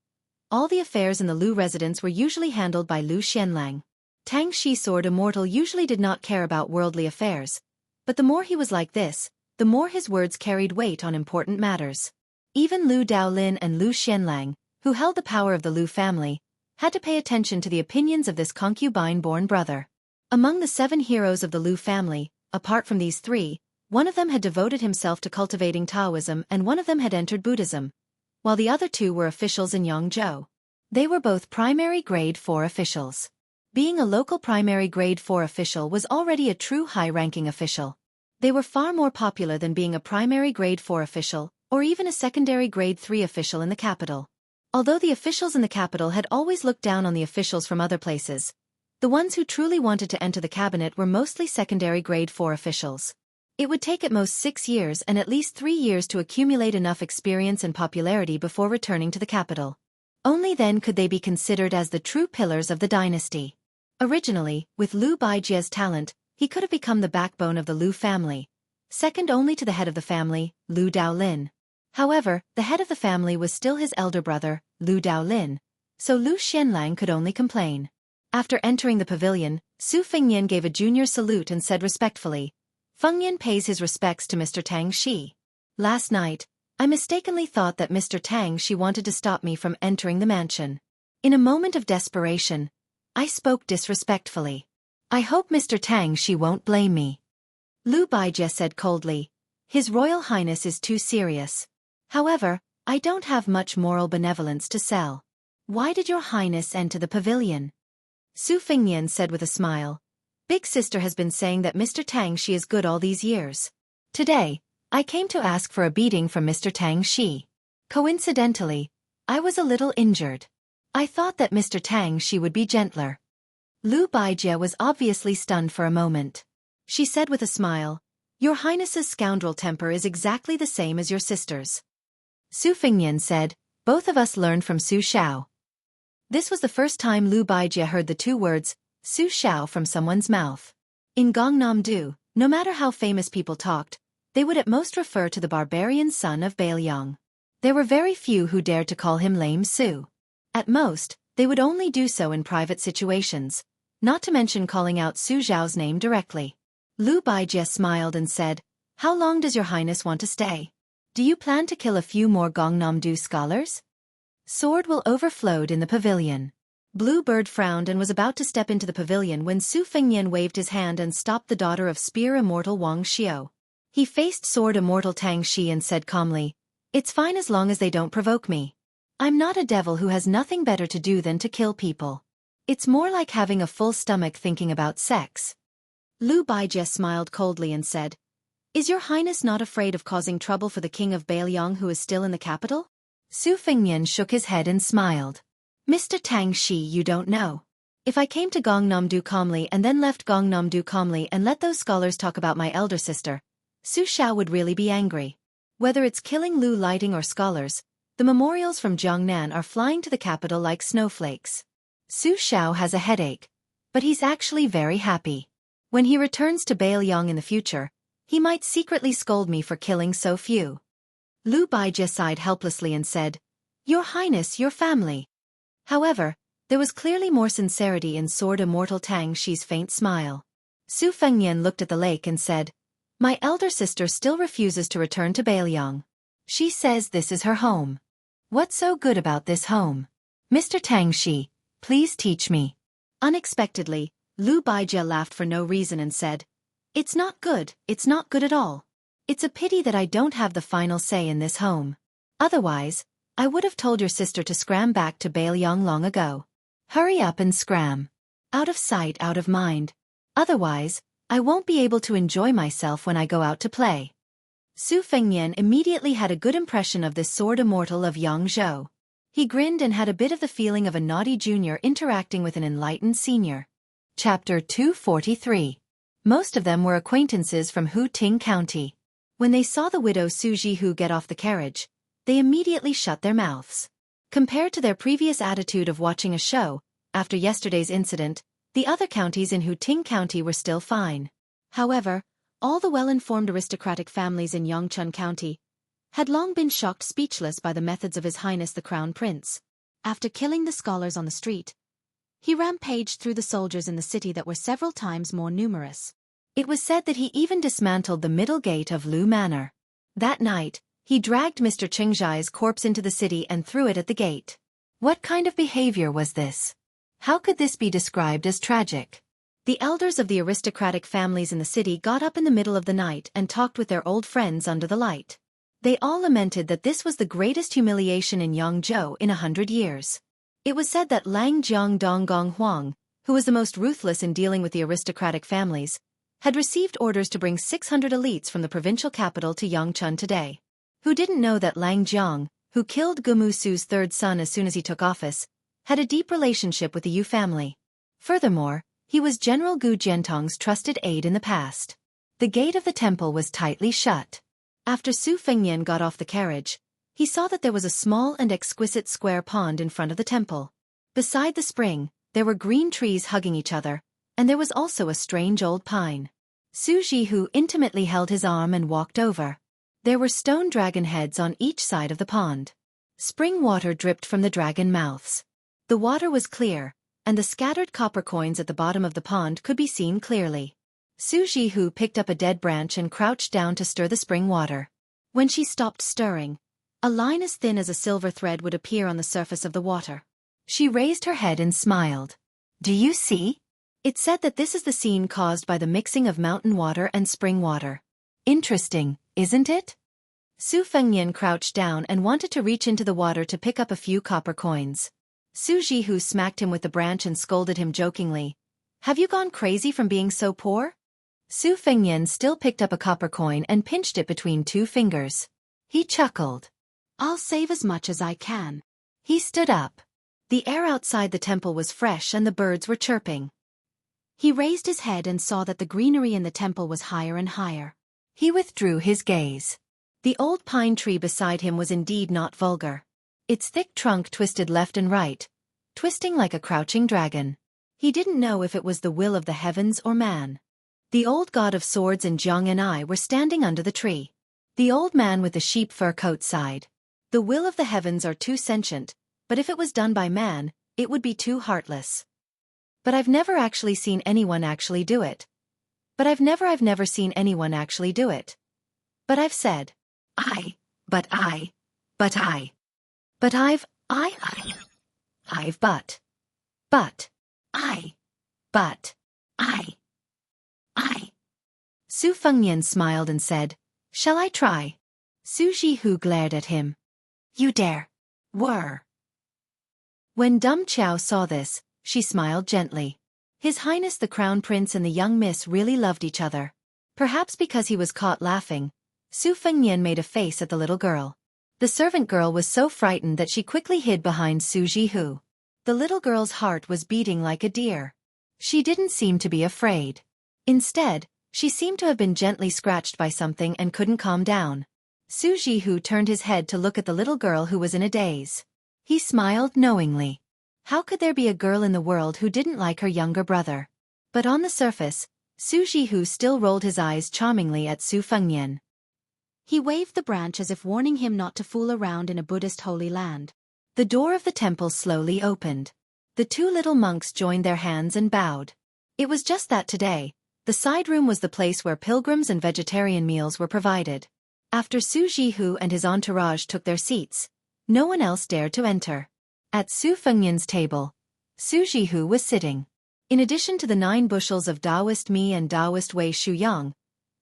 Speaker 1: all the affairs in the Lu residence were usually handled by Lu Xianlang. Tang Shi Sword Immortal usually did not care about worldly affairs, but the more he was like this, the more his words carried weight on important matters. Even Lu Daolin and Lu Xianlang, who held the power of the Lu family, had to pay attention to the opinions of this concubine-born brother. Among the 7 heroes of the Lu family, apart from these 3, one of them had devoted himself to cultivating Taoism and one of them had entered Buddhism, while the other 2 were officials in Yangzhou. They were both primary grade 4 officials. Being a local primary grade 4 official was already a true high-ranking official. They were far more popular than being a primary grade 4 official, or even a secondary grade 3 official in the capital. Although the officials in the capital had always looked down on the officials from other places, the ones who truly wanted to enter the cabinet were mostly secondary grade 4 officials. It would take at most 6 years and at least 3 years to accumulate enough experience and popularity before returning to the capital. Only then could they be considered as the true pillars of the dynasty. Originally, with Lu Baijie's talent, he could have become the backbone of the Lu family, second only to the head of the family, Lu Daolin. However, the head of the family was still his elder brother, Lu Daolin, so Lu Xianlang could only complain. After entering the pavilion, Su Fengnian gave a junior salute and said respectfully, "Fengnian pays his respects to Mr. Tang Shi. Last night, I mistakenly thought that Mr. Tang Shi wanted to stop me from entering the mansion. In a moment of desperation, I spoke disrespectfully. I hope Mr. Tang Shi won't blame me." Lu Baijie said coldly, "His Royal Highness is too serious. However, I don't have much moral benevolence to sell. Why did your Highness enter the pavilion?" Su Fengnian said with a smile, "Big sister has been saying that Mr. Tang Shi is good all these years. Today, I came to ask for a beating from Mr. Tang Shi. Coincidentally, I was a little injured. I thought that Mr. Tang Shi would be gentler." Lu Baijie was obviously stunned for a moment. She said with a smile, "Your Highness's scoundrel temper is exactly the same as your sister's." Su Fengnian said, "Both of us learned from Su Xiao." This was the first time Lu Baijie heard the 2 words, Su Xiao, from someone's mouth. In Gongnam-do, no matter how famous people talked, they would at most refer to the barbarian son of Bailiang. There were very few who dared to call him Lame Su. At most, they would only do so in private situations, not to mention calling out Su Xiao's name directly. Lu Baijie smiled and said, "How long does your Highness want to stay? Do you plan to kill a few more Gongnam-do scholars?" Sword will overflowed in the pavilion. Blue Bird frowned and was about to step into the pavilion when Su Fengnian waved his hand and stopped the daughter of Spear Immortal Wang Xiao. He faced Sword Immortal Tang Shi and said calmly, "It's fine as long as they don't provoke me. I'm not a devil who has nothing better to do than to kill people. It's more like having a full stomach thinking about sex." Lu Baijie smiled coldly and said, "Is your Highness not afraid of causing trouble for the king of Bailiang who is still in the capital?" Su Fengnian shook his head and smiled. "Mr. Tang Shi, you don't know. If I came to Gongnam-do calmly and then left Gongnam-do calmly and let those scholars talk about my elder sister, Su Xiao would really be angry. Whether it's killing Lu Lighting or scholars, the memorials from Jiangnan are flying to the capital like snowflakes. Su Xiao has a headache, but he's actually very happy. When he returns to Bailiang in the future, he might secretly scold me for killing so few." Lu Baijie sighed helplessly and said, "Your Highness, your family." However, there was clearly more sincerity in Sword Immortal Tang Shi's faint smile. Su Fengnian looked at the lake and said, "My elder sister still refuses to return to Bailiang. She says this is her home. What's so good about this home? Mr. Tang Shi, please teach me." Unexpectedly, Lu Baijie laughed for no reason and said, it's not good at all. It's a pity that I don't have the final say in this home. Otherwise, I would have told your sister to scram back to Bailiang long ago. Hurry up and scram. Out of sight, out of mind. Otherwise, I won't be able to enjoy myself when I go out to play. Su Fengnian immediately had a good impression of this sword immortal of Yang Zhou. He grinned and had a bit of the feeling of a naughty junior interacting with an enlightened senior. Chapter 243. Most of them were acquaintances from Huting County. When they saw the widow Su Jihu get off the carriage, they immediately shut their mouths. Compared to their previous attitude of watching a show, after yesterday's incident, the other counties in Huting County were still fine. However, all the well-informed aristocratic families in Yongchun County had long been shocked speechless by the methods of His Highness the Crown Prince. After killing the scholars on the street, he rampaged through the soldiers in the city that were several times more numerous. It was said that he even dismantled the middle gate of Lu Manor. That night, he dragged Mr. Qingzhai's corpse into the city and threw it at the gate. What kind of behavior was this? How could this be described as tragic? The elders of the aristocratic families in the city got up in the middle of the night and talked with their old friends under the light. They all lamented that this was the greatest humiliation in Yangzhou in 100 years. It was said that Lang Jiang Donggong Huang, who was the most ruthless in dealing with the aristocratic families, had received orders to bring 600 elites from the provincial capital to Yangchun today. Who didn't know that Lang Jiang, who killed Gumu Su's third son as soon as he took office, had a deep relationship with the Yu family. Furthermore, he was General Gu Jiantong's trusted aide in the past. The gate of the temple was tightly shut. After Su Fengnian got off the carriage, he saw that there was a small and exquisite square pond in front of the temple. Beside the spring, there were green trees hugging each other, and there was also a strange old pine. Su Jihu intimately held his arm and walked over. There were stone dragon heads on each side of the pond. Spring water dripped from the dragon mouths. The water was clear, and the scattered copper coins at the bottom of the pond could be seen clearly. Su Jihu picked up a dead branch and crouched down to stir the spring water. When she stopped stirring, a line as thin as a silver thread would appear on the surface of the water. She raised her head and smiled. Do you see? It's said that this is the scene caused by the mixing of mountain water and spring water. Interesting, isn't it? Su Fengnian crouched down and wanted to reach into the water to pick up a few copper coins. Su Jihu smacked him with the branch and scolded him jokingly. Have you gone crazy from being so poor? Su Fengnian still picked up a copper coin and pinched it between two fingers. He chuckled. I'll save as much as I can. He stood up. The air outside the temple was fresh and the birds were chirping. He raised his head and saw that the greenery in the temple was higher and higher. He withdrew his gaze. The old pine tree beside him was indeed not vulgar. Its thick trunk twisted left and right, twisting like a crouching dragon. He didn't know if it was the will of the heavens or man. The old god of swords and Jiang and I were standing under the tree. The old man with the sheep fur coat sighed. The will of the heavens are too sentient, but if it was done by man, it would be too heartless. But I've never actually seen anyone actually do it. But I've never seen anyone actually do it. But I've said, but I've, but I, but I. Su Fengnian smiled and said, shall I try? Su Jihu glared at him. You dare. Whir. When Dum Chao saw this, she smiled gently. His Highness the Crown Prince and the young miss really loved each other. Perhaps because he was caught laughing, Su Fengnian made a face at the little girl. The servant girl was so frightened that she quickly hid behind Su Jihu. The little girl's heart was beating like a deer. She didn't seem to be afraid. Instead, she seemed to have been gently scratched by something and couldn't calm down. Su Jihu turned his head to look at the little girl who was in a daze. He smiled knowingly. How could there be a girl in the world who didn't like her younger brother? But on the surface, Su Jihu still rolled his eyes charmingly at Su Fengnian.
Speaker 2: He waved the branch as if warning him not to fool around in a Buddhist holy land.
Speaker 1: The door of the temple slowly opened. The two little monks joined their hands and bowed. It was just that today, the side room was the place where pilgrims and vegetarian meals were provided. After Su Jihu and his entourage took their seats, no one else dared to enter. At Su Fengnian's table, Su Jihu was sitting. In addition to the 9 bushels of Taoist mi and Taoist wei shuyang,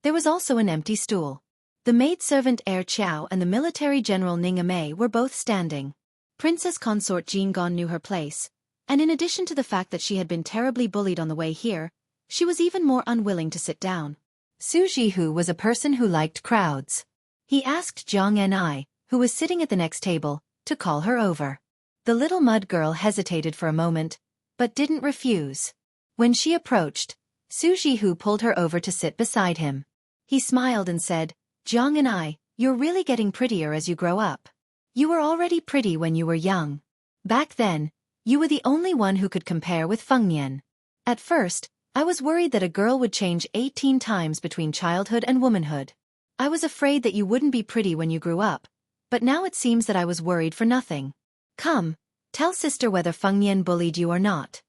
Speaker 1: there was also an empty stool. The maidservant Er Qiao and the military general Ning Amei were both standing. Princess consort Jin Gon knew her place, and in addition to the fact that she had been terribly bullied on the way here, she was even more unwilling to sit down. Su Jihu was a person who liked crowds. He asked Zhang Ni, who was sitting at the next table, to call her over. The little mud girl hesitated for a moment, but didn't refuse. When she approached, Su Jihu pulled her over to sit beside him. He smiled and said, "Zhang Ni, you're really getting prettier as you grow up. You were already pretty when you were young. Back then, you were the only one who could compare with Fengnian. At first, I was worried that a girl would change 18 times between childhood and womanhood. I was afraid that you wouldn't be pretty when you grew up, but now it seems that I was worried for nothing. Come, tell sister whether Fengnian bullied you or not."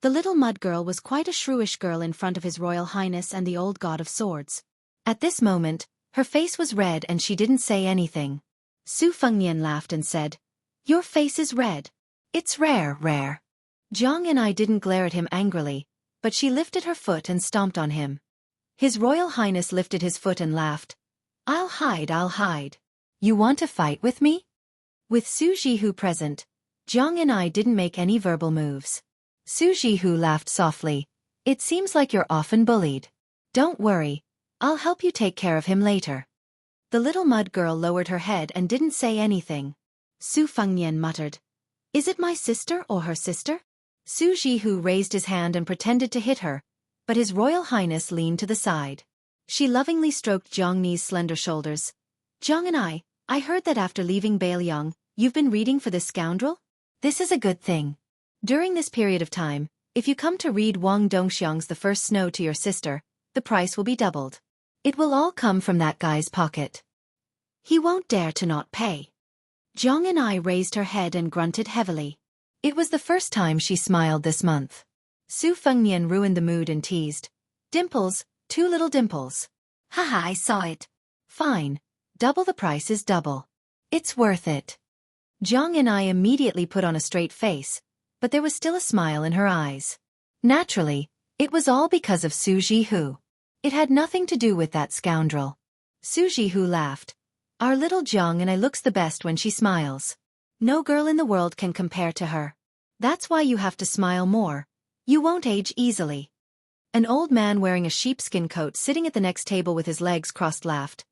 Speaker 2: The little mud girl was quite a shrewish girl in front of His Royal Highness and the old god of swords.
Speaker 1: At this moment, her face was red and she didn't say anything.
Speaker 2: Su Fengnian laughed and said, "Your face is red.
Speaker 1: It's rare. Zhang and I didn't glare at him angrily, but she lifted her foot and stomped on him. His Royal Highness lifted his foot and laughed. I'll hide. You want to fight with me?" With Su Jihu present, Zhang and I didn't make any verbal moves. Su Jihu laughed softly. "It seems like you're often bullied. Don't worry, I'll help you take care of him later." The little mud girl lowered her head and didn't say anything.
Speaker 2: Su Fengnian muttered, "Is it my sister or her sister?"
Speaker 1: Su Jihu raised his hand and pretended to hit her, but His Royal Highness leaned to the side. She lovingly stroked Zhang Ni's slender shoulders. "Zhang and I heard that after leaving Bailiang, you've been reading for this scoundrel? This is a good thing. During this period of time, if you come to read Wang Dongxiang's The First Snow to your sister, the price will be doubled. It will all come from that guy's pocket. He won't dare to not pay." Zhang and I raised her head and grunted heavily. It was the first time she smiled this month. Su Fengnian ruined the mood and teased, "Dimples, 2 little dimples. Haha, I saw it. Fine, double the price is double. It's worth it." Zhang and I immediately put on a straight face, but there was still a smile in her eyes. Naturally, it was all because of Su Jihu. It had nothing to do with that scoundrel. Su Jihu laughed. "Our little Zhang and I looks the best when she smiles. No girl in the world can compare to her. That's why you have to smile more. You won't age easily." An old man wearing a sheepskin coat sitting at the next table with his legs crossed laughed.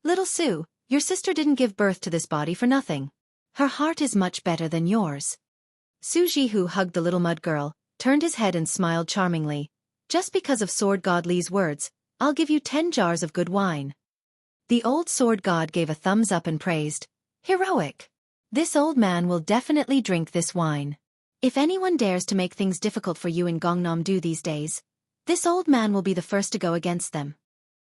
Speaker 1: "Little Su, your sister didn't give birth to this body for nothing. Her heart is much better than yours." Su Jihu hugged the little mud girl, turned his head and smiled charmingly. "Just because of Sword God Li's words, I'll give you 10 jars of good wine." The old sword god gave a thumbs up and praised, "Heroic. This old man will definitely drink this wine. If anyone dares to make things difficult for you in Gangnam-do these days, this old man will be the first to go against them."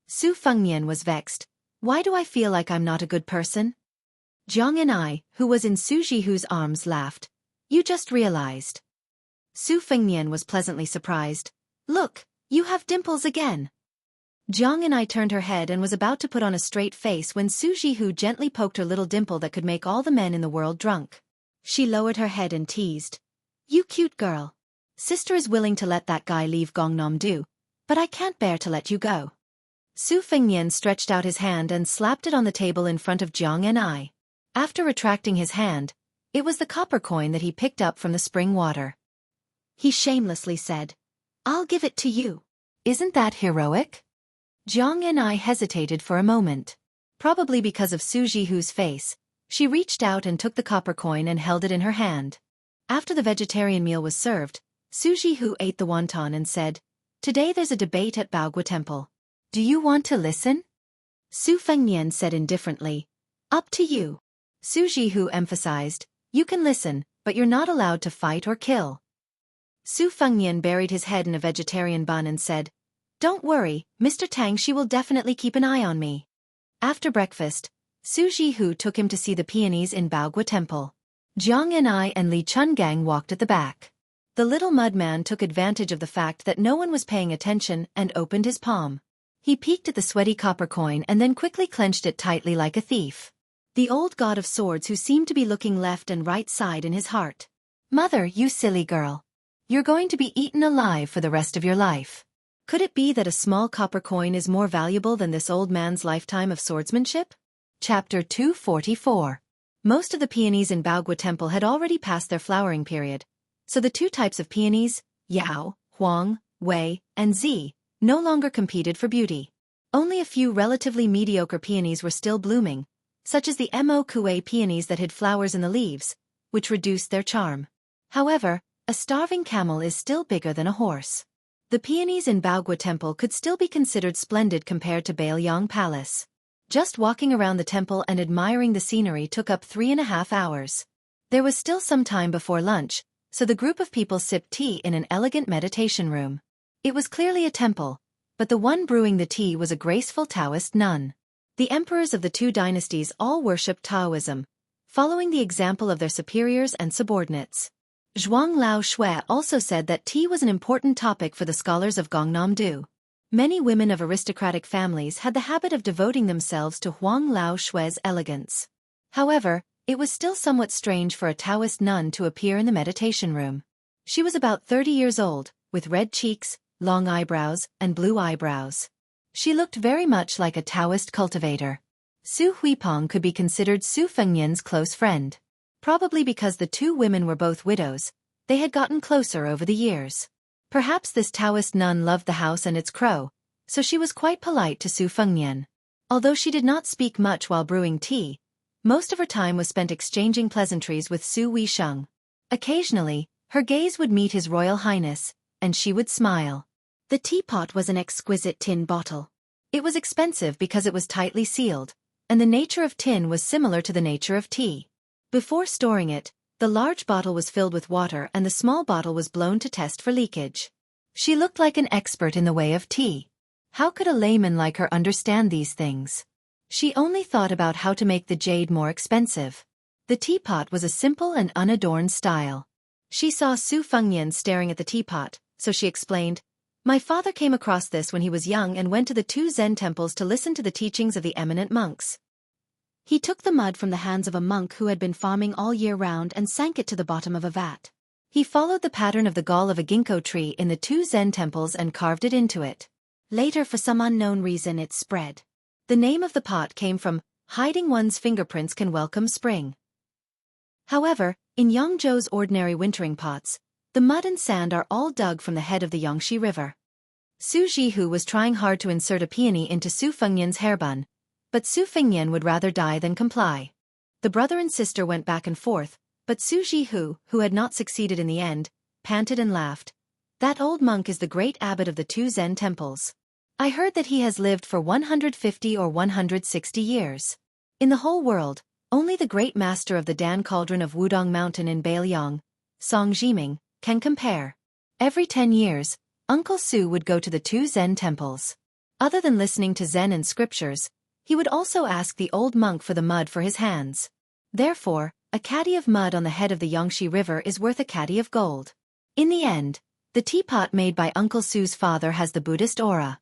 Speaker 1: Su Fengnian was vexed. "Why do I feel like I'm not a good person?" Zhang and I, who was in Su Jihu's arms, laughed. "You just realized." Su Fengnian was pleasantly surprised. "Look, you have dimples again." Zhang and I turned her head and was about to put on a straight face when Su Jihu gently poked her little dimple that could make all the men in the world drunk. She lowered her head and teased, "You cute girl. Sister is willing to let that guy leave Gangnam-do, but I can't bear to let you go." Su Fengnian stretched out his hand and slapped it on the table in front of Zhang and I. After retracting his hand, it was the copper coin that he picked up from the spring water. He shamelessly said, "I'll give it to you. Isn't that heroic?" Zhang and I hesitated for a moment. Probably because of Su Jihu's face, she reached out and took the copper coin and held it in her hand. After the vegetarian meal was served, Su Jihu ate the wonton and said, "Today there's a debate at Baogua Temple. Do you want to listen?" Su Fengnian said indifferently, "Up to you." Su Jihu emphasized, "You can listen, but you're not allowed to fight or kill." Su Fengnian buried his head in a vegetarian bun and said, "Don't worry, Mr. Tang, she will definitely keep an eye on me." After breakfast, Su Jihu took him to see the peonies in Baogua Temple. Jiang Enai and Li Chungang walked at the back. The little mudman took advantage of the fact that no one was paying attention and opened his palm. He peeked at the sweaty copper coin and then quickly clenched it tightly like a thief. The old god of swords who seemed to be looking left and right sighed in his heart. "Mother, you silly girl. You're going to be eaten alive for the rest of your life." Could it be that a small copper coin is more valuable than this old man's lifetime of swordsmanship? Chapter 244. Most of the peonies in Baogua Temple had already passed their flowering period, so the two types of peonies, Yao, Huang, Wei, and Zi, no longer competed for beauty. Only a few relatively mediocre peonies were still blooming, such as the Mo Kue peonies that hid flowers in the leaves, which reduced their charm. However, a starving camel is still bigger than a horse. The peonies in Baogua Temple could still be considered splendid compared to Baoyang Palace. Just walking around the temple and admiring the scenery took up 3.5 hours. There was still some time before lunch, so the group of people sipped tea in an elegant meditation room. It was clearly a temple, but the one brewing the tea was a graceful Taoist nun. The emperors of the two dynasties all worshipped Taoism, following the example of their superiors and subordinates. Zhuang Lao Shui also said that tea was an important topic for the scholars of Gongnam-do. Many women of aristocratic families had the habit of devoting themselves to Huang Lao Shui's elegance. However, it was still somewhat strange for a Taoist nun to appear in the meditation room. She was about 30 years old, with red cheeks, long eyebrows, and blue eyebrows. She looked very much like a Taoist cultivator. Su Huipeng could be considered Su Fengnian's close friend. Probably because the two women were both widows, they had gotten closer over the years. Perhaps this Taoist nun loved the house and its crow, so she was quite polite to Su Fengnian. Although she did not speak much while brewing tea, most of her time was spent exchanging pleasantries with Su Weisheng. Occasionally, her gaze would meet His Royal Highness, and she would smile. The teapot was an exquisite tin bottle. It was expensive because it was tightly sealed, and the nature of tin was similar to the nature of tea. Before storing it, the large bottle was filled with water and the small bottle was blown to test for leakage. She looked like an expert in the way of tea. How could a layman like her understand these things? She only thought about how to make the jade more expensive. The teapot was a simple and unadorned style. She saw Su Fengnian staring at the teapot, so she explained, "My father came across this when he was young and went to the two Zen temples to listen to the teachings of the eminent monks. He took the mud from the hands of a monk who had been farming all year round and sank it to the bottom of a vat. He followed the pattern of the gall of a ginkgo tree in the two Zen temples and carved it into it. Later, for some unknown reason, it spread. The name of the pot came from hiding one's fingerprints can welcome spring. However, in Yangzhou's ordinary wintering pots, the mud and sand are all dug from the head of the Yangtze River." Su Jihu was trying hard to insert a peony into Su Fengnian's hair bun, but Su Fengnian would rather die than comply. The brother and sister went back and forth, but Su Jihu, who had not succeeded in the end, panted and laughed. "That old monk is the great abbot of the two Zen temples. I heard that he has lived for 150 or 160 years. In the whole world, only the great master of the Dan Cauldron of Wudong Mountain in Baoyang, Song Jiming, can compare." Every 10 years, Uncle Su would go to the two Zen temples. Other than listening to Zen and scriptures, he would also ask the old monk for the mud for his hands. Therefore, a caddy of mud on the head of the Yangtze River is worth a caddy of gold. In the end, the teapot made by Uncle Su's father has the Buddhist aura.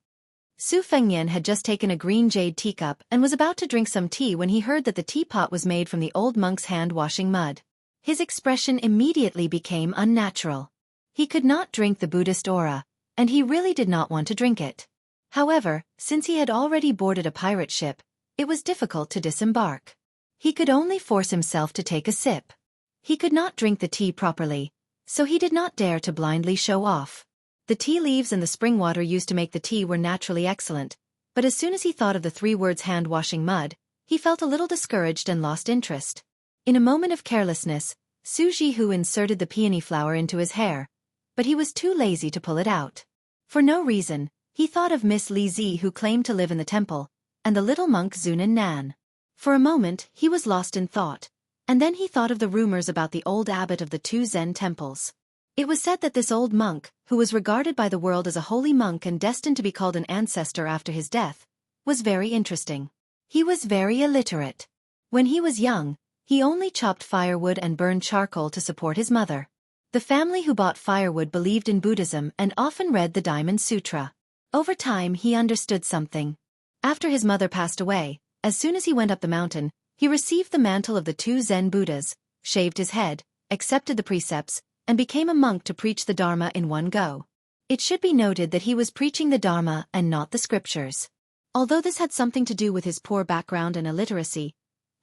Speaker 1: Su Fengnian had just taken a green jade teacup and was about to drink some tea when he heard that the teapot was made from the old monk's hand-washing mud. His expression immediately became unnatural. He could not drink the Buddhist aura, and he really did not want to drink it. However, since he had already boarded a pirate ship, it was difficult to disembark. He could only force himself to take a sip. He could not drink the tea properly, so he did not dare to blindly show off. The tea leaves and the spring water used to make the tea were naturally excellent, but as soon as he thought of the 3 words hand-washing mud, he felt a little discouraged and lost interest. In a moment of carelessness, Su Jihu inserted the peony flower into his hair, but he was too lazy to pull it out. For no reason, he thought of Miss Li Zi who claimed to live in the temple, and the little monk Zunan Nan. For a moment, he was lost in thought, and then he thought of the rumors about the old abbot of the two Zen temples. It was said that this old monk, who was regarded by the world as a holy monk and destined to be called an ancestor after his death, was very interesting. He was very illiterate. When he was young, he only chopped firewood and burned charcoal to support his mother. The family who bought firewood believed in Buddhism and often read the Diamond Sutra. Over time he understood something. After his mother passed away, as soon as he went up the mountain, he received the mantle of the two Zen Buddhas, shaved his head, accepted the precepts, and became a monk to preach the Dharma in one go. It should be noted that he was preaching the Dharma and not the scriptures. Although this had something to do with his poor background and illiteracy,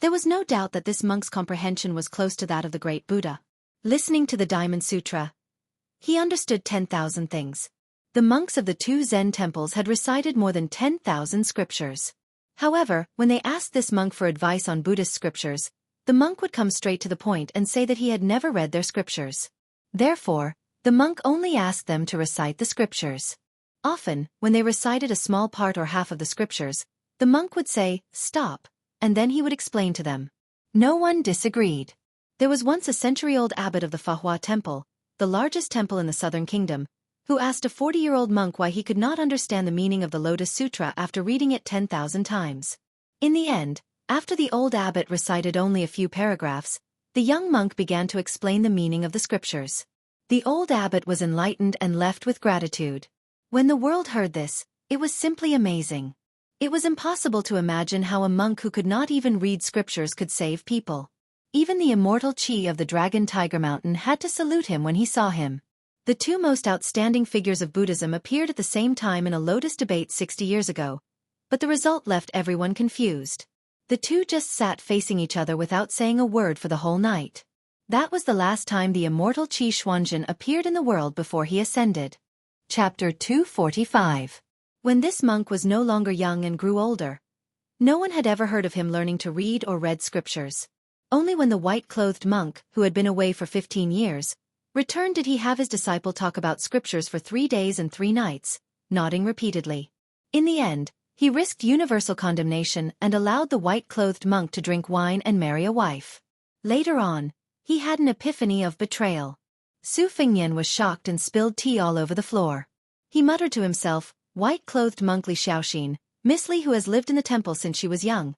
Speaker 1: there was no doubt that this monk's comprehension was close to that of the great Buddha. Listening to the Diamond Sutra, he understood 10,000 things. The monks of the two Zen temples had recited more than 10,000 scriptures. However, when they asked this monk for advice on Buddhist scriptures, the monk would come straight to the point and say that he had never read their scriptures. Therefore, the monk only asked them to recite the scriptures. Often, when they recited a small part or half of the scriptures, the monk would say, "Stop," and then he would explain to them. No one disagreed. There was once a century-old abbot of the Fahua Temple, the largest temple in the southern kingdom, who asked a 40-year-old monk why he could not understand the meaning of the Lotus Sutra after reading it 10,000 times. In the end, after the old abbot recited only a few paragraphs, the young monk began to explain the meaning of the scriptures. The old abbot was enlightened and left with gratitude. When the world heard this, it was simply amazing. It was impossible to imagine how a monk who could not even read scriptures could save people. Even the immortal Qi of the Dragon Tiger Mountain had to salute him when he saw him. The two most outstanding figures of Buddhism appeared at the same time in a lotus debate 60 years ago, but the result left everyone confused. The two just sat facing each other without saying a word for the whole night. That was the last time the immortal Qi Xuanjin appeared in the world before he ascended. Chapter 245. When this monk was no longer young and grew older, no one had ever heard of him learning to read or read scriptures. Only when the white-clothed monk, who had been away for 15 years, returned did he have his disciple talk about scriptures for 3 days and 3 nights, nodding repeatedly. In the end, he risked universal condemnation and allowed the white-clothed monk to drink wine and marry a wife. Later on, he had an epiphany of betrayal. Su Fengnian was shocked and spilled tea all over the floor. He muttered to himself, "White-clothed monk Li Xiaoxin, Miss Li who has lived in the temple since she was young."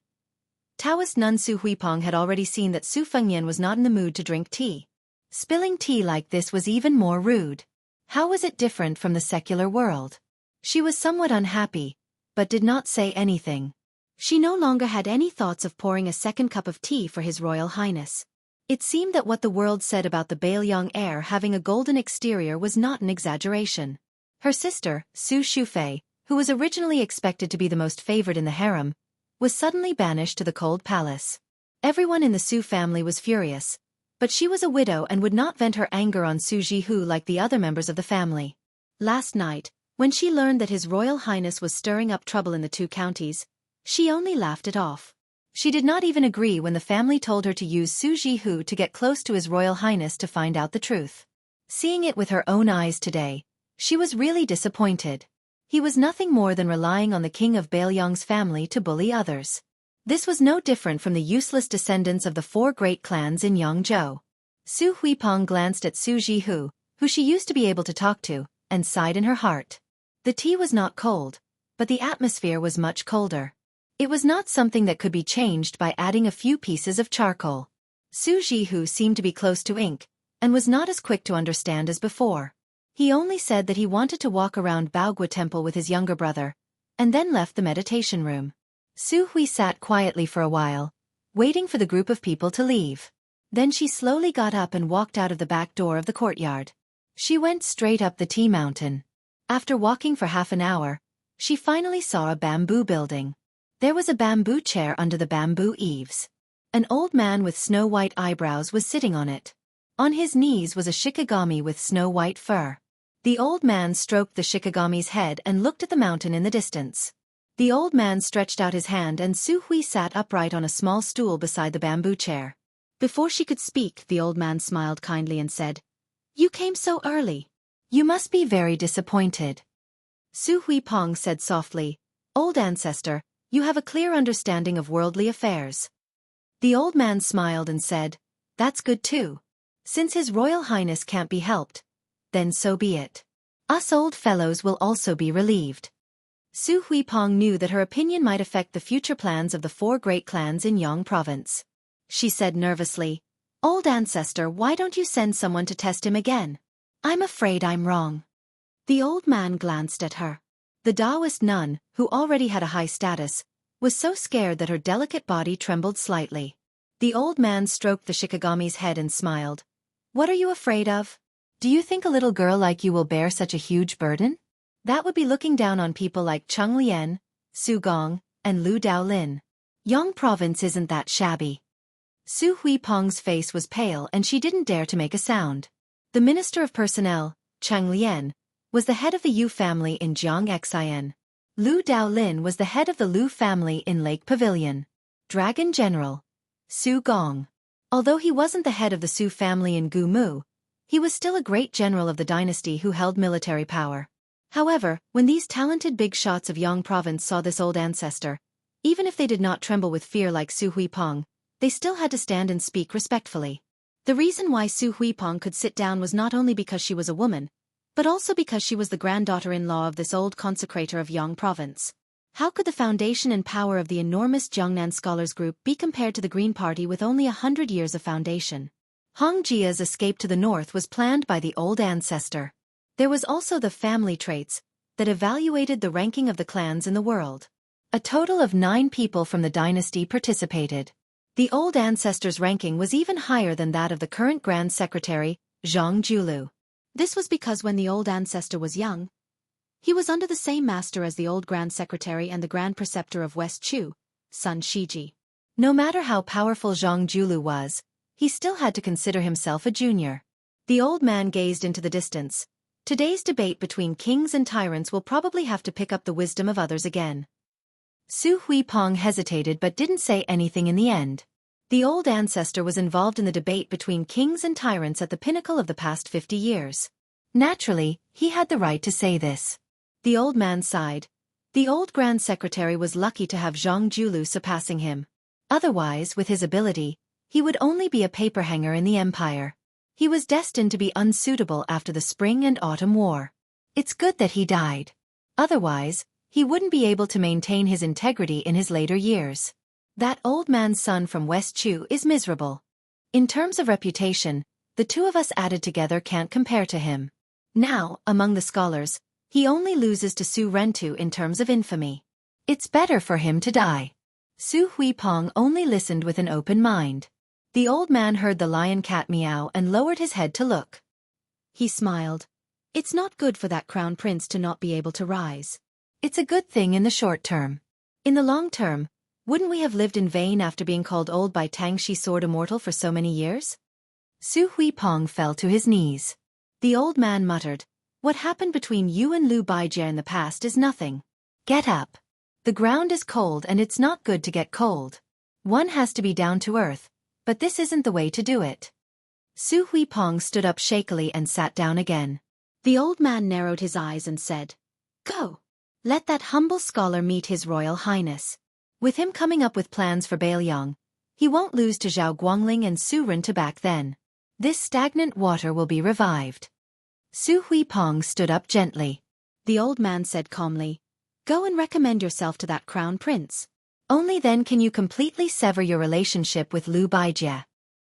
Speaker 1: Taoist nun Su Huipong had already seen that Su Fengnian was not in the mood to drink tea. Spilling tea like this was even more rude. How was it different from the secular world? She was somewhat unhappy, but did not say anything. She no longer had any thoughts of pouring a second cup of tea for His Royal Highness. It seemed that what the world said about the Bailiang heir having a golden exterior was not an exaggeration. Her sister, Su Shufei, who was originally expected to be the most favored in the harem, was suddenly banished to the cold palace. Everyone in the Su family was furious, but she was a widow and would not vent her anger on Su Jihu like the other members of the family. Last night, when she learned that His Royal Highness was stirring up trouble in the 2 counties, she only laughed it off. She did not even agree when the family told her to use Su Jihu to get close to His Royal Highness to find out the truth. Seeing it with her own eyes today, she was really disappointed. He was nothing more than relying on the king of Bailiang's family to bully others. This was no different from the useless descendants of the 4 great clans in Yangzhou. Su Huipong glanced at Su Jihu, who she used to be able to talk to, and sighed in her heart. The tea was not cold, but the atmosphere was much colder. It was not something that could be changed by adding a few pieces of charcoal. Su Jihu seemed to be close to ink, and was not as quick to understand as before. He only said that he wanted to walk around Baogua Temple with his younger brother, and then left the meditation room. Su Hui sat quietly for a while, waiting for the group of people to leave. Then she slowly got up and walked out of the back door of the courtyard. She went straight up the tea mountain. After walking for half an hour, she finally saw a bamboo building. There was a bamboo chair under the bamboo eaves. An old man with snow-white eyebrows was sitting on it. On his knees was a shikigami with snow-white fur. The old man stroked the shikigami's head and looked at the mountain in the distance. The old man stretched out his hand and Su Hui sat upright on a small stool beside the bamboo chair. Before she could speak, the old man smiled kindly and said, "You came so early. You must be very disappointed." Su Huipong said softly, "Old ancestor, you have a clear understanding of worldly affairs." The old man smiled and said, "That's good too. Since His Royal Highness can't be helped, then so be it. Us old fellows will also be relieved." Su Huipong knew that her opinion might affect the future plans of the 4 great clans in Yang province. She said nervously, "Old ancestor, why don't you send someone to test him again? I'm afraid I'm wrong." The old man glanced at her. The Taoist nun, who already had a high status, was so scared that her delicate body trembled slightly. The old man stroked the Shikigami's head and smiled. "What are you afraid of? Do you think a little girl like you will bear such a huge burden? That would be looking down on people like Cheng Lian, Su Gong, and Lu Daolin. Yang province isn't that shabby." Su Huipong's face was pale and she didn't dare to make a sound. The Minister of Personnel, Cheng Lian, was the head of the Yu family in Xianxia. Lu Daolin was the head of the Lu family in Lake Pavilion. Dragon General Su Gong. Although he wasn't the head of the Su family in Gumu, he was still a great general of the dynasty who held military power. However, when these talented big shots of Yang province saw this old ancestor, even if they did not tremble with fear like Su Huipong, they still had to stand and speak respectfully. The reason why Su Huipong could sit down was not only because she was a woman, but also because she was the granddaughter-in-law of this old consecrator of Yang province. How could the foundation and power of the enormous Jiangnan scholars group be compared to the Green Party with only 100 years of foundation? Hong Jia's escape to the north was planned by the old ancestor. There was also the family traits that evaluated the ranking of the clans in the world. A total of 9 people from the dynasty participated. The old ancestor's ranking was even higher than that of the current Grand Secretary, Zhang Julu. This was because when the old ancestor was young, he was under the same master as the old Grand Secretary and the Grand Preceptor of West Chu, Sun Shiji. No matter how powerful Zhang Julu was, he still had to consider himself a junior. The old man gazed into the distance. Today's debate between kings and tyrants will probably have to pick up the wisdom of others again. Su Huipong hesitated but didn't say anything in the end. The old ancestor was involved in the debate between kings and tyrants at the pinnacle of the past 50 years. Naturally, he had the right to say this. The old man sighed. The old Grand Secretary was lucky to have Zhang Julu surpassing him. Otherwise, with his ability, he would only be a paper hanger in the empire. He was destined to be unsuitable after the Spring and Autumn War. It's good that he died. Otherwise, he wouldn't be able to maintain his integrity in his later years. That old man's son from West Chu is miserable. In terms of reputation, the 2 of us added together can't compare to him. Now, among the scholars, he only loses to Su Rentu in terms of infamy. It's better for him to die. Su Huipong only listened with an open mind. The old man heard the lion-cat meow and lowered his head to look. He smiled. It's not good for that crown prince to not be able to rise. It's a good thing in the short term. In the long term, wouldn't we have lived in vain after being called old by Tangxi Sword Immortal for so many years? Su Huipong fell to his knees. The old man muttered, "What happened between you and Lu Baijie in the past is nothing. Get up. The ground is cold and it's not good to get cold. One has to be down to earth, but this isn't the way to do it." Su Huipong stood up shakily and sat down again. The old man narrowed his eyes and said, "Go. Let that humble scholar meet his royal highness. With him coming up with plans for Bailiang, he won't lose to Zhao Guangling and Su Rentu back then. This stagnant water will be revived." Su Huipong stood up gently. The old man said calmly, "Go and recommend yourself to that crown prince. Only then can you completely sever your relationship with Lu Baijie."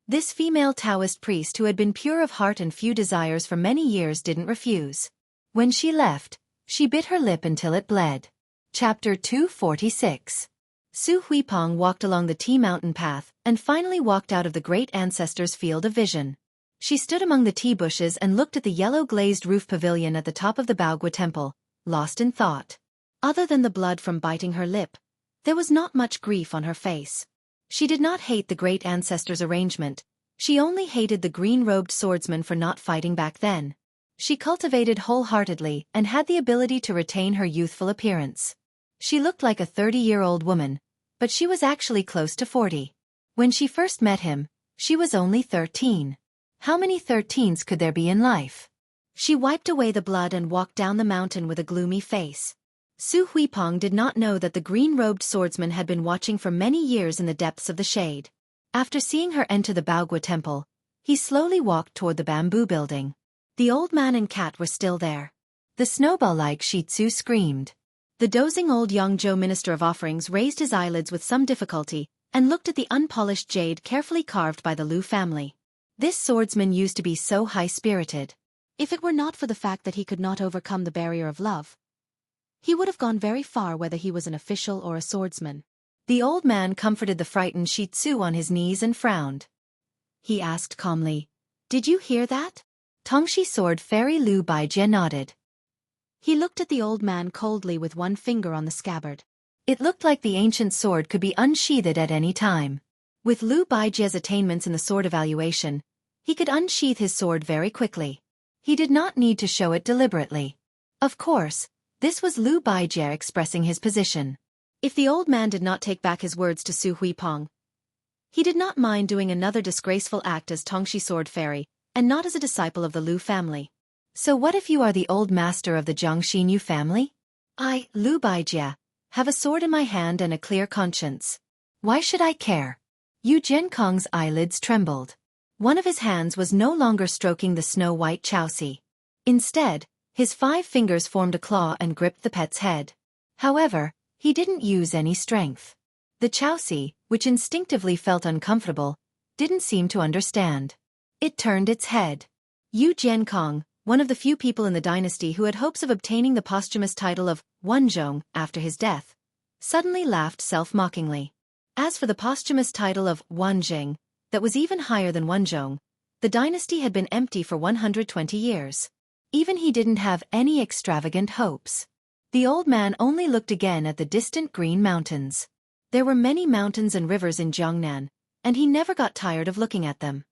Speaker 1: This female Taoist priest who had been pure of heart and few desires for many years didn't refuse. When she left, she bit her lip until it bled. Chapter 246. Su Huipong walked along the tea mountain path and finally walked out of the great ancestor's field of vision. She stood among the tea bushes and looked at the yellow glazed roof pavilion at the top of the Baogua temple, lost in thought. Other than the blood from biting her lip, there was not much grief on her face. She did not hate the great ancestor's arrangement, she only hated the green-robed swordsman for not fighting back then. She cultivated wholeheartedly and had the ability to retain her youthful appearance. She looked like a 30-year-old woman, but she was actually close to 40. When she first met him, she was only 13. How many 13s could there be in life? She wiped away the blood and walked down the mountain with a gloomy face. Su Huipong did not know that the green-robed swordsman had been watching for many years in the depths of the shade. After seeing her enter the Baogua temple, he slowly walked toward the bamboo building. The old man and cat were still there. The snowball-like Shih Tzu screamed.
Speaker 2: The dozing old Yangzhou minister of offerings raised his eyelids with some difficulty and looked at the unpolished jade carefully carved by the Lu family. This swordsman used to be so high-spirited. If it were not for the fact that he could not overcome the barrier of love, he would have gone very far whether he was an official or a swordsman.
Speaker 1: The old man comforted the frightened Shi Tzu on his knees and frowned. He asked calmly, "Did you hear that?" Tongshi sword fairy Lu Baijie nodded.
Speaker 2: He looked at the old man coldly with one finger on the scabbard.
Speaker 1: It looked like the ancient sword could be unsheathed at any time. With Lu Baijie's attainments in the sword evaluation, he could unsheath his sword very quickly. He did not need to show it deliberately. Of course, this was Lu Baijie expressing his position. If the old man did not take back his words to Su Huipeng, he did not mind doing another disgraceful act as Tongshi sword fairy, and not as a disciple of the Lu family. So what if you are the old master of the Jiangxi Yu family? I, Lu Baijie, have a sword in my hand and a clear conscience. Why should I care? Yu Jiankong's eyelids trembled. One of his hands was no longer stroking the snow-white Xueqi. Instead, his 5 fingers formed a claw and gripped the pet's head. However, he didn't use any strength. The Xueqi, which instinctively felt uncomfortable, didn't seem to understand. It turned its head. Yu Jiankong, one of the few people in the dynasty who had hopes of obtaining the posthumous title of Wenzhong after his death, suddenly laughed self-mockingly. As for the posthumous title of Wanjing, that was even higher than Wenzhong, the dynasty had been empty for 120 years. Even he didn't have any extravagant hopes. The old man only looked again at the distant green mountains. There were many mountains and rivers in Jiangnan, and he never got tired of looking at them.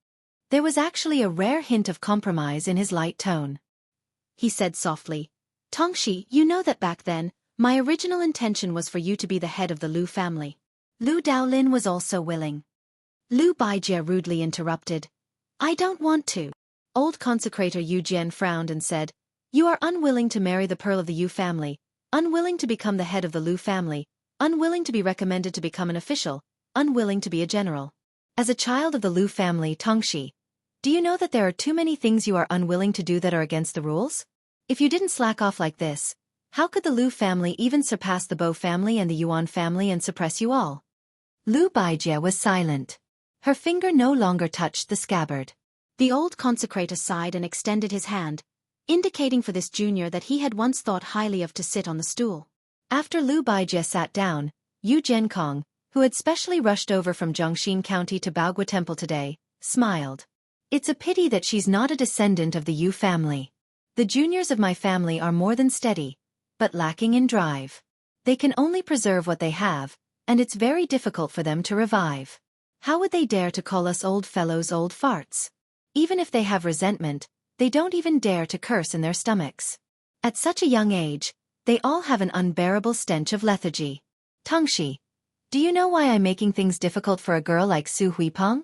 Speaker 1: There was actually a rare hint of compromise in his light tone. He said softly, "Tongshi, you know that back then, my original intention was for you to be the head of the Lu family." Lu Daolin was also willing. Lu Baijie rudely interrupted, "I don't want to." Old consecrator Yu Jian frowned and said, "You are unwilling to marry the pearl of the Yu family, unwilling to become the head of the Lu family, unwilling to be recommended to become an official, unwilling to be a general. As a child of the Lu family, Tongshi, do you know that there are too many things you are unwilling to do that are against the rules? If you didn't slack off like this, how could the Lu family even surpass the Bo family and the Yuan family and suppress you all?" Lu Baijie was silent. Her finger no longer touched the scabbard. The old consecrator sighed and extended his hand, indicating for this junior that he had once thought highly of to sit on the stool. After Lu Baijie sat down, Yu Jiankong, who had specially rushed over from Jiangxin County to Baogua Temple today, smiled. "It's a pity that she's not a descendant of the Yu family. The juniors of my family are more than steady, but lacking in drive. They can only preserve what they have, and it's very difficult for them to revive. How would they dare to call us old fellows old farts? Even if they have resentment, they don't even dare to curse in their stomachs. At such a young age, they all have an unbearable stench of lethargy. Tongshi, do you know why I'm making things difficult for a girl like Su Huipeng?"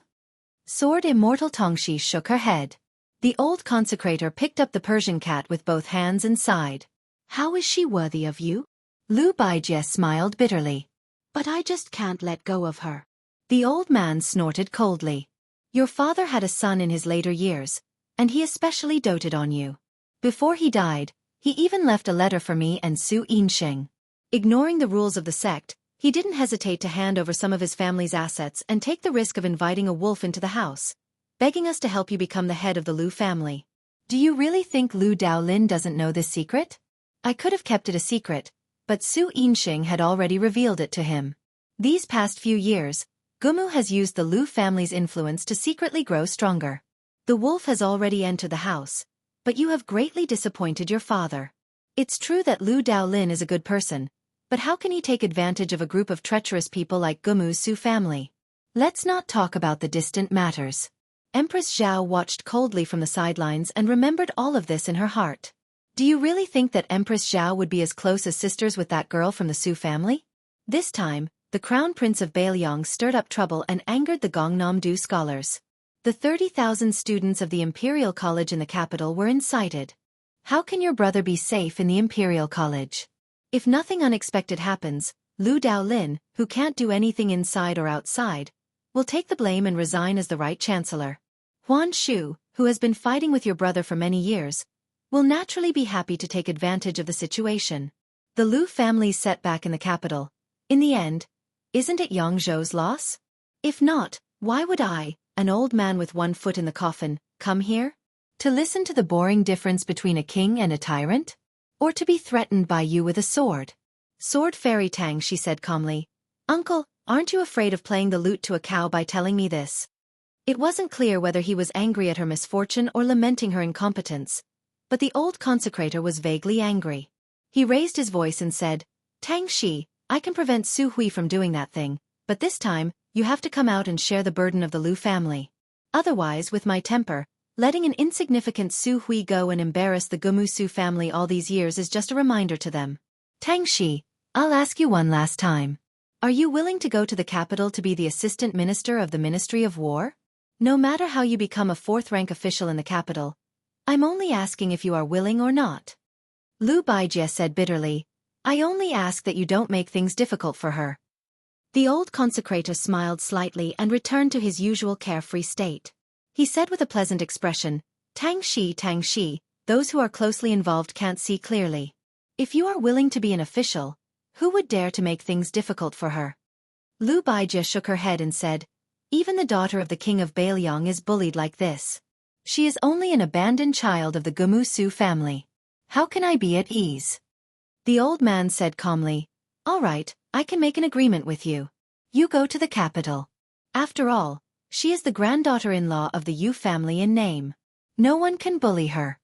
Speaker 1: Sword Immortal Tongshi shook her head. The old consecrator picked up the Persian cat with both hands and sighed. "How is she worthy of you?" Lu Baijie smiled bitterly. "But I just can't let go of her." The old man snorted coldly. "Your father had a son in his later years, and he especially doted on you. Before he died, he even left a letter for me and Su Yinsheng. Ignoring the rules of the sect, he didn't hesitate to hand over some of his family's assets and take the risk of inviting a wolf into the house, begging us to help you become the head of the Lu family. Do you really think Lu Daolin doesn't know this secret? I could have kept it a secret, but Su Yinsheng had already revealed it to him. These past few years, Gumu has used the Lu family's influence to secretly grow stronger. The wolf has already entered the house, but you have greatly disappointed your father. It's true that Lu Daolin is a good person, but how can he take advantage of a group of treacherous people like Gumu's Su family? Let's not talk about the distant matters." Empress Zhao watched coldly from the sidelines and remembered all of this in her heart. Do you really think that Empress Zhao would be as close as sisters with that girl from the Su family? This time, the Crown Prince of Bailiang stirred up trouble and angered the Gongnam-do scholars. The 30,000 students of the Imperial College in the capital were incited. How can your brother be safe in the Imperial College? If nothing unexpected happens, Lu Daolin, who can't do anything inside or outside, will take the blame and resign as the right chancellor. Huan Shu, who has been fighting with your brother for many years, will naturally be happy to take advantage of the situation. The Lu family's setback in the capital. In the end, isn't it Yang Zhou's loss? If not, why would I, an old man with one foot in the coffin, come here? To listen to the boring difference between a king and a tyrant? Or to be threatened by you with a sword? Sword Fairy Tang, she said calmly. Uncle, aren't you afraid of playing the lute to a cow by telling me this? It wasn't clear whether he was angry at her misfortune or lamenting her incompetence, but the old consecrator was vaguely angry. He raised his voice and said, Tang Shi, I can prevent Xueqi from doing that thing, but this time, you have to come out and share the burden of the Lu family. Otherwise, with my temper, letting an insignificant Xueqi go and embarrass the Gumusu family all these years is just a reminder to them. Tang Shi, I'll ask you one last time. Are you willing to go to the capital to be the assistant minister of the Ministry of War? No matter how you become a fourth-rank official in the capital, I'm only asking if you are willing or not. Lu Baijie said bitterly, I only ask that you don't make things difficult for her. The old consecrator smiled slightly and returned to his usual carefree state. He said with a pleasant expression, Tang Shi, those who are closely involved can't see clearly. If you are willing to be an official, who would dare to make things difficult for her? Lu Baijie shook her head and said, even the daughter of the king of Bailiang is bullied like this. She is only an abandoned child of the Gumusu family. How can I be at ease? The old man said calmly, all right, I can make an agreement with you. You go to the capital. After all, she is the granddaughter-in-law of the Yu family in name. No one can bully her.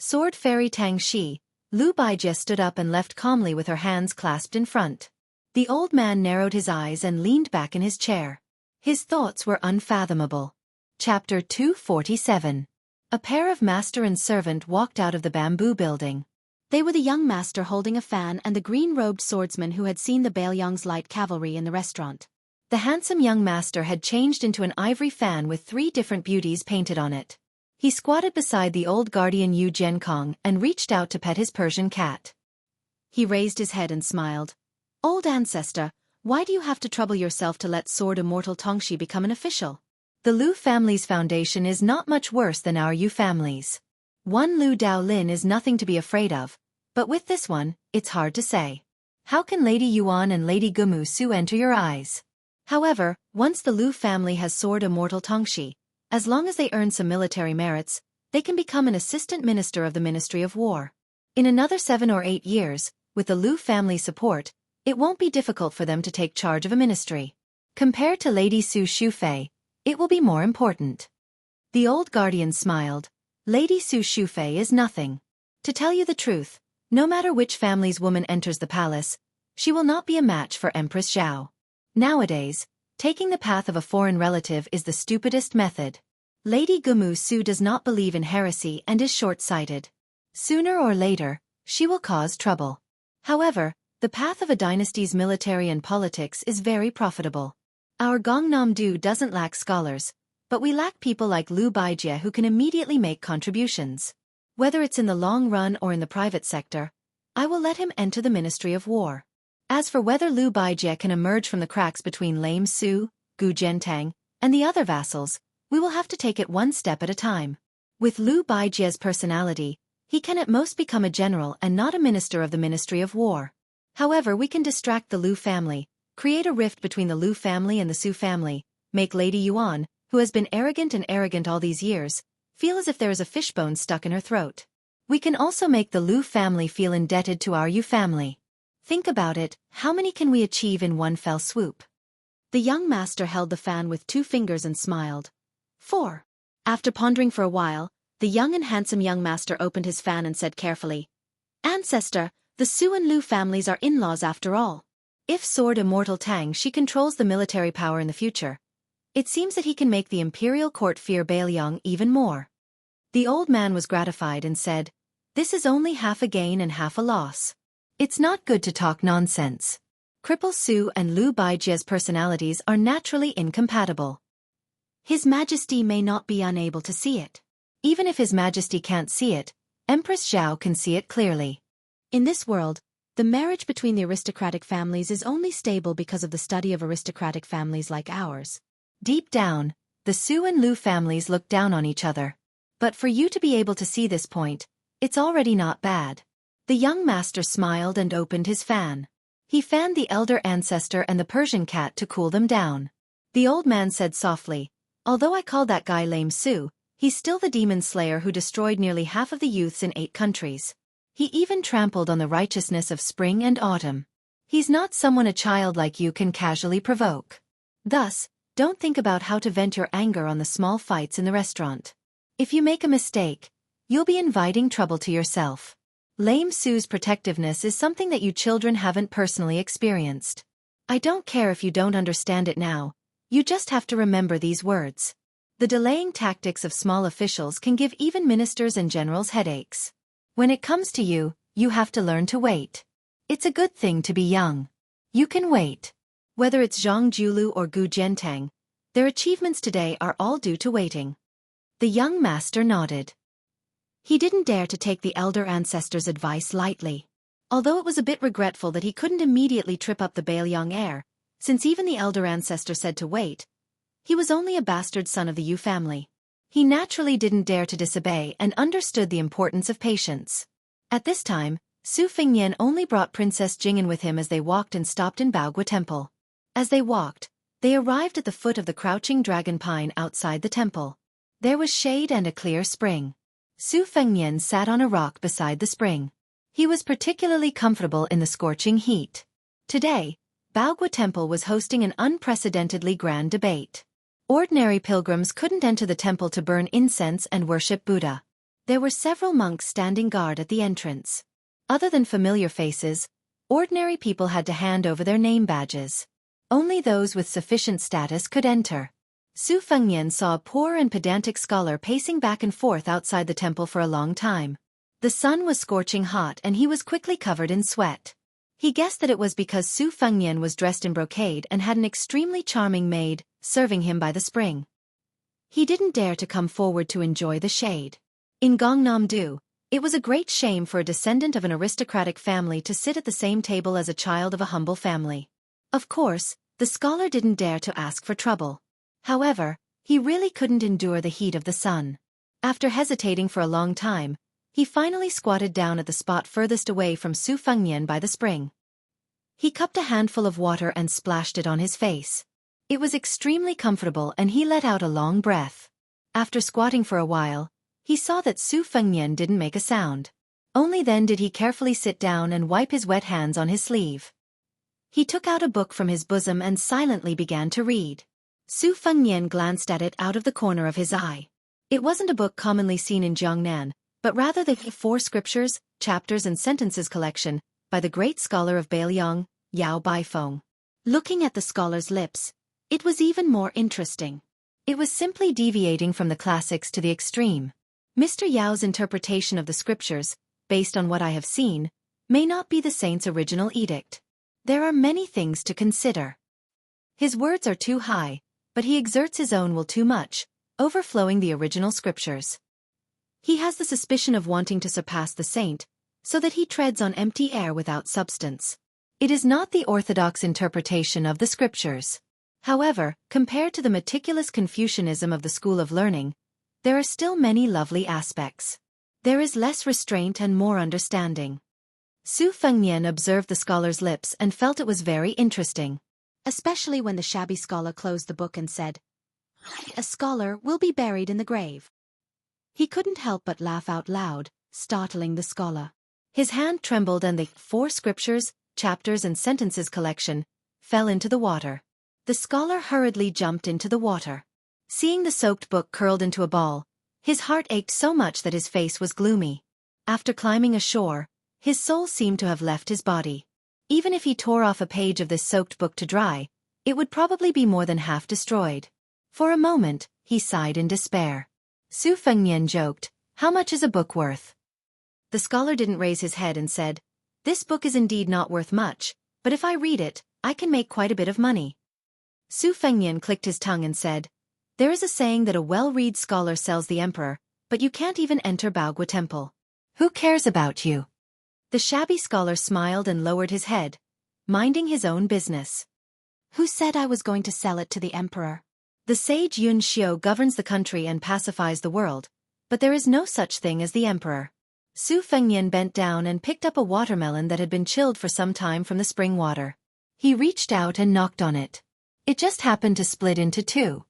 Speaker 1: Sword Fairy Tang Shi, Lu Baijie stood up and left calmly with her hands clasped in front. The old man narrowed his eyes and leaned back in his chair. His thoughts were unfathomable. Chapter 247. A pair of master and servant walked out of the bamboo building. They were the young master holding a fan and the green-robed swordsman who had seen the Bailiang's light cavalry in the restaurant. The handsome young master had changed into an ivory fan with 3 different beauties painted on it. He squatted beside the old guardian Yu Zhenkong and reached out to pet his Persian cat. He raised his head and smiled. Old ancestor, why do you have to trouble yourself to let Sword Immortal Tongxi become an official? The Lu family's foundation is not much worse than our Yu family's. One Lu Daolin is nothing to be afraid of, but with this one, it's hard to say. How can Lady Yuan and Lady Gumusu enter your eyes? However, once the Lu family has Sword Immortal Tongxi, as long as they earn some military merits, they can become an assistant minister of the Ministry of War. In another 7 or 8 years, with the Lu family support, it won't be difficult for them to take charge of a ministry. Compared to Lady Su Shufei, it will be more important. The old guardian smiled. Lady Su Shufei is nothing. To tell you the truth, no matter which family's woman enters the palace, she will not be a match for Empress Zhao. Nowadays, taking the path of a foreign relative is the stupidest method. Lady Gumusu does not believe in heresy and is short-sighted. Sooner or later, she will cause trouble. However, the path of a dynasty's military and politics is very profitable. Our Gangnam-do doesn't lack scholars, but we lack people like Lu Baijie who can immediately make contributions. Whether it's in the long run or in the private sector, I will let him enter the Ministry of War. As for whether Lu Baijie can emerge from the cracks between Lame Su, Gu Zhentang, and the other vassals, we will have to take it one step at a time. With Lu Baijie's personality, he can at most become a general and not a minister of the Ministry of War. However, we can distract the Lu family, create a rift between the Lu family and the Su family, make Lady Yuan, who has been arrogant all these years, feel as if there is a fishbone stuck in her throat. We can also make the Lu family feel indebted to our Yu family. Think about it, how many can we achieve in one fell swoop? The young master held the fan with 2 fingers and smiled. 4. After pondering for a while, the young and handsome young master opened his fan and said carefully, Ancestor, the Su and Lu families are in-laws after all. If Sword Immortal Tang Shi controls the military power in the future, it seems that he can make the imperial court fear Bailiang even more. The old man was gratified and said, this is only half a gain and half a loss. It's not good to talk nonsense. Cripple Su and Lu Baijie's personalities are naturally incompatible. His Majesty may not be unable to see it. Even if His Majesty can't see it, Empress Zhao can see it clearly. In this world, the marriage between the aristocratic families is only stable because of the study of aristocratic families like ours. Deep down, the Su and Lu families look down on each other. But for you to be able to see this point, it's already not bad.
Speaker 2: The young master smiled and opened his fan. He fanned the elder ancestor and the Persian cat to cool them down. The old man said softly, "Although I call that guy Lame Su, he's still the demon slayer who destroyed nearly half of the youths in 8 countries. He even trampled on the righteousness of spring and autumn. He's not someone a child like you can casually provoke. Thus, don't think about how to vent your anger on the small fights in the restaurant. If you make a mistake, you'll be inviting trouble to yourself. Lame Su's protectiveness is something that you children haven't personally experienced. I don't care if you don't understand it now, you just have to remember these words. The delaying tactics of small officials can give even ministers and generals headaches. When it comes to you, you have to learn to wait. It's a good thing to be young. You can wait." Whether it's Zhang Julu or Gu Jiantang, their achievements today are all due to waiting. The young master nodded. He didn't dare to take the elder ancestor's advice lightly. Although it was a bit regretful that he couldn't immediately trip up the Bailiang heir, since even the elder ancestor said to wait, he was only a bastard son of the Yu family. He naturally didn't dare to disobey and understood the importance of patience. At this time, Su Fengnian only brought Princess Jing'an with him as they walked and stopped in Baogua Temple. As they walked, they arrived at the foot of the crouching dragon pine outside the temple. There was shade and a clear spring. Su Fengnian sat on a rock beside the spring. He was particularly comfortable in the scorching heat. Today, Baogua Temple was hosting an unprecedentedly grand debate. Ordinary pilgrims couldn't enter the temple to burn incense and worship Buddha. There were several monks standing guard at the entrance. Other than familiar faces, ordinary people had to hand over their name badges. Only those with sufficient status could enter. Su Fengnian saw a poor and pedantic scholar pacing back and forth outside the temple for a long time. The sun was scorching hot and he was quickly covered in sweat. He guessed that it was because Su Fengnian was dressed in brocade and had an extremely charming maid serving him by the spring. He didn't dare to come forward to enjoy the shade. In Gangnam-do, it was a great shame for a descendant of an aristocratic family to sit at the same table as a child of a humble family. Of course, the scholar didn't dare to ask for trouble. However, he really couldn't endure the heat of the sun. After hesitating for a long time, he finally squatted down at the spot furthest away from Su Fengnian by the spring. He cupped a handful of water and splashed it on his face. It was extremely comfortable and he let out a long breath. After squatting for a while, he saw that Su Fengnian didn't make a sound. Only then did he carefully sit down and wipe his wet hands on his sleeve. He took out a book from his bosom and silently began to read. Su Fengnian glanced at it out of the corner of his eye. It wasn't a book commonly seen in Jiangnan, but rather the 4 scriptures, chapters and sentences collection, by the great scholar of Bailiang, Yao Baifeng. Looking at the scholar's lips, it was even more interesting. It was simply deviating from the classics to the extreme. Mr. Yao's interpretation of the scriptures, based on what I have seen, may not be the saint's original edict. There are many things to consider. His words are too high, but he exerts his own will too much, overflowing the original scriptures. He has the suspicion of wanting to surpass the saint, so that he treads on empty air without substance. It is not the orthodox interpretation of the scriptures. However, compared to the meticulous Confucianism of the school of learning, there are still many lovely aspects. There is less restraint and more understanding. Su Fengnian observed the scholar's lips and felt it was very interesting. Especially when the shabby scholar closed the book and said, "A scholar will be buried in the grave." He couldn't help but laugh out loud, startling the scholar. His hand trembled and the 4 scriptures, chapters and sentences collection fell into the water. The scholar hurriedly jumped into the water. Seeing the soaked book curled into a ball, his heart ached so much that his face was gloomy. After climbing ashore, his soul seemed to have left his body. Even if he tore off a page of this soaked book to dry, it would probably be more than half destroyed. For a moment, he sighed in despair. Su Fengnian joked, "How much is a book worth?" The scholar didn't raise his head and said, "This book is indeed not worth much, but if I read it, I can make quite a bit of money." Su Fengnian clicked his tongue and said, "There is a saying that a well-read scholar sells the emperor, but you can't even enter Baogua Temple. Who cares about you?" The shabby scholar smiled and lowered his head, minding his own business. "Who said I was going to sell it to the emperor? The sage Yun Xiu governs the country and pacifies the world, but there is no such thing as the emperor.
Speaker 1: Su Fengnian bent down and picked up a watermelon that had been chilled for some time from the spring water. He reached out and knocked on it. It just happened to split into two.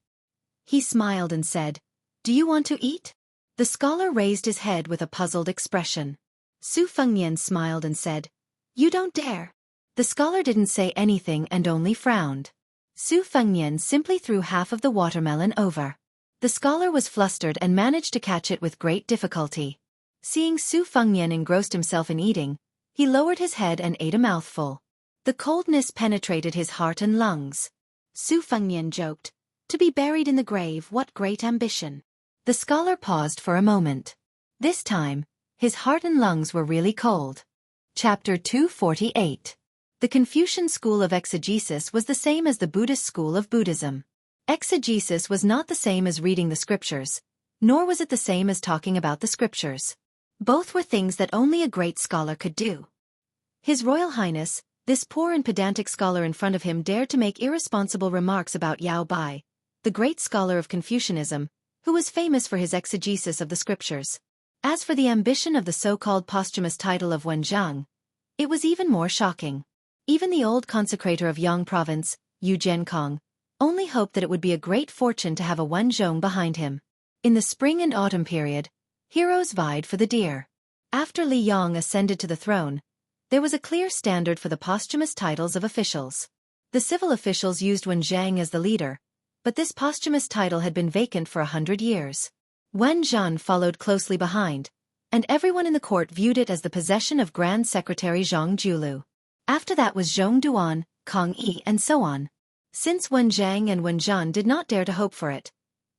Speaker 1: He smiled and said, "Do you want to eat?" The scholar raised his head with a puzzled expression. Su Fengnian smiled and said, "You don't dare." The scholar didn't say anything and only frowned. Su Fengnian simply threw half of the watermelon over. The scholar was flustered and managed to catch it with great difficulty. Seeing Su Fengnian engrossed himself in eating, he lowered his head and ate a mouthful. The coldness penetrated his heart and lungs. Su Fengnian joked, "To be buried in the grave, what great ambition." The scholar paused for a moment. This time, his heart and lungs were really cold. Chapter 248. The Confucian school of exegesis was the same as the Buddhist school of Buddhism. Exegesis was not the same as reading the scriptures, nor was it the same as talking about the scriptures. Both were things that only a great scholar could do. His Royal Highness, this poor and pedantic scholar in front of him, dared to make irresponsible remarks about Yao Bai, the great scholar of Confucianism, who was famous for his exegesis of the scriptures. As for the ambition of the so-called posthumous title of Wenzhang, it was even more shocking. Even the old consecrator of Yang province, Yu Zhenkong, only hoped that it would be a great fortune to have a Wenzhong behind him. In the spring and autumn period, heroes vied for the deer. After Li Yong ascended to the throne, there was a clear standard for the posthumous titles of officials. The civil officials used Wenzhang as the leader, but this posthumous title had been vacant for 100 years. Wen Zhan followed closely behind, and everyone in the court viewed it as the possession of Grand Secretary Zhang Julu. After that was Zhong Duan, Kong Yi, and so on. Since Wen Zhang and Wen Zhan did not dare to hope for it,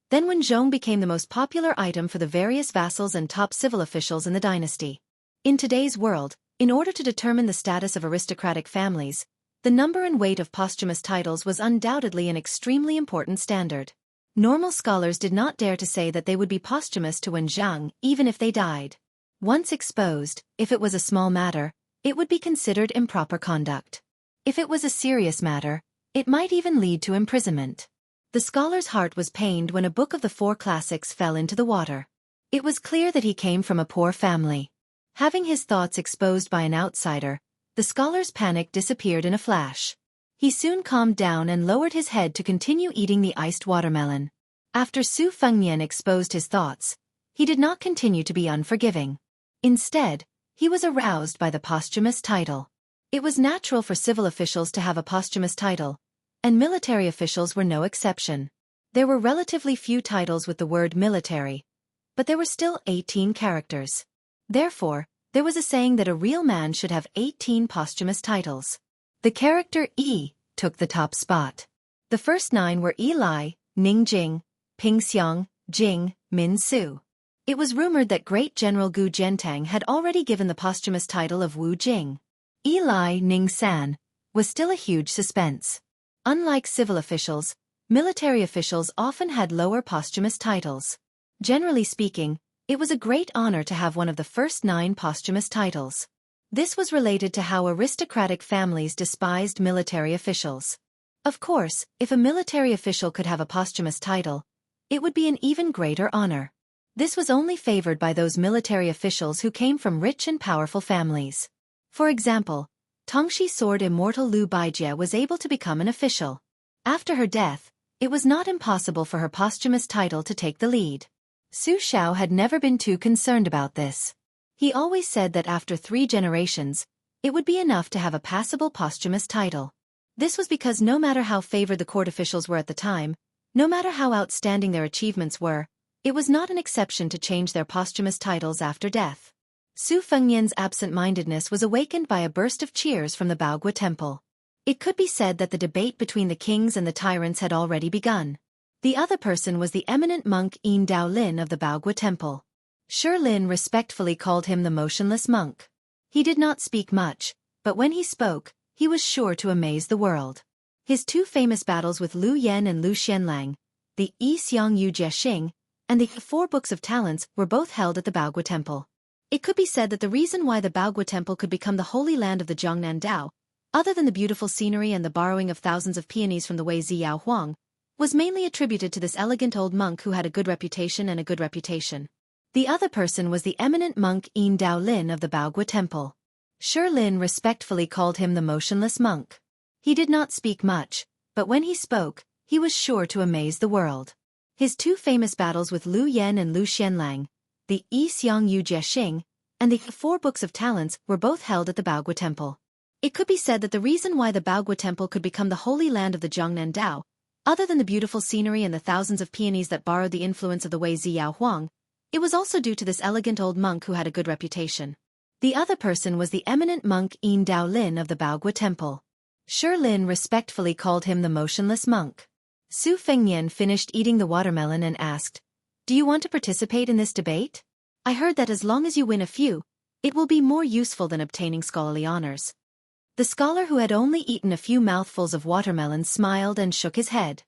Speaker 1: then Wen Zhong became the most popular item for the various vassals and top civil officials in the dynasty. In today's world, in order to determine the status of aristocratic families, the number and weight of posthumous titles was undoubtedly an extremely important standard. Normal scholars did not dare to say that they would be posthumous to Wen Zhang even if they died. Once exposed, if it was a small matter, it would be considered improper conduct. If it was a serious matter, it might even lead to imprisonment. The scholar's heart was pained when a book of the four classics fell into the water. It was clear that he came from a poor family. Having his thoughts exposed by an outsider, the scholar's panic disappeared in a flash. He soon calmed down and lowered his head to continue eating the iced watermelon. After Su Fengnian exposed his thoughts, he did not continue to be unforgiving. Instead, he was aroused by the posthumous title. It was natural for civil officials to have a posthumous title, and military officials were no exception. There were relatively few titles with the word military, but there were still 18 characters. Therefore, there was a saying that a real man should have 18 posthumous titles. The character E took the top spot. The first 9 were Eli, Ning Jing, Ping Xiang, Jing, Min Su. It was rumored that great General Gu Zhentang had already given the posthumous title of Wu Jing. Eli Ning San was still a huge suspense. Unlike civil officials, military officials often had lower posthumous titles. Generally speaking, it was a great honor to have one of the first 9 posthumous titles. This was related to how aristocratic families despised military officials. Of course, if a military official could have a posthumous title, it would be an even greater honor. This was only favored by those military officials who came from rich and powerful families. For example, Tongshi sword Immortal Lu Baijie was able to become an official. After her death, it was not impossible for her posthumous title to take the lead. Su Shao had never been too concerned about this. He always said that after 3 generations, it would be enough to have a passable posthumous title. This was because no matter how favored the court officials were at the time, no matter how outstanding their achievements were, it was not an exception to change their posthumous titles after death. Su Fengnian's absent-mindedness was awakened by a burst of cheers from the Baogua temple. It could be said that the debate between the kings and the tyrants had already begun. The other person was the eminent monk Yin Dao Lin of the Baogua temple. Shi Lin respectfully called him the motionless monk. He did not speak much, but when he spoke, he was sure to amaze the world. His 2 famous battles with Lu Yan and Lu Xianlang, the Yi Xiang Yu Jie Xing, and the 4 Books of Talents were both held at the Baogua Temple. It could be said that the reason why the Baogua Temple could become the holy land of the Jiangnan Dao, other than the beautiful scenery and the borrowing of thousands of peonies from the Wei Ziyao Huang, was mainly attributed to this elegant old monk who had a good reputation and a good reputation.
Speaker 2: The other person was the eminent monk Yin Dao Lin of the Baogua Temple. Shi Lin respectfully called him the motionless monk. He did not speak much, but when he spoke, he was sure to amaze the world. His two famous battles with Lu Yan and Lu Xianlang, the Yi Xiang Yu Jie and the Four Books of Talents were both held at the Baogua Temple. It could be said that the reason why the Baogua Temple could become the holy land of the Zhongnan Dao, other than the beautiful scenery and the thousands of peonies that borrowed the influence of the Wei Ziyao Huang, it was also due to this elegant old monk who had a good reputation. The other person was the eminent monk Yin Dao Lin of the Baogua Temple. Shi Lin respectfully called him the motionless monk. Su Fengnian finished eating the watermelon and asked, "Do you want to participate in this debate? I heard that as long as you win a few, it will be more useful than obtaining scholarly honors." The scholar who had only eaten a few mouthfuls of watermelon smiled and shook his head.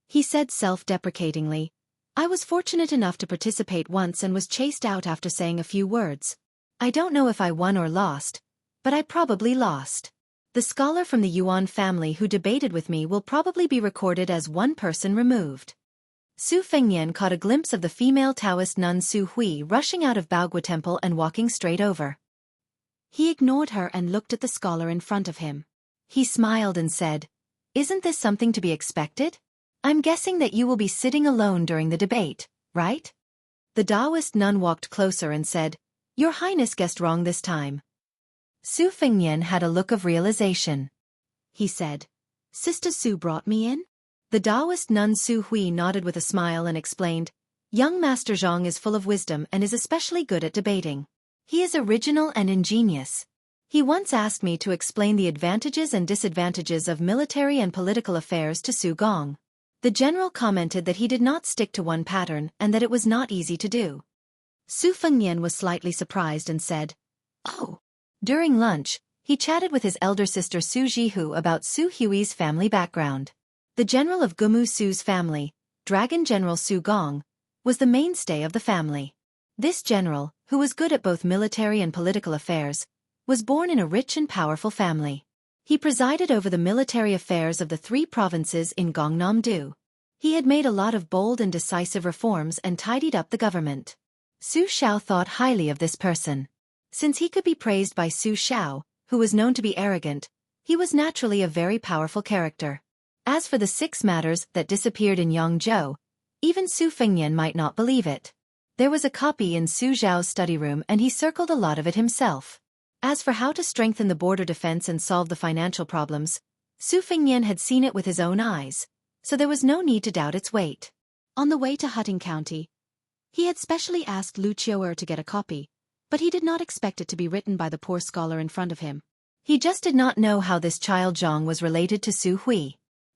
Speaker 2: He said self-deprecatingly, "I was fortunate enough to participate once and was chased out after saying a few words. I don't know if I won or lost, but I probably lost. The scholar from the Yuan family who debated with me will probably be recorded as one person removed." Su Fengnian caught a glimpse of the female Taoist nun Xueqi rushing out of Baogua Temple and walking straight over. He ignored her and looked at the scholar in front of him. He smiled and said, "Isn't this something to be expected? I'm guessing that you will be sitting alone during the debate, right?" The Taoist nun walked closer and said, "Your Highness guessed wrong this time." Su Fengnian had a look of realization. He said, "Sister Su brought me in?" The Taoist nun Xueqi nodded with a smile and explained, "Young Master Zhang is full of wisdom and is especially good at debating. He is original and ingenious. He once asked me to explain the advantages and disadvantages of military and political affairs to Su Gong. The general commented that he did not stick to one pattern and that it was not easy to do." Su Fengnian was slightly surprised and said, "Oh." During lunch, he chatted with his elder sister Su Jihu about Su Hui's family background. The general of Gumu Su's family, Dragon General Su Gong, was the mainstay of the family. This general, who was good at both military and political affairs, was born in a rich and powerful family. He presided over the military affairs of the 3 provinces in Gangnam-do. He had made a lot of bold and decisive reforms and tidied up the government. Su Xiao thought highly of this person. Since he could be praised by Su Xiao, who was known to be arrogant, he was naturally a very powerful character. As for the 6 matters that disappeared in Yangzhou, even Su Fengnian might not believe it. There was a copy in Su Zhao's study room and he circled a lot of it himself. As for how to strengthen the border defense and solve the financial problems, Su Fengnian had seen it with his own eyes, so there was no need to doubt its weight. On the way to Hutting County, he had specially asked Lu Qiu'er to get a copy, but he did not expect it to be written by the poor scholar in front of him. He just did not know how this child Zhang was related to Su Hui.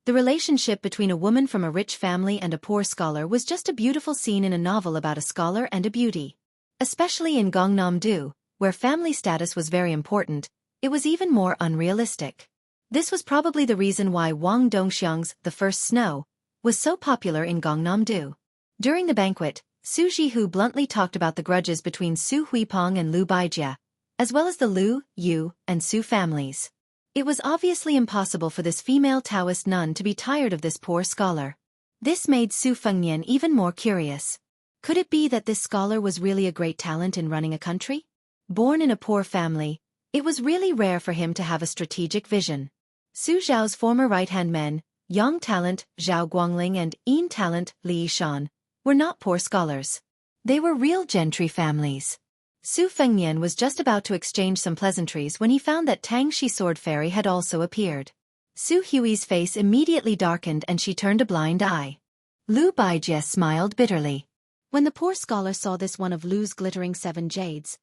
Speaker 2: The relationship between a woman from a rich family and a poor scholar was just a beautiful scene in a novel about a scholar and a beauty. Especially in Gangnam-do, where family status was very important, it was even more unrealistic. This was probably the reason why Wang Dongxiang's The First Snow was so popular in Gangnam-do. During the banquet, Su Jihu bluntly talked about the grudges between Su Huipeng and Lu Baijia, as well as the Lu, Yu, and Su families. It was obviously impossible for this female Taoist nun to be tired of this poor scholar. This made Su Fengnian even more curious. Could it be that this scholar was really a great talent in running a country? Born in a poor family, it was really rare for him to have a strategic vision. Su Zhao's former right-hand men, Yang talent Zhao Guangling and Yin talent Li Yishan, were not poor scholars. They were real gentry families. Su Fengnian was just about to exchange some pleasantries when he found that Tang Shi Sword Fairy had also appeared. Su Hui's face immediately darkened and she turned a blind eye. Lu Baijie smiled bitterly. When the poor scholar saw this one of Lu's glittering 7 jades,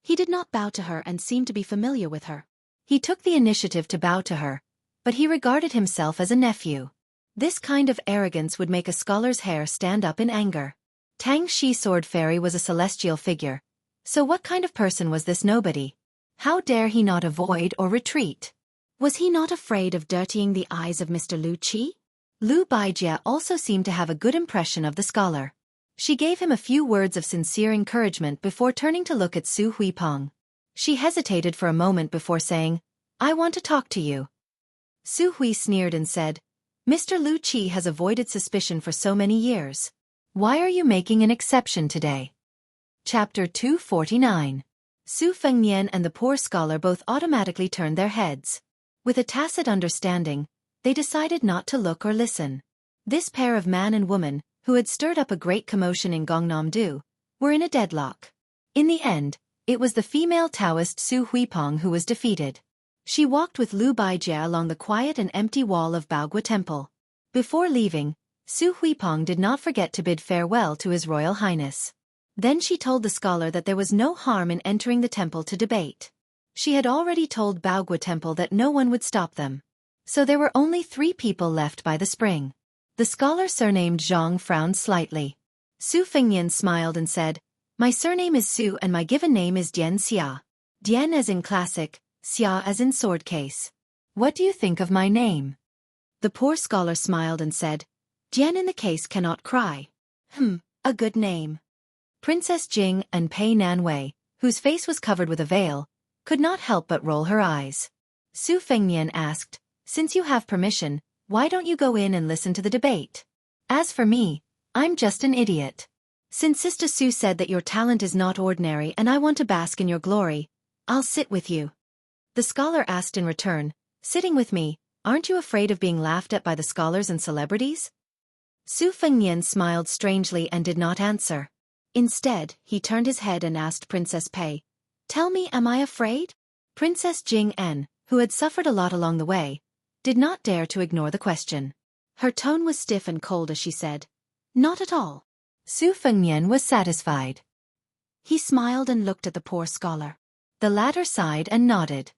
Speaker 2: he did not bow to her and seemed to be familiar with her. He took the initiative to bow to her, but he regarded himself as a nephew. This kind of arrogance would make a scholar's hair stand up in anger. Tang Shi Sword Fairy was a celestial figure. So what kind of person was this nobody? How dare he not avoid or retreat? Was he not afraid of dirtying the eyes of Mr. Lu Qi? Lu Baijie also seemed to have a good impression of the scholar. She gave him a few words of sincere encouragement before turning to look at Su Huipeng. She hesitated for a moment before saying, "I want to talk to you." Su Hui sneered and said, "Mr. Lu Qi has avoided suspicion for so many years. Why are you making an exception today?"
Speaker 1: Chapter 249. Su Fengnian and the poor scholar both automatically turned their heads. With a tacit understanding, they decided not to look or listen. This pair of man and woman, who had stirred up a great commotion in Gangnam-do, were in a deadlock. In the end, it was the female Taoist Su Huipeng who was defeated. She walked with Liu Baijie along the quiet and empty wall of Baogua Temple. Before leaving, Su Huipeng did not forget to bid farewell to His Royal Highness. Then she told the scholar that there was no harm in entering the temple to debate. She had already told Baogua Temple that no one would stop them. So there were only 3 people left by the spring. The scholar surnamed Zhang frowned slightly. Su Fengnian smiled and said, "My surname is Su and my given name is Xianxia. Dian as in classic, Xia as in sword case. What do you think of my name?" The poor scholar smiled and said, "Dian in the case cannot cry. A good name." Princess Jing and Pei Nanwei, whose face was covered with a veil, could not help but roll her eyes. Su Fengnian asked, "Since you have permission, why don't you go in and listen to the debate? As for me, I'm just an idiot. Since Sister Su said that your talent is not ordinary and I want to bask in your glory, I'll sit with you." The scholar asked in return, "Sitting with me, aren't you afraid of being laughed at by the scholars and celebrities?" Su Fengnian smiled strangely and did not answer. Instead, he turned his head and asked Princess Pei, "Tell me, am I afraid?" Princess Jing En, who had suffered a lot along the way, did not dare to ignore the question. Her tone was stiff and cold as she said, "Not at all." Su Fengnian was satisfied. He smiled and looked at the poor scholar. The latter sighed and nodded.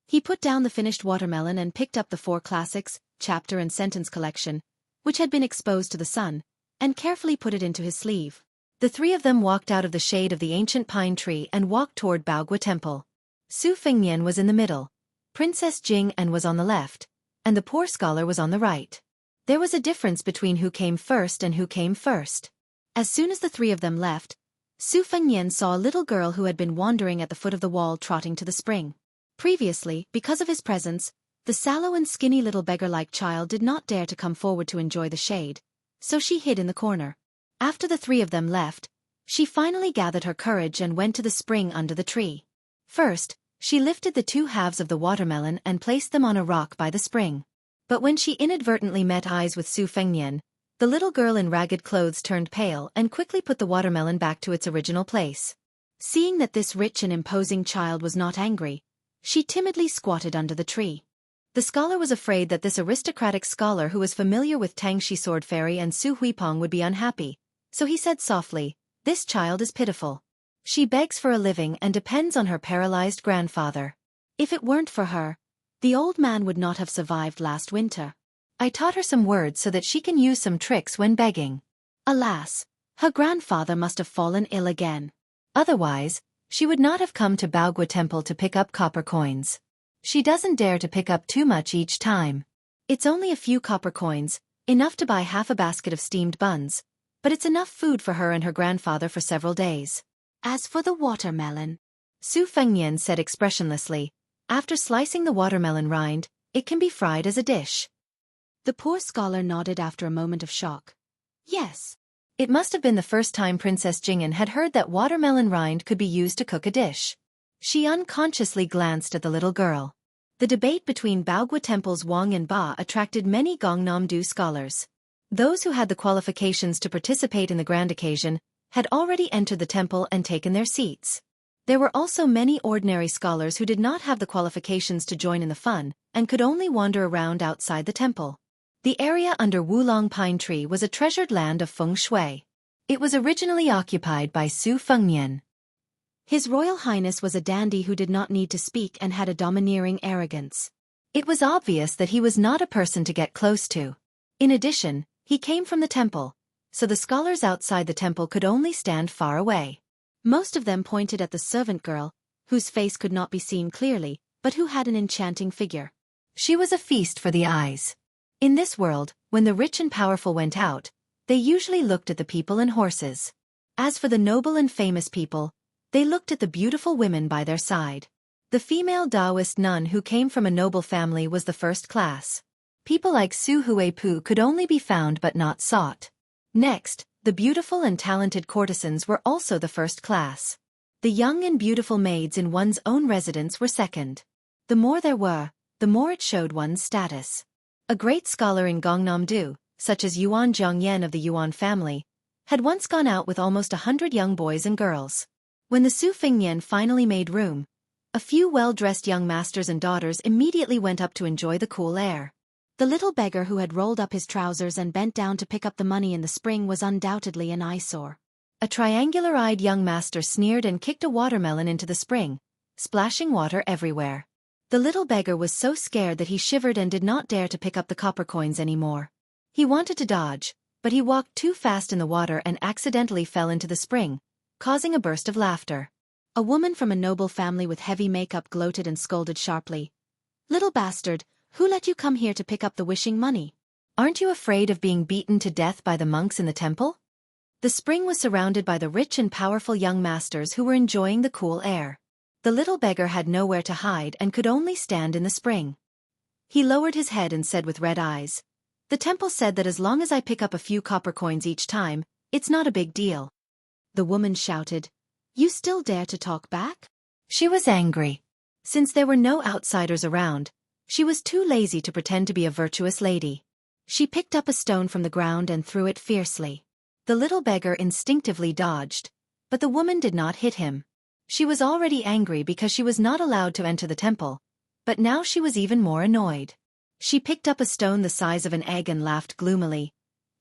Speaker 1: He put down the finished watermelon and picked up the 4 classics, chapter and sentence collection, which had been exposed to the sun, and carefully put it into his sleeve. The 3 of them walked out of the shade of the ancient pine tree and walked toward Baogua Temple. Su Fengnian was in the middle, Princess Jing En was on the left, and the poor scholar was on the right. There was a difference between who came first and who came first. As soon as the 3 of them left, Su Fengnian saw a little girl who had been wandering at the foot of the wall trotting to the spring. Previously, because of his presence, the sallow and skinny little beggar-like child did not dare to come forward to enjoy the shade, so she hid in the corner. After the 3 of them left, she finally gathered her courage and went to the spring under the tree. First, she lifted the 2 halves of the watermelon and placed them on a rock by the spring. But when she inadvertently met eyes with Su Fengnian, the little girl in ragged clothes turned pale and quickly put the watermelon back to its original place. Seeing that this rich and imposing child was not angry, she timidly squatted under the tree. The scholar was afraid that this aristocratic scholar who was familiar with Tangxi Sword Fairy and Su Huipeng would be unhappy, so he said softly, "This child is pitiful. She begs for a living and depends on her paralyzed grandfather. If it weren't for her, the old man would not have survived last winter. I taught her some words so that she can use some tricks when begging. Alas, her grandfather must have fallen ill again. Otherwise, she would not have come to Baogua Temple to pick up copper coins. She doesn't dare to pick up too much each time. It's only a few copper coins, enough to buy half a basket of steamed buns, but it's enough food for her and her grandfather for several days. As for the watermelon," Su Fengnian said expressionlessly, "after slicing the watermelon rind, it can be fried as a dish." The poor scholar nodded after a moment of shock. Yes. It must have been the first time Princess Jingen had heard that watermelon rind could be used to cook a dish. She unconsciously glanced at the little girl. The debate between Baogua Temple's Wang and Ba attracted many Gangnam-do scholars. Those who had the qualifications to participate in the grand occasion had already entered the temple and taken their seats. There were also many ordinary scholars who did not have the qualifications to join in the fun and could only wander around outside the temple. The area under Wulong Pine Tree was a treasured land of feng shui. It was originally occupied by Su Fengnian. His Royal Highness was a dandy who did not need to speak and had a domineering arrogance. It was obvious that he was not a person to get close to. In addition, he came from the temple, so the scholars outside the temple could only stand far away. Most of them pointed at the servant girl, whose face could not be seen clearly, but who had an enchanting figure. She was a feast for the eyes. In this world, when the rich and powerful went out, they usually looked at the people and horses. As for the noble and famous people, they looked at the beautiful women by their side. The female Taoist nun who came from a noble family was the first class. People like Su Huipu could only be found but not sought. Next, The beautiful and talented courtesans were also the first class. The young and beautiful maids in one's own residence were second. The more there were, the more it showed one's status. A great scholar in Gangnam-do, such as Yuan Zhongyan of the Yuan family, had once gone out with almost 100 young boys and girls. When the Su Fingnian finally made room, a few well-dressed young masters and daughters immediately went up to enjoy the cool air.
Speaker 2: The little beggar who had rolled up his trousers and bent down to pick up the money in the spring was undoubtedly an eyesore.
Speaker 1: A triangular-eyed young master sneered and kicked a watermelon into the spring, splashing water everywhere. The little beggar was so scared that he shivered and did not dare to pick up the copper coins anymore. He wanted to dodge, but he walked too fast in the water and accidentally fell into the spring, causing a burst of laughter.
Speaker 2: A woman from a noble family with heavy makeup gloated and scolded sharply. "Little bastard, who let you come here to pick up the wishing money?
Speaker 1: Aren't you afraid of being beaten to death by the monks in the temple?" The spring was surrounded by the rich and powerful young masters who were enjoying the cool air. The little beggar had nowhere to hide and could only stand in the spring. He lowered his head and said with red eyes, "The temple said that as long as I pick up a few copper coins each time, it's not a big deal."
Speaker 2: The woman shouted, "You still dare to talk back?"
Speaker 1: She was angry. Since there were no outsiders around, she was too lazy to pretend to be a virtuous lady. She picked up a stone from the ground and threw it fiercely. The little beggar instinctively dodged, but the woman did not hit him. She was already angry because she was not allowed to enter the temple, but now she was even more annoyed. She picked up a stone the size of an egg and laughed gloomily.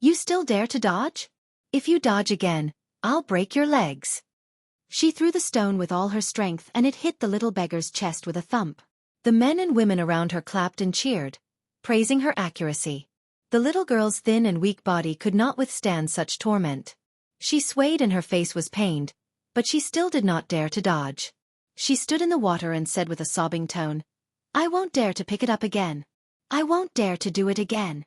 Speaker 1: "You still dare to dodge? If you dodge again, I'll break your legs."
Speaker 2: She threw the stone with all her strength and it hit the little beggar's chest with a thump.
Speaker 1: The men and women around her clapped and cheered, praising her accuracy. The little girl's thin and weak body could not withstand such torment. She swayed and her face was pained, but she still did not dare to dodge. She stood in the water and said with a sobbing tone, "I won't dare to pick it up again. I won't dare to do it again."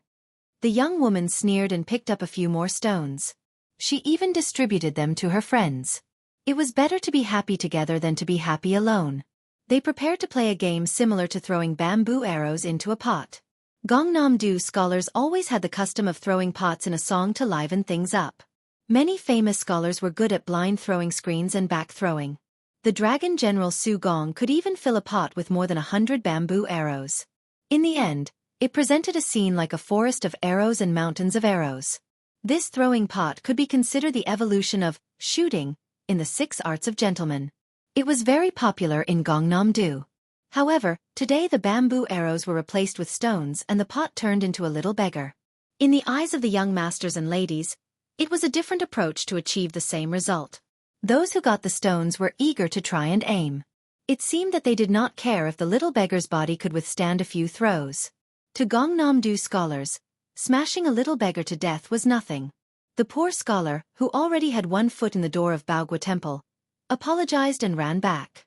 Speaker 1: The young woman sneered and picked up a few more stones. She even distributed them to her friends. It was better to be happy together than to be happy alone. They prepared to play a game similar to throwing bamboo arrows into a pot. Gangnam-do scholars always had the custom of throwing pots in a song to liven things up. Many famous scholars were good at blind throwing screens and back throwing. The dragon general Su Gong could even fill a pot with more than 100 bamboo arrows. In the end, it presented a scene like a forest of arrows and mountains of arrows. This throwing pot could be considered the evolution of shooting in the 6 arts of gentlemen. It was very popular in Gangnam-do. However, today the bamboo arrows were replaced with stones and the pot turned into a little beggar. In the eyes of the young masters and ladies, it was a different approach to achieve the same result. Those who got the stones were eager to try and aim. It seemed that they did not care if the little beggar's body could withstand a few throws. To Gangnam-do scholars, smashing a little beggar to death was nothing. The poor scholar, who already had one foot in the door of Baogwa Temple, apologized and ran back.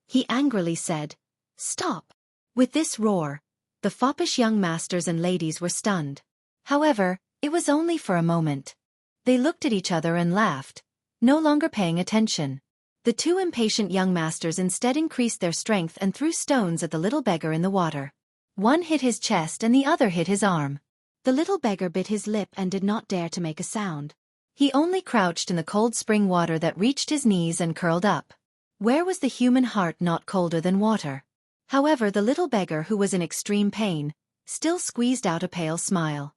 Speaker 1: He angrily said, "Stop." With this roar, the foppish young masters and ladies were stunned. However, it was only for a moment. They looked at each other and laughed, no longer paying attention. The 2 impatient young masters instead increased their strength and threw stones at the little beggar in the water. One hit his chest and the other hit his arm.
Speaker 2: The little beggar bit his lip and did not dare to make a sound.
Speaker 1: He only crouched in the cold spring water that reached his knees and curled up. Where was the human heart not colder than water? However, the little beggar, who was in extreme pain, still squeezed out a pale smile.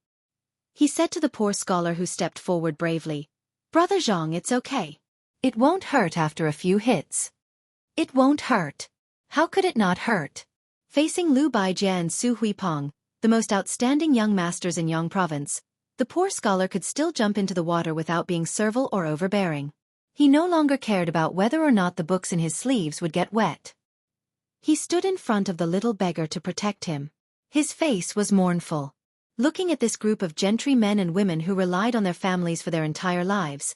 Speaker 1: He said to the poor scholar who stepped forward bravely, "Brother Zhang, it's okay. It won't hurt after a few hits." "It won't hurt. How could it not hurt?" Facing Liu Baijia and Su Huipeng, the most outstanding young masters in Yong Province, the poor scholar could still jump into the water without being servile or overbearing. He no longer cared about whether or not the books in his sleeves would get wet. He stood in front of the little beggar to protect him. His face was mournful. Looking at this group of gentry men and women who relied on their families for their entire lives,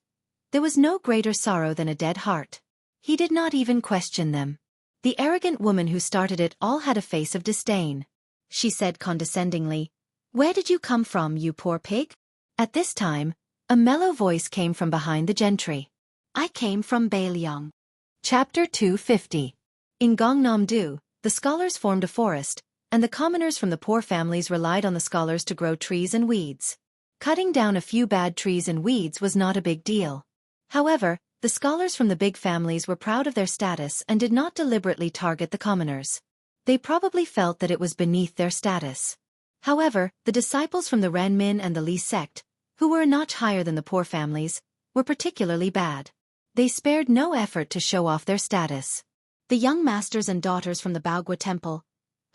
Speaker 1: there was no greater sorrow than a dead heart. He did not even question them. The arrogant woman who started it all had a face of disdain. She said condescendingly, "Where did you come from, you poor pig?" At this time, a mellow voice came from behind the gentry.
Speaker 2: "I came from Bailiang."
Speaker 1: Chapter 250. In Gangnam-do, the scholars formed a forest, and the commoners from the poor families relied on the scholars to grow trees and weeds. Cutting down a few bad trees and weeds was not a big deal. However, the scholars from the big families were proud of their status and did not deliberately target the commoners. They probably felt that it was beneath their status. However, the disciples from the Renmin and the Li sect, who were a notch higher than the poor families, were particularly bad. They spared no effort to show off their status.
Speaker 2: The young masters and daughters from the Baogua temple,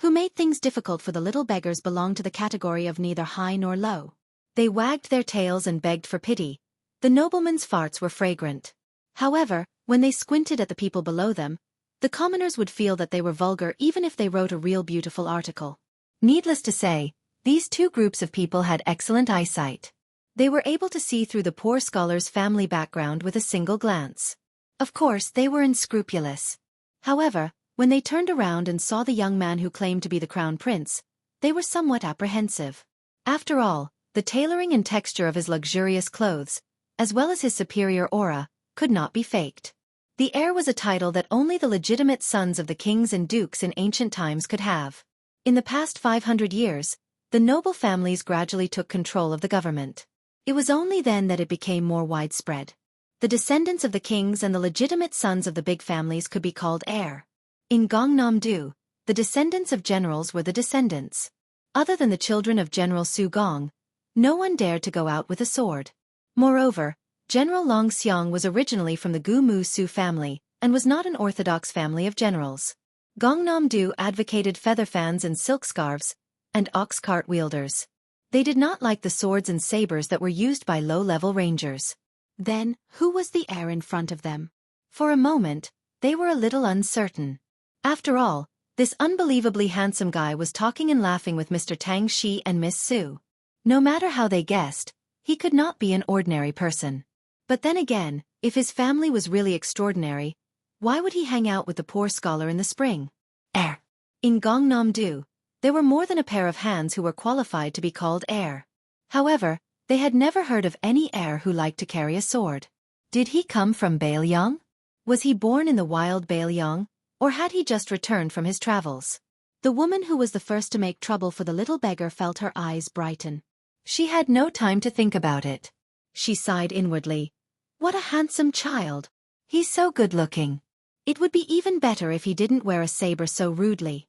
Speaker 2: who made things difficult for the little beggars, belonged to the category of neither high nor low.
Speaker 1: They wagged their tails and begged for pity. The noblemen's farts were fragrant.
Speaker 2: However, when they squinted at the people below them, the commoners would feel that they were vulgar even if they wrote a real beautiful article.
Speaker 1: Needless to say, these two groups of people had excellent eyesight. They were able to see through the poor scholar's family background with a single glance.
Speaker 2: Of course, they were unscrupulous. However, when they turned around and saw the young man who claimed to be the crown prince, they were somewhat apprehensive.
Speaker 1: After all, the tailoring and texture of his luxurious clothes, as well as his superior aura, could not be faked. The heir was a title that only the legitimate sons of the kings and dukes in ancient times could have. In the past 500 years, the noble families gradually took control of the government. It was only then that it became more widespread. The descendants of the kings and the legitimate sons of the big families could be called heir.
Speaker 2: In Gangnam-do, the descendants of generals were the descendants.
Speaker 1: Other than the children of General Su Gong, no one dared to go out with a sword. Moreover, General Long Xiang was originally from the Gu Mu Su family and was not an orthodox family of generals. Gangnam-do advocated feather fans and silk scarves, and ox cart wielders. They did not like the swords and sabers that were used by low-level rangers.
Speaker 2: Then, who was the heir in front of them?
Speaker 1: For a moment, they were a little uncertain. After all, this unbelievably handsome guy was talking and laughing with Mr. Tang Shi and Miss Su. No matter how they guessed, he could not be an ordinary person. But then again, if his family was really extraordinary, why would he hang out with the poor scholar in the spring?
Speaker 2: Heir.
Speaker 1: In Gangnam-do, there were more than a pair of hands who were qualified to be called heir. However, they had never heard of any heir who liked to carry a sword. Did he come from Bailiang? Was he born in the wild Bailiang, or had he just returned from his travels?
Speaker 2: The woman who was the first to make trouble for the little beggar felt her eyes brighten.
Speaker 1: She had no time to think about it.
Speaker 2: She sighed inwardly. What a handsome child.
Speaker 1: He's so good-looking.
Speaker 2: It would be even better if he didn't wear a saber so rudely.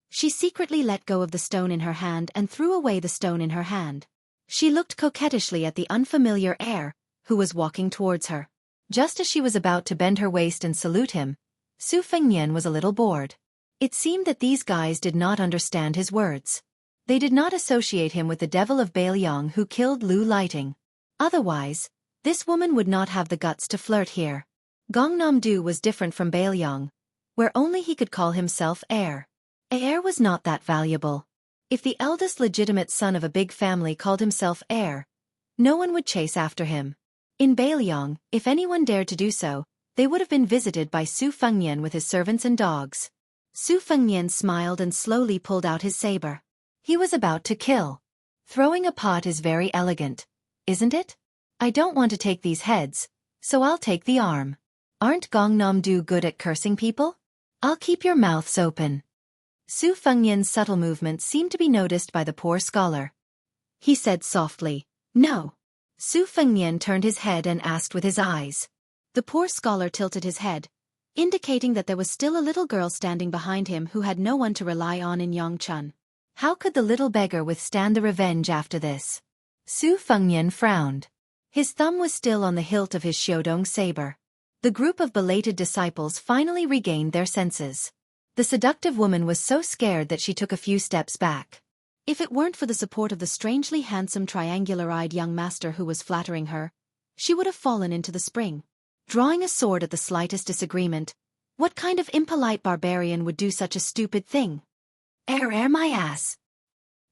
Speaker 2: She secretly let go of the stone in her hand and threw away the stone in her hand. She looked coquettishly at the unfamiliar heir, who was walking towards her.
Speaker 1: Just as she was about to bend her waist and salute him, Su Fengnian was a little bored. It seemed that these guys did not understand his words. They did not associate him with the devil of Bailiang who killed Lu Lighting. Otherwise, this woman would not have the guts to flirt here. Gangnam-do was different from Bailiang, where only he could call himself heir. A heir was not that valuable. If the eldest legitimate son of a big family called himself heir, no one would chase after him. In Bailiang, if anyone dared to do so, they would have been visited by Su Fengnian with his servants and dogs.
Speaker 2: Su Fengnian smiled and slowly pulled out his saber.
Speaker 1: He was about to kill. Throwing a pot is very elegant, isn't it? I don't want to take these heads, so I'll take the arm. Aren't Gangnam-do good at cursing people? I'll keep your mouths open. Su Fengnian's subtle movements seemed to be noticed by the poor scholar.
Speaker 2: He said softly, "No."
Speaker 1: Su Fengnian turned his head and asked with his eyes.
Speaker 2: The poor scholar tilted his head, indicating that there was still a little girl standing behind him who had no one to rely on in Yongchun.
Speaker 1: How could the little beggar withstand the revenge after this? Su Fengnian frowned. His thumb was still on the hilt of his Xiaodong saber. The group of belated disciples finally regained their senses. The seductive woman was so scared that she took a few steps back.
Speaker 2: If it weren't for the support of the strangely handsome triangular-eyed young master who was flattering her, she would have fallen into the spring. Drawing a sword at the slightest disagreement, what kind of impolite barbarian would do such a stupid thing?
Speaker 1: Heir my ass.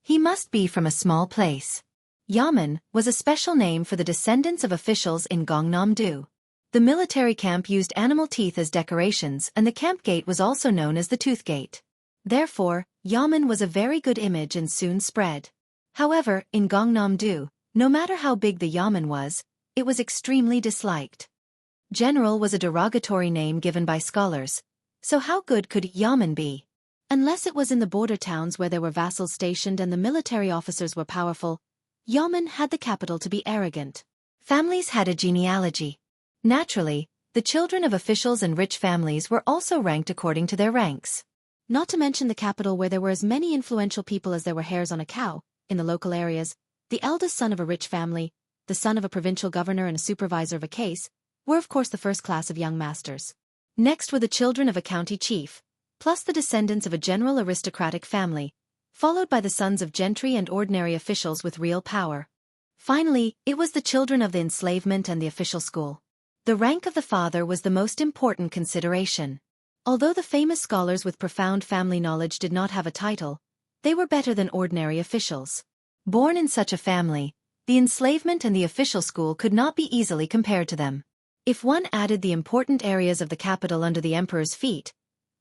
Speaker 1: He must be from a small place. Yamen was a special name for the descendants of officials in Gangnam-do. The military camp used animal teeth as decorations, and the camp gate was also known as the Tooth Gate. Therefore, Yamen was a very good image and soon spread. However, in Gangnam-do, no matter how big the Yamen was, it was extremely disliked. General was a derogatory name given by scholars, so how good could Yamen be?
Speaker 2: Unless it was in the border towns where there were vassals stationed and the military officers were powerful, Yamen had the capital to be arrogant.
Speaker 1: Families had a genealogy. Naturally, the children of officials and rich families were also ranked according to their ranks.
Speaker 2: Not to mention the capital where there were as many influential people as there were hairs on a cow. In the local areas, the eldest son of a rich family, the son of a provincial governor and a supervisor of a case, were of course the first class of young masters. Next were the children of a county chief, plus the descendants of a general aristocratic family, followed by the sons of gentry and ordinary officials with real power. Finally, it was the children of the enslavement and the official school. The rank of the father was the most important consideration. Although the famous scholars with profound family knowledge did not have a title, they were better than ordinary officials. Born in such a family, the enslavement and the official school could not be easily compared to them. If one added the important areas of the capital under the emperor's feet,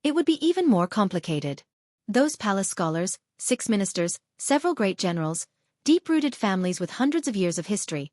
Speaker 2: it would be even more complicated. Those palace scholars, 6 ministers, several great generals, deep-rooted families with hundreds of years of history.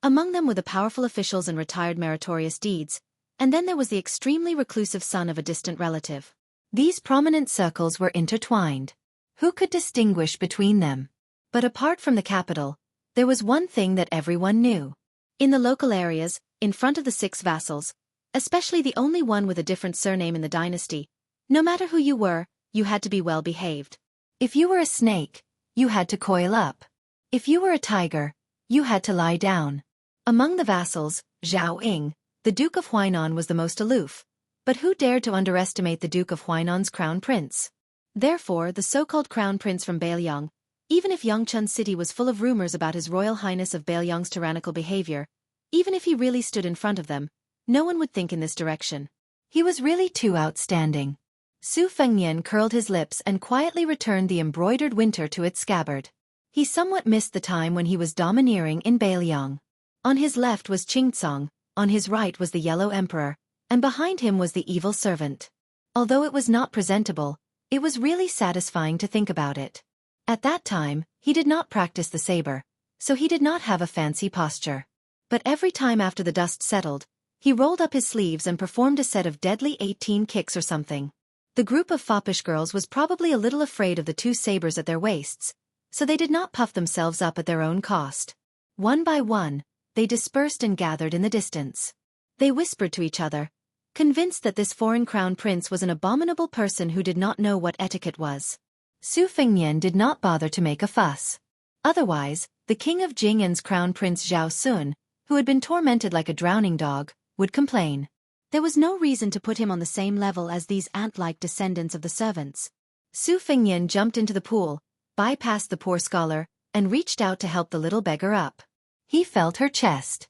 Speaker 2: Among them were the powerful officials and retired meritorious deeds, and then there was the extremely reclusive son of a distant relative.
Speaker 1: These prominent circles were intertwined. Who could distinguish between them? But apart from the capital, there was one thing that everyone knew.
Speaker 2: In the local areas, in front of the 6 vassals, especially the only one with a different surname in the dynasty, no matter who you were, you had to be well behaved.
Speaker 1: If you were a snake, you had to coil up. If you were a tiger, you had to lie down. Among the vassals, Zhao Ying, the Duke of Huainan was the most aloof, but who dared to underestimate the Duke of Huainan's crown prince? Therefore, the so-called crown prince from Bailiang, even if Yangchun City was full of rumors about His Royal Highness of Bailiang's tyrannical behavior, even if he really stood in front of them, no one would think in this direction. He was really too outstanding. Su Fengnian curled his lips and quietly returned the embroidered winter to its scabbard. He somewhat missed the time when he was domineering in Bailiang. On his left was Qingcong, on his right was the Yellow Emperor, and behind him was the evil servant. Although it was not presentable, it was really satisfying to think about it. At that time, he did not practice the saber, so he did not have a fancy posture. But every time after the dust settled, he rolled up his sleeves and performed a set of deadly 18 kicks or something. The group of foppish girls was probably a little afraid of the 2 sabers at their waists, so they did not puff themselves up at their own cost. One by one, they dispersed and gathered in the distance. They whispered to each other, convinced that this foreign crown prince was an abominable person who did not know what etiquette was. Su Fengnian did not bother to make a fuss. Otherwise, the king of Jing'an's crown prince Zhao Sun, who had been tormented like a drowning dog, would complain.
Speaker 2: There was no reason to put him on the same level as these ant-like descendants of the servants.
Speaker 1: Su Fengnian jumped into the pool, bypassed the poor scholar, and reached out to help the little beggar up. He felt her chest.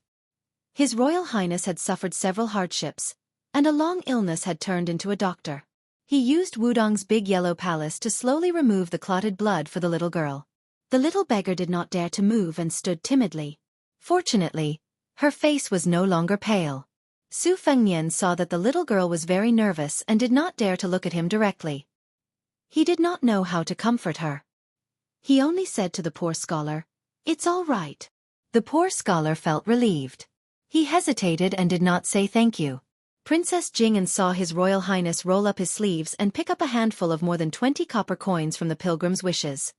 Speaker 2: His Royal Highness had suffered several hardships, and a long illness had turned into a doctor.
Speaker 1: He used Wudong's big yellow palace to slowly remove the clotted blood for the little girl.
Speaker 2: The little beggar did not dare to move and stood timidly.
Speaker 1: Fortunately, her face was no longer pale. Su Fengnian saw that the little girl was very nervous and did not dare to look at him directly. He did not know how to comfort her.
Speaker 2: He only said to the poor scholar, "It's all right."
Speaker 1: The poor scholar felt relieved. He hesitated and did not say thank you. Princess Jing'an saw His Royal Highness roll up his sleeves and pick up a handful of more than 20 copper coins from the pilgrim's wishes.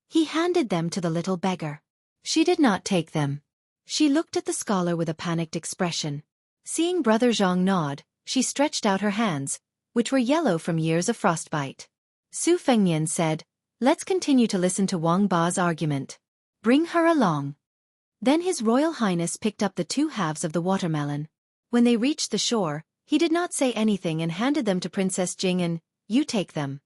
Speaker 2: He handed them to the little beggar.
Speaker 1: She did not take them.
Speaker 2: She looked at the scholar with a panicked expression.
Speaker 1: Seeing Brother Zhang nod, she stretched out her hands, which were yellow from years of frostbite. Su Fengnian said, "Let's continue to listen to Wang Ba's argument. Bring her along."
Speaker 2: Then His Royal Highness picked up the 2 halves of the watermelon. When they reached the shore, he did not say anything and handed them to Princess Jing'an. "You take them."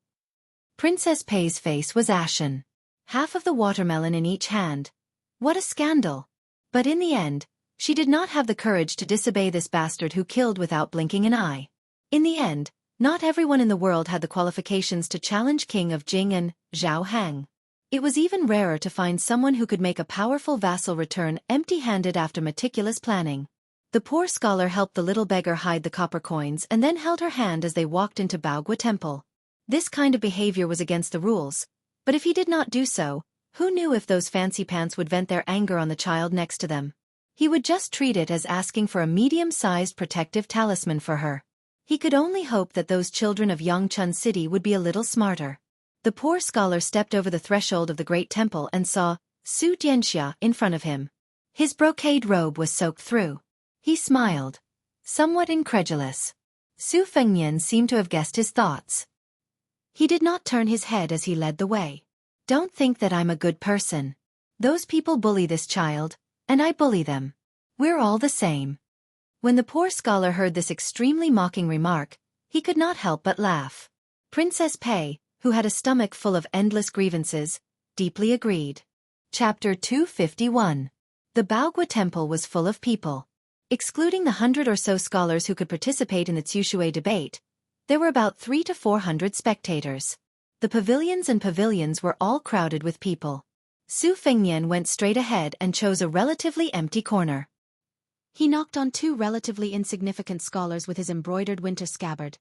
Speaker 1: Princess Pei's face was ashen. Half of the watermelon in each hand. What a scandal! But in the end, she did not have the courage to disobey this bastard who killed without blinking an eye. In the end, not everyone in the world had the qualifications to challenge King of Jing'an, Zhao Hang. It was even rarer to find someone who could make a powerful vassal return empty-handed after meticulous planning. The poor scholar helped the little beggar hide the copper coins and then held her hand as they walked into Baogua Temple. This kind of behavior was against the rules, but if he did not do so, who knew if those fancy pants would vent their anger on the child next to them? He would just treat it as asking for a medium-sized protective talisman for her. He could only hope that those children of Yangchun City would be a little smarter. The poor scholar stepped over the threshold of the great temple and saw Xianxia in front of him. His brocade robe was soaked through. He smiled, somewhat incredulous. Su Fengnian seemed to have guessed his thoughts. He did not turn his head as he led the way. Don't think that I'm a good person. Those people bully this child, and I bully them. We're all the same. When the poor scholar heard this extremely mocking remark, he could not help but laugh. Princess Pei, who had a stomach full of endless grievances, deeply agreed. Chapter 251. The Baogua Temple was full of people. Excluding the 100 or so scholars who could participate in the Xueqi debate, there were about 300 to 400 spectators. The pavilions were all crowded with people. Su Fengnian went straight ahead and chose a relatively empty corner.
Speaker 2: He knocked on 2 relatively insignificant scholars with his embroidered winter scabbard,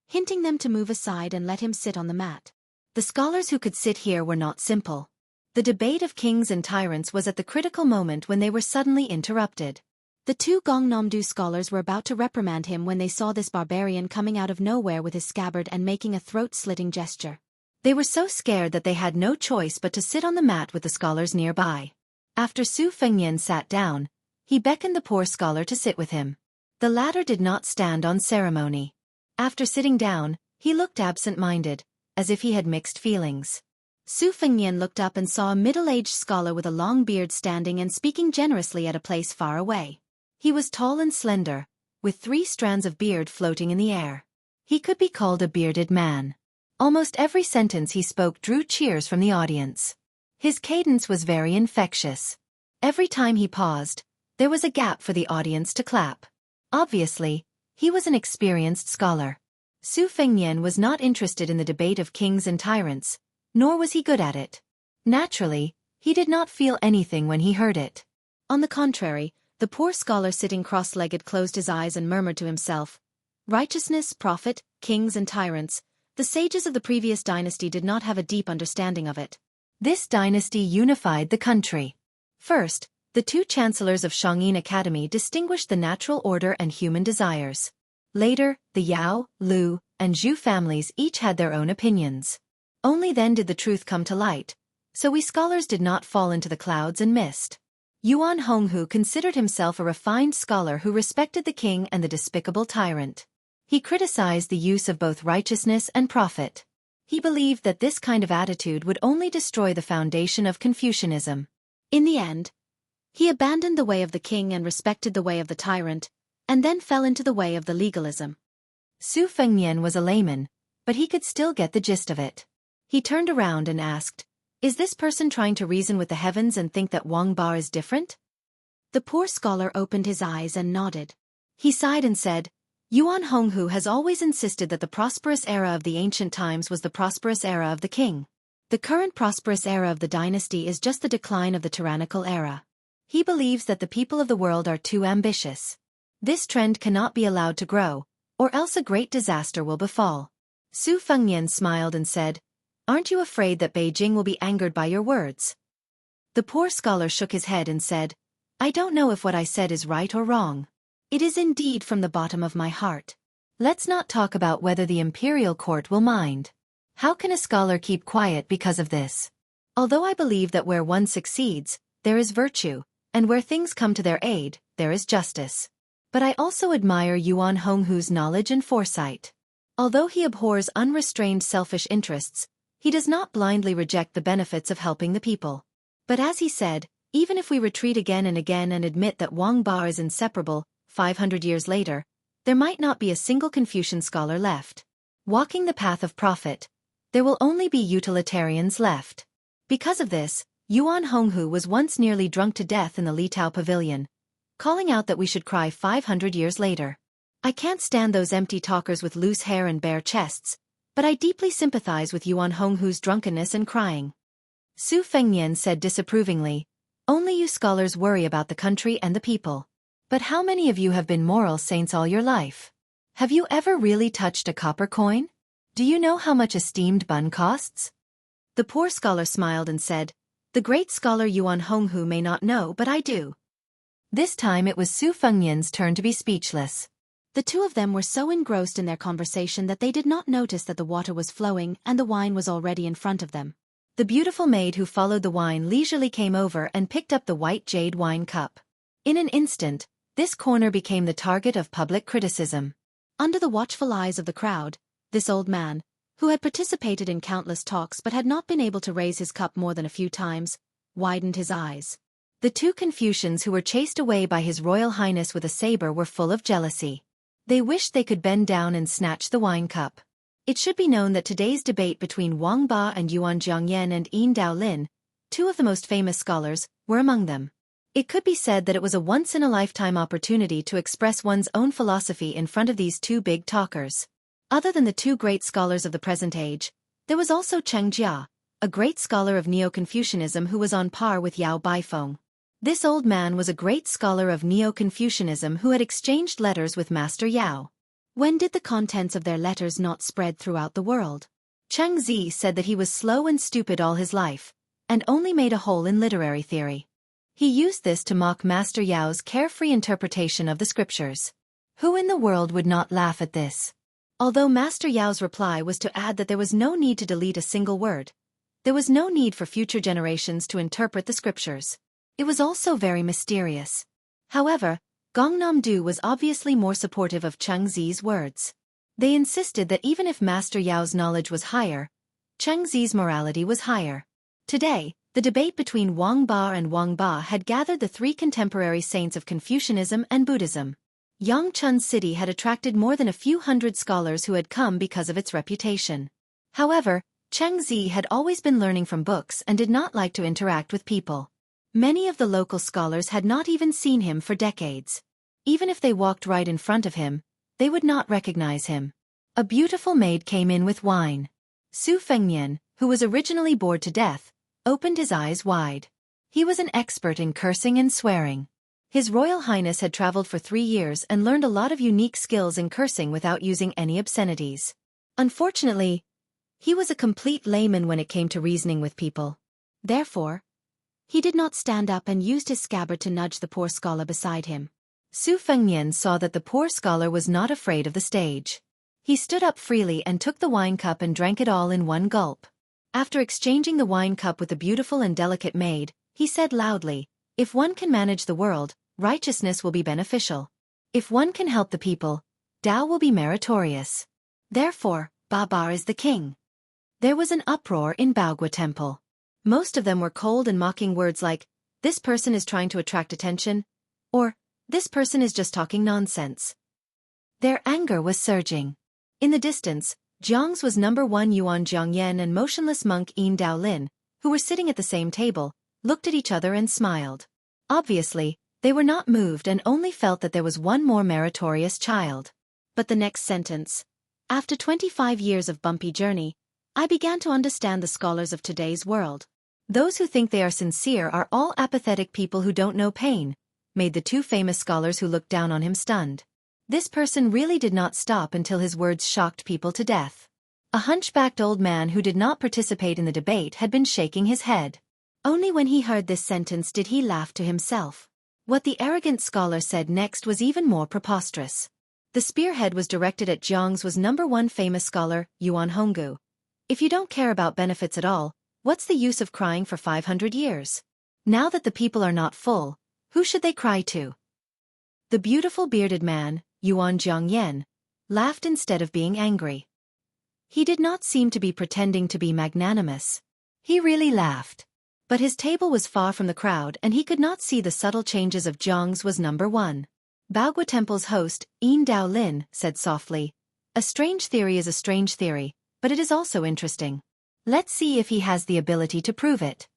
Speaker 2: hinting them to move aside and let him sit on the mat.
Speaker 1: The scholars who could sit here were not simple. The debate of kings and tyrants was at the critical moment when they were suddenly interrupted.
Speaker 2: The 2 Gongnamdu scholars were about to reprimand him when they saw this barbarian coming out of nowhere with his scabbard and making a throat-slitting gesture.
Speaker 1: They were so scared that they had no choice but to sit on the mat with the scholars nearby. After Su Fengnian sat down, he beckoned the poor scholar to sit with him. The latter did not stand on ceremony. After sitting down, he looked absent-minded, as if he had mixed feelings.
Speaker 2: Su Fengnian looked up and saw a middle-aged scholar with a long beard standing and speaking generously at a place far away.
Speaker 1: He was tall and slender, with 3 strands of beard floating in the air. He could be called a bearded man. Almost every sentence he spoke drew cheers from the audience. His cadence was very infectious. Every time he paused, there was a gap for the audience to clap. Obviously, he was an experienced scholar. Su Fengnian was not interested in the debate of kings and tyrants, nor was he good at it. Naturally, he did not feel anything when he heard it.
Speaker 2: On the contrary, the poor scholar sitting cross-legged closed his eyes and murmured to himself, "Righteousness, profit, kings and tyrants, the sages of the previous dynasty did not have a deep understanding of it."
Speaker 1: This dynasty unified the country. First, the 2 chancellors of Shangyin Academy distinguished the natural order and human desires. Later, the Yao, Lu, and Zhu families each had their own opinions. Only then did the truth come to light, so we scholars did not fall into the clouds and mist. Yuan Honghu considered himself a refined scholar who respected the king and the despicable tyrant. He criticized the use of both righteousness and profit. He believed that this kind of attitude would only destroy the foundation of Confucianism.
Speaker 2: In the end, he abandoned the way of the king and respected the way of the tyrant, and then fell into the way of the legalism.
Speaker 1: Su Fengnian was a layman, but he could still get the gist of it. He turned around and asked, "Is this person trying to reason with the heavens and think that Wang Ba is different?"
Speaker 2: The poor scholar opened his eyes and nodded.
Speaker 1: He sighed and said, "Yuan Honghu has always insisted that the prosperous era of the ancient times was the prosperous era of the king. The current prosperous era of the dynasty is just the decline of the tyrannical era. He believes that the people of the world are too ambitious. This trend cannot be allowed to grow, or else a great disaster will befall." Su Fengnian smiled and said, "Aren't you afraid that Beijing will be angered by your words?" The poor scholar shook his head and said, "I don't know if what I said is right or wrong. It is indeed from the bottom of my heart. Let's not talk about whether the imperial court will mind. How can a scholar keep quiet because of this? Although I believe that where one succeeds, there is virtue, and where things come to their aid, there is justice. But I also admire Yuan Honghu's knowledge and foresight. Although he abhors unrestrained selfish interests, he does not blindly reject the benefits of helping the people. But as he said, even if we retreat again and admit that Wang Ba is inseparable, 500 years later, there might not be a single Confucian scholar left. Walking the path of profit, there will only be utilitarians left." Because of this, Yuan Honghu was once nearly drunk to death in the Litao pavilion, calling out that we should cry 500 years later. I can't stand those empty talkers with loose hair and bare chests, but I deeply sympathize with Yuan Honghu's drunkenness and crying. Su Fengnian said disapprovingly, "Only you scholars worry about the country and the people. But how many of you have been moral saints all your life? Have you ever really touched a copper coin? Do you know how much a steamed bun costs?" The poor scholar smiled and said, "The great scholar Yuan Honghu may not know, but I do." This time it was Su Fengnian's turn to be speechless.
Speaker 2: The 2 of them were so engrossed in their conversation that they did not notice that the water was flowing and the wine was already in front of them. The beautiful maid who followed the wine leisurely came over and picked up the white jade wine cup. In an instant, this corner became the target of public criticism. Under the watchful eyes of the crowd, this old man, who had participated in countless talks but had not been able to raise his cup more than a few times, widened his eyes. The two Confucians who were chased away by His Royal Highness with a saber were full of jealousy. They wished they could bend down and snatch the wine cup. It should be known that today's debate between Wang Ba and Yuan Zhongyan and Yin Daolin, two of the most famous scholars, were among them. It could be said that it was a once-in-a-lifetime opportunity to express one's own philosophy in front of these two big talkers. Other than the two great scholars of the present age, there was also Xianxia, a great scholar of Neo-Confucianism who was on par with Yao Baifeng. This old man was a great scholar of Neo-Confucianism who had exchanged letters with Master Yao. When did the contents of their letters not spread throughout the world? Cheng Zi said that he was slow and stupid all his life, and only made a hole in literary theory. He used this to mock Master Yao's carefree interpretation of the scriptures. Who in the world would not laugh at this? Although Master Yao's reply was to add that there was no need to delete a single word, there was no need for future generations to interpret the scriptures. It was also very mysterious. However, Gongnam-du was obviously more supportive of Cheng Zi's words. They insisted that even if Master Yao's knowledge was higher, Cheng Zi's morality was higher. Today, the debate between Wang Ba and Wang Ba had gathered the three contemporary saints of Confucianism and Buddhism. Yangchun City had attracted more than a few hundred scholars who had come because of its reputation. However, Cheng Zi had always been learning from books and did not like to interact with people. Many of the local scholars had not even seen him for decades. Even if they walked right in front of him, they would not recognize him. A beautiful maid came in with wine. Su Fengnian, who was originally bored to death, opened his eyes wide. He was an expert in cursing and swearing. His Royal Highness had traveled for 3 years and learned a lot of unique skills in cursing without using any obscenities. Unfortunately, he was a complete layman when it came to reasoning with people. Therefore, he did not stand up and used his scabbard to nudge the poor scholar beside him. Su Fengnian saw that the poor scholar was not afraid of the stage. He stood up freely and took the wine cup and drank it all in one gulp. After exchanging the wine cup with the beautiful and delicate maid, he said loudly, "If one can manage the world, righteousness will be beneficial. If one can help the people, Tao will be meritorious. Therefore, Baba is the king." There was an uproar in Baogua Temple. Most of them were cold and mocking words like, "This person is trying to attract attention," or, "This person is just talking nonsense." Their anger was surging. In the distance, Jiang's was number 1 Yuan Zhongyan and motionless monk Yin Daolin, who were sitting at the same table, looked at each other and smiled. Obviously, they were not moved and only felt that there was one more meritorious child. But the next sentence. After 25 years of bumpy journey, I began to understand the scholars of today's world. Those who think they are sincere are all apathetic people who don't know pain, made the two famous scholars who looked down on him stunned. This person really did not stop until his words shocked people to death. A hunchbacked old man who did not participate in the debate had been shaking his head. Only when he heard this sentence did he laugh to himself. What the arrogant scholar said next was even more preposterous. The spearhead was directed at Jiang's was number 1 famous scholar, Yuan Honggu. If you don't care about benefits at all, what's the use of crying for 500 years? Now that the people are not full, who should they cry to? The beautiful bearded man, Yuan Zhongyan, laughed instead of being angry. He did not seem to be pretending to be magnanimous. He really laughed. But his table was far from the crowd and he could not see the subtle changes of Jiang's was number 1. Baogua Temple's host, Yin Daolin, said softly, "A strange theory is a strange theory, but it is also interesting. Let's see if he has the ability to prove it."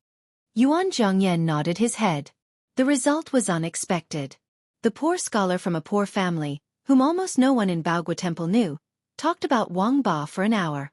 Speaker 2: Yuan Zhongyan nodded his head. The result was unexpected. The poor scholar from a poor family, whom almost no one in Baogua Temple knew, talked about Wang Ba for an hour.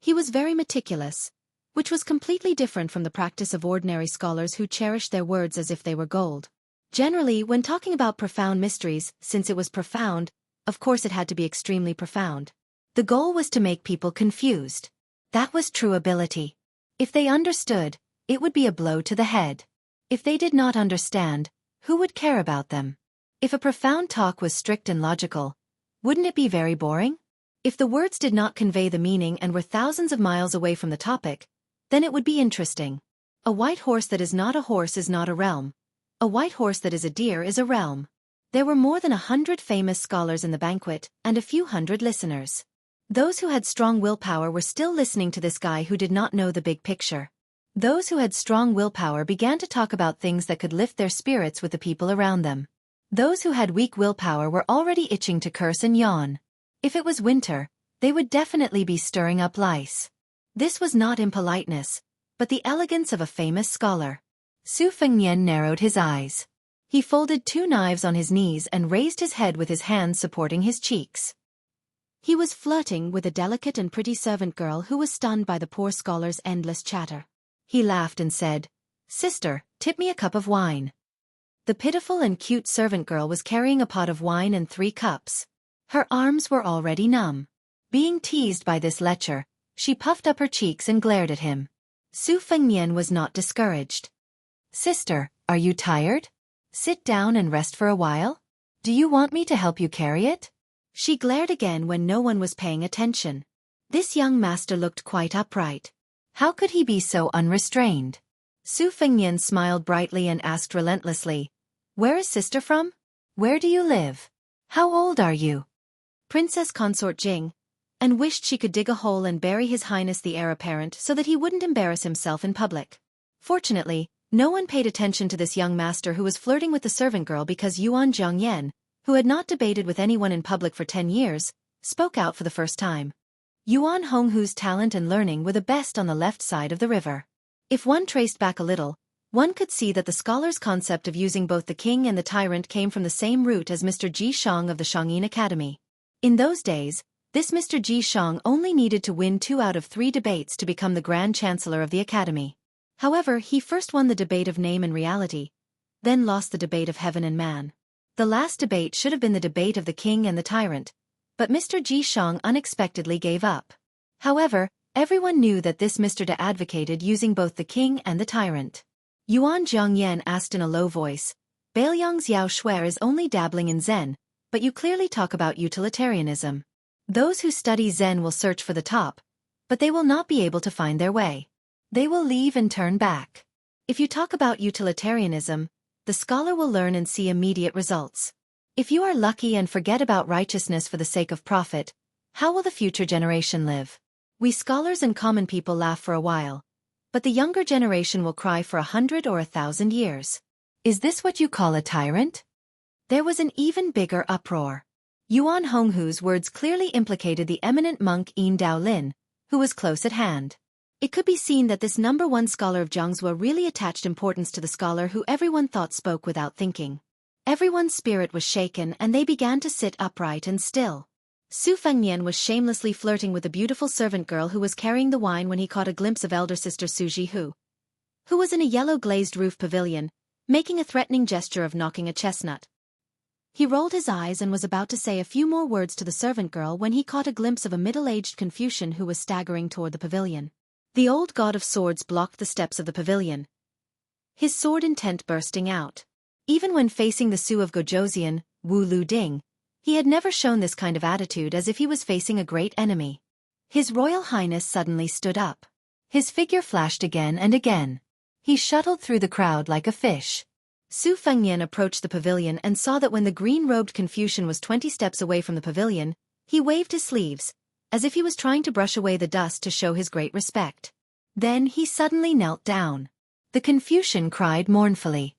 Speaker 2: He was very meticulous, which was completely different from the practice of ordinary scholars who cherished their words as if they were gold. Generally, when talking about profound mysteries, since it was profound, of course it had to be extremely profound. The goal was to make people confused. That was true ability. If they understood, it would be a blow to the head. If they did not understand, who would care about them? If a profound talk was strict and logical, wouldn't it be very boring? If the words did not convey the meaning and were thousands of miles away from the topic, Then it would be interesting. A white horse that is not a horse is not a realm. A white horse that is a deer is a realm. There were more than 100 famous scholars in the banquet, and a few hundred listeners. Those who had strong willpower were still listening to this guy who did not know the big picture. Those who had strong willpower began to talk about things that could lift their spirits with the people around them. Those who had weak willpower were already itching to curse and yawn. If it was winter, they would definitely be stirring up lice. This was not impoliteness, but the elegance of a famous scholar. Su Fengnian narrowed his eyes. He folded 2 knives on his knees and raised his head with his hands supporting his cheeks. He was flirting with a delicate and pretty servant girl who was stunned by the poor scholar's endless chatter. He laughed and said, "Sister, tip me a cup of wine." The pitiful and cute servant girl was carrying a pot of wine and 3 cups. Her arms were already numb. Being teased by this lecher, she puffed up her cheeks and glared at him. Su Fengnian was not discouraged. "Sister, are you tired? Sit down and rest for a while? Do you want me to help you carry it?" She glared again when no one was paying attention. This young master looked quite upright. How could he be so unrestrained? Su Fengnian smiled brightly and asked relentlessly, "Where is sister from? Where do you live? How old are you?" Princess Consort Jing, and wished she could dig a hole and bury His Highness the heir apparent so that he wouldn't embarrass himself in public. Fortunately, no one paid attention to this young master who was flirting with the servant girl because Yuan Zhongyan, who had not debated with anyone in public for 10 years, spoke out for the first time. Yuan Honghu's talent and learning were the best on the left side of the river. If one traced back a little, one could see that the scholar's concept of using both the king and the tyrant came from the same root as Mr. Ji Shang of the Shangyin Academy. In those days, this Mr. Ji Shang only needed to win 2 out of 3 debates to become the Grand Chancellor of the Academy. However, he first won the debate of name and reality, then lost the debate of heaven and man. The last debate should have been the debate of the king and the tyrant, but Mr. Ji Shang unexpectedly gave up. However, everyone knew that this Mr. De advocated using both the king and the tyrant. Yuan Zhongyan asked in a low voice, "Bailiang Xiao Shui is only dabbling in Zen, but you clearly talk about utilitarianism. Those who study Zen will search for the top, but they will not be able to find their way. They will leave and turn back. If you talk about utilitarianism, the scholar will learn and see immediate results. If you are lucky and forget about righteousness for the sake of profit, how will the future generation live?" We scholars and common people laugh for a while, but the younger generation will cry for 100 or 1,000 years. "Is this what you call a tyrant?" There was an even bigger uproar. Yuan Honghu's words clearly implicated the eminent monk Yin Daolin, who was close at hand. It could be seen that this #1 scholar of Zhangzhou really attached importance to the scholar who everyone thought spoke without thinking. Everyone's spirit was shaken and they began to sit upright and still. Su Fengnian was shamelessly flirting with the beautiful servant girl who was carrying the wine when he caught a glimpse of elder sister Su Jihu, who was in a yellow glazed roof pavilion, making a threatening gesture of knocking a chestnut. He rolled his eyes and was about to say a few more words to the servant girl when he caught a glimpse of a middle-aged Confucian who was staggering toward the pavilion. The old god of swords blocked the steps of the pavilion, his sword intent bursting out. Even when facing the Su of Gojoseon, Wu Lu Ding, he had never shown this kind of attitude as if he was facing a great enemy. His Royal Highness suddenly stood up. His figure flashed again and again. He shuttled through the crowd like a fish. Su Fengnian approached the pavilion and saw that when the green-robed Confucian was 20 steps away from the pavilion, he waved his sleeves, as if he was trying to brush away the dust to show his great respect. Then he suddenly knelt down. The Confucian cried mournfully.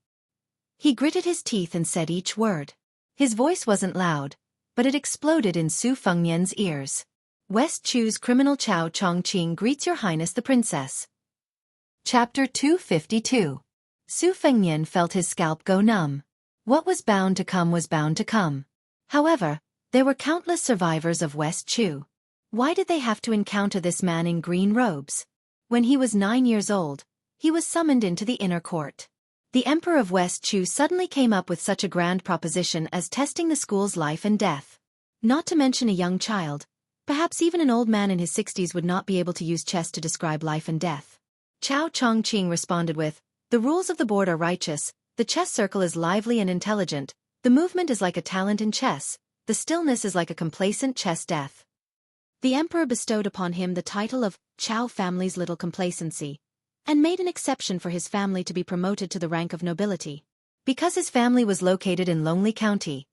Speaker 2: He gritted his teeth and said each word. His voice wasn't loud, but it exploded in Su Fengnian's ears. "West Chu's criminal Chao Chongqing greets Your Highness the Princess." Chapter 252. Su Fengnian felt his scalp go numb. What was bound to come was bound to come. However, there were countless survivors of West Chu. Why did they have to encounter this man in green robes? When he was 9 years old, he was summoned into the inner court. The Emperor of West Chu suddenly came up with such a grand proposition as testing the school's life and death. Not to mention a young child, perhaps even an old man in his 60s would not be able to use chess to describe life and death. Chao Chongqing responded with, "The rules of the board are righteous, the chess circle is lively and intelligent, the movement is like a talent in chess, the stillness is like a complacent chess death." The emperor bestowed upon him the title of Chao family's little complacency, and made an exception for his family to be promoted to the rank of nobility.
Speaker 1: Because his family was located in Lonely County,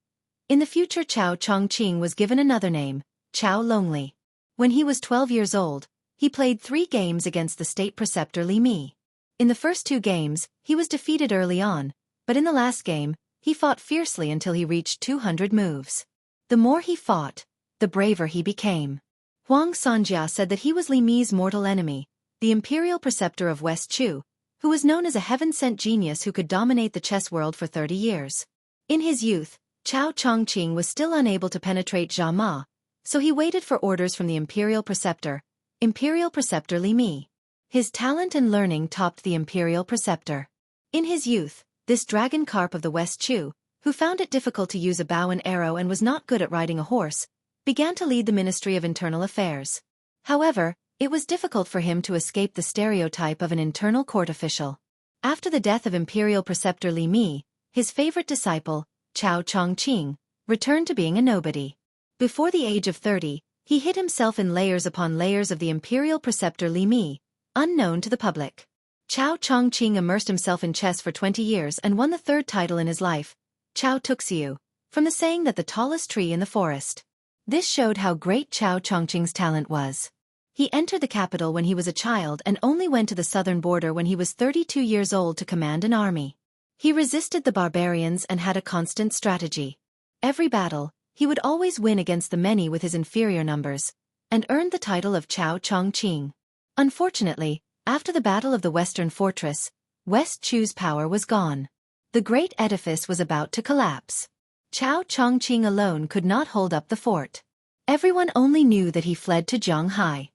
Speaker 1: in the future Chao Chongqing was given another name, Chao Lonely. When he was 12 years old, he played 3 games against the state preceptor Li Mi. In the first 2 games, he was defeated early on, but in the last game, he fought fiercely until he reached 200 moves. The more he fought, the braver he became. Huang Sanjia said that he was Li Mi's mortal enemy, the imperial preceptor of West Chu, who was known as a heaven-sent genius who could dominate the chess world for 30 years. In his youth, Chao Chongqing was still unable to penetrate Zha Ma, so he waited for orders from the imperial preceptor Li Mi. His talent and learning topped the imperial preceptor. In his youth, this dragon carp of the West Chu, who found it difficult to use a bow and arrow and was not good at riding a horse, began to lead the Ministry of Internal Affairs. However, it was difficult for him to escape the stereotype of an internal court official. After the death of imperial preceptor Li Mi, his favorite disciple, Chao Chongqing, returned to being a nobody. Before the age of 30, he hid himself in layers upon layers of the imperial preceptor Li Mi, unknown to the public. Chao Chongqing immersed himself in chess for 20 years and won the 3rd title in his life, Chao Tuxiu, from the saying that the tallest tree in the forest. This showed how great Chao Chongqing's talent was. He entered the capital when he was a child and only went to the southern border when he was 32 years old to command an army. He resisted the barbarians and had a constant strategy. Every battle, he would always win against the many with his inferior numbers, and earned the title of Chao Chongqing. Unfortunately, after the Battle of the Western Fortress, West Chu's power was gone. The great edifice was about to collapse. Chao Chongqing alone could not hold up the fort. Everyone only knew that he fled to Zhanghai.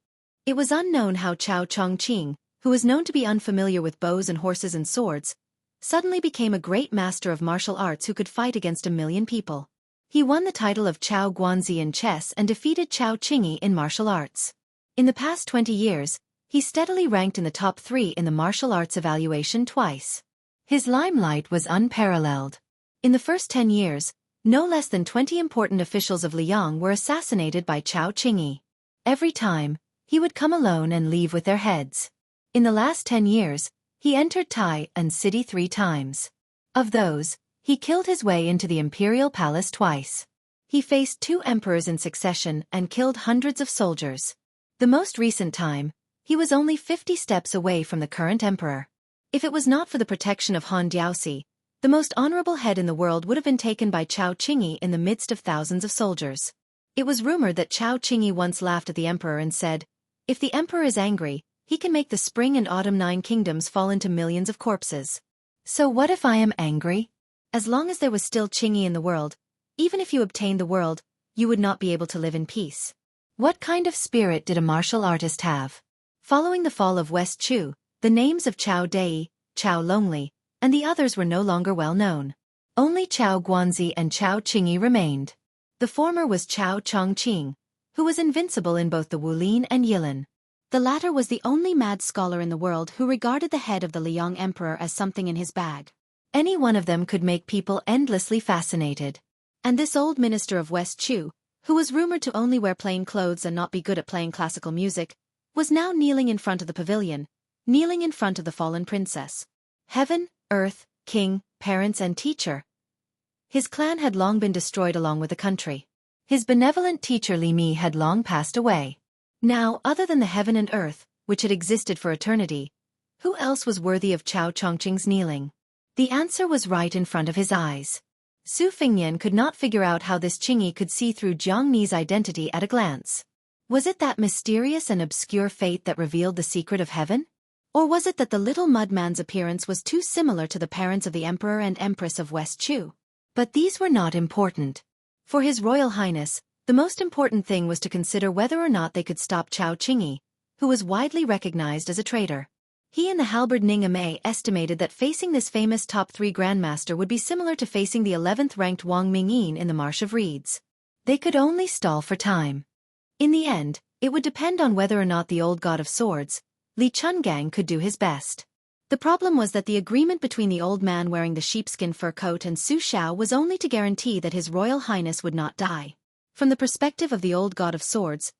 Speaker 1: It was unknown how Chao Chongqing, who was known to be unfamiliar with bows and horses and swords, suddenly became a great master of martial arts who could fight against 1,000,000 people. He won the title of Chao Guanzi in chess and defeated Chao Qingyi in martial arts. In the past 20 years, he steadily ranked in the top 3 in the martial arts evaluation twice. His limelight was unparalleled. In the first 10 years, no less than 20 important officials of Liang were assassinated by Chao Qingyi. Every time, he would come alone and leave with their heads. In the last 10 years, he entered Tai and city 3 times. Of those, he killed his way into the imperial palace twice. He faced 2 emperors in succession and killed hundreds of soldiers. The most recent time, he was only 50 steps away from the current emperor. If it was not for the protection of Han Diaoxi, the most honorable head in the world would have been taken by Chao Qingyi in the midst of thousands of soldiers. It was rumored that Chao Qingyi once laughed at the emperor and said, "If the emperor is angry, he can make the spring and autumn 9 kingdoms fall into millions of corpses. So what if I am angry? As long as there was still Qingyi in the world, even if you obtained the world, you would not be able to live in peace." What kind of spirit did a martial artist have? Following the fall of West Chu, the names of Chao Dai, Chao Lonely, and the others were no longer well known. Only Chao Guanzi and Chao Qingyi remained. The former was Chao Chongqing, who was invincible in both the Wulin and Yilin. The latter was the only mad scholar in the world who regarded the head of the Liang emperor as something in his bag. Any one of them could make people endlessly fascinated. And this old minister of West Chu, who was rumored to only wear plain clothes and not be good at playing classical music, was now kneeling in front of the pavilion, kneeling in front of the fallen princess. Heaven, earth, king, parents and teacher. His clan had long been destroyed along with the country. His benevolent teacher Li Mi had long passed away. Now, other than the heaven and earth, which had existed for eternity, who else was worthy of Chao Chongqing's kneeling? The answer was right in front of his eyes. Su Fingnian could not figure out how this Qingyi could see through Jiang Ni's identity at a glance. Was it that mysterious and obscure fate that revealed the secret of heaven? Or was it that the little mudman's appearance was too similar to the parents of the emperor and empress of West Chu? But these were not important. For His Royal Highness, the most important thing was to consider whether or not they could stop Chao Qingyi, who was widely recognized as a traitor. He and the halberd Ning Amei estimated that facing this famous top 3 grandmaster would be similar to facing the 11th-ranked Wang Mingyin in the Marsh of Reeds. They could only stall for time. In the end, it would depend on whether or not the old god of swords, Li Chungang, could do his best. The problem was that the agreement between the old man wearing the sheepskin fur coat and Su Shao was only to guarantee that His Royal Highness would not die. From the perspective of the old god of swords,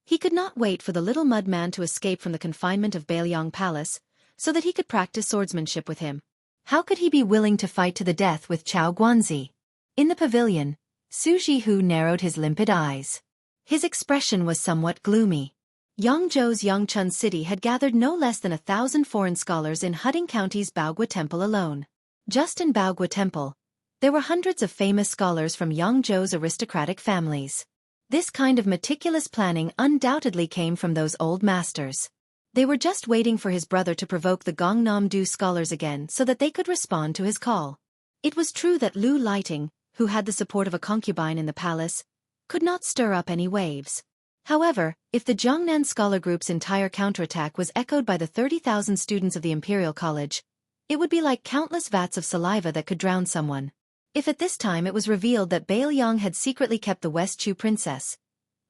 Speaker 1: he could not wait for the little mudman to escape from the confinement of Bailiang Palace,
Speaker 2: so that he could practice swordsmanship with him. How could he be willing to fight to the death with Chao Guanzi? In the pavilion, Su Jihu narrowed his limpid eyes. His expression was somewhat gloomy. Yangzhou's Yangchun city had gathered no less than 1,000 foreign scholars in Huding County's Baogua Temple alone. Just in Baogua Temple, there were hundreds of famous scholars from Yangzhou's aristocratic families. This kind of meticulous planning undoubtedly came from those old masters. They were just waiting for his brother to provoke the Gangnam-do scholars again so that they could respond to his call. It was true that Lu Lighting, who had the support of a concubine in the palace, could not stir up any waves. However, if the Jiangnan scholar group's entire counterattack was echoed by the 30,000 students of the Imperial College, it would be like countless vats of saliva that could drown someone. If at this time it was revealed that Bailiang had secretly kept the West Chu princess,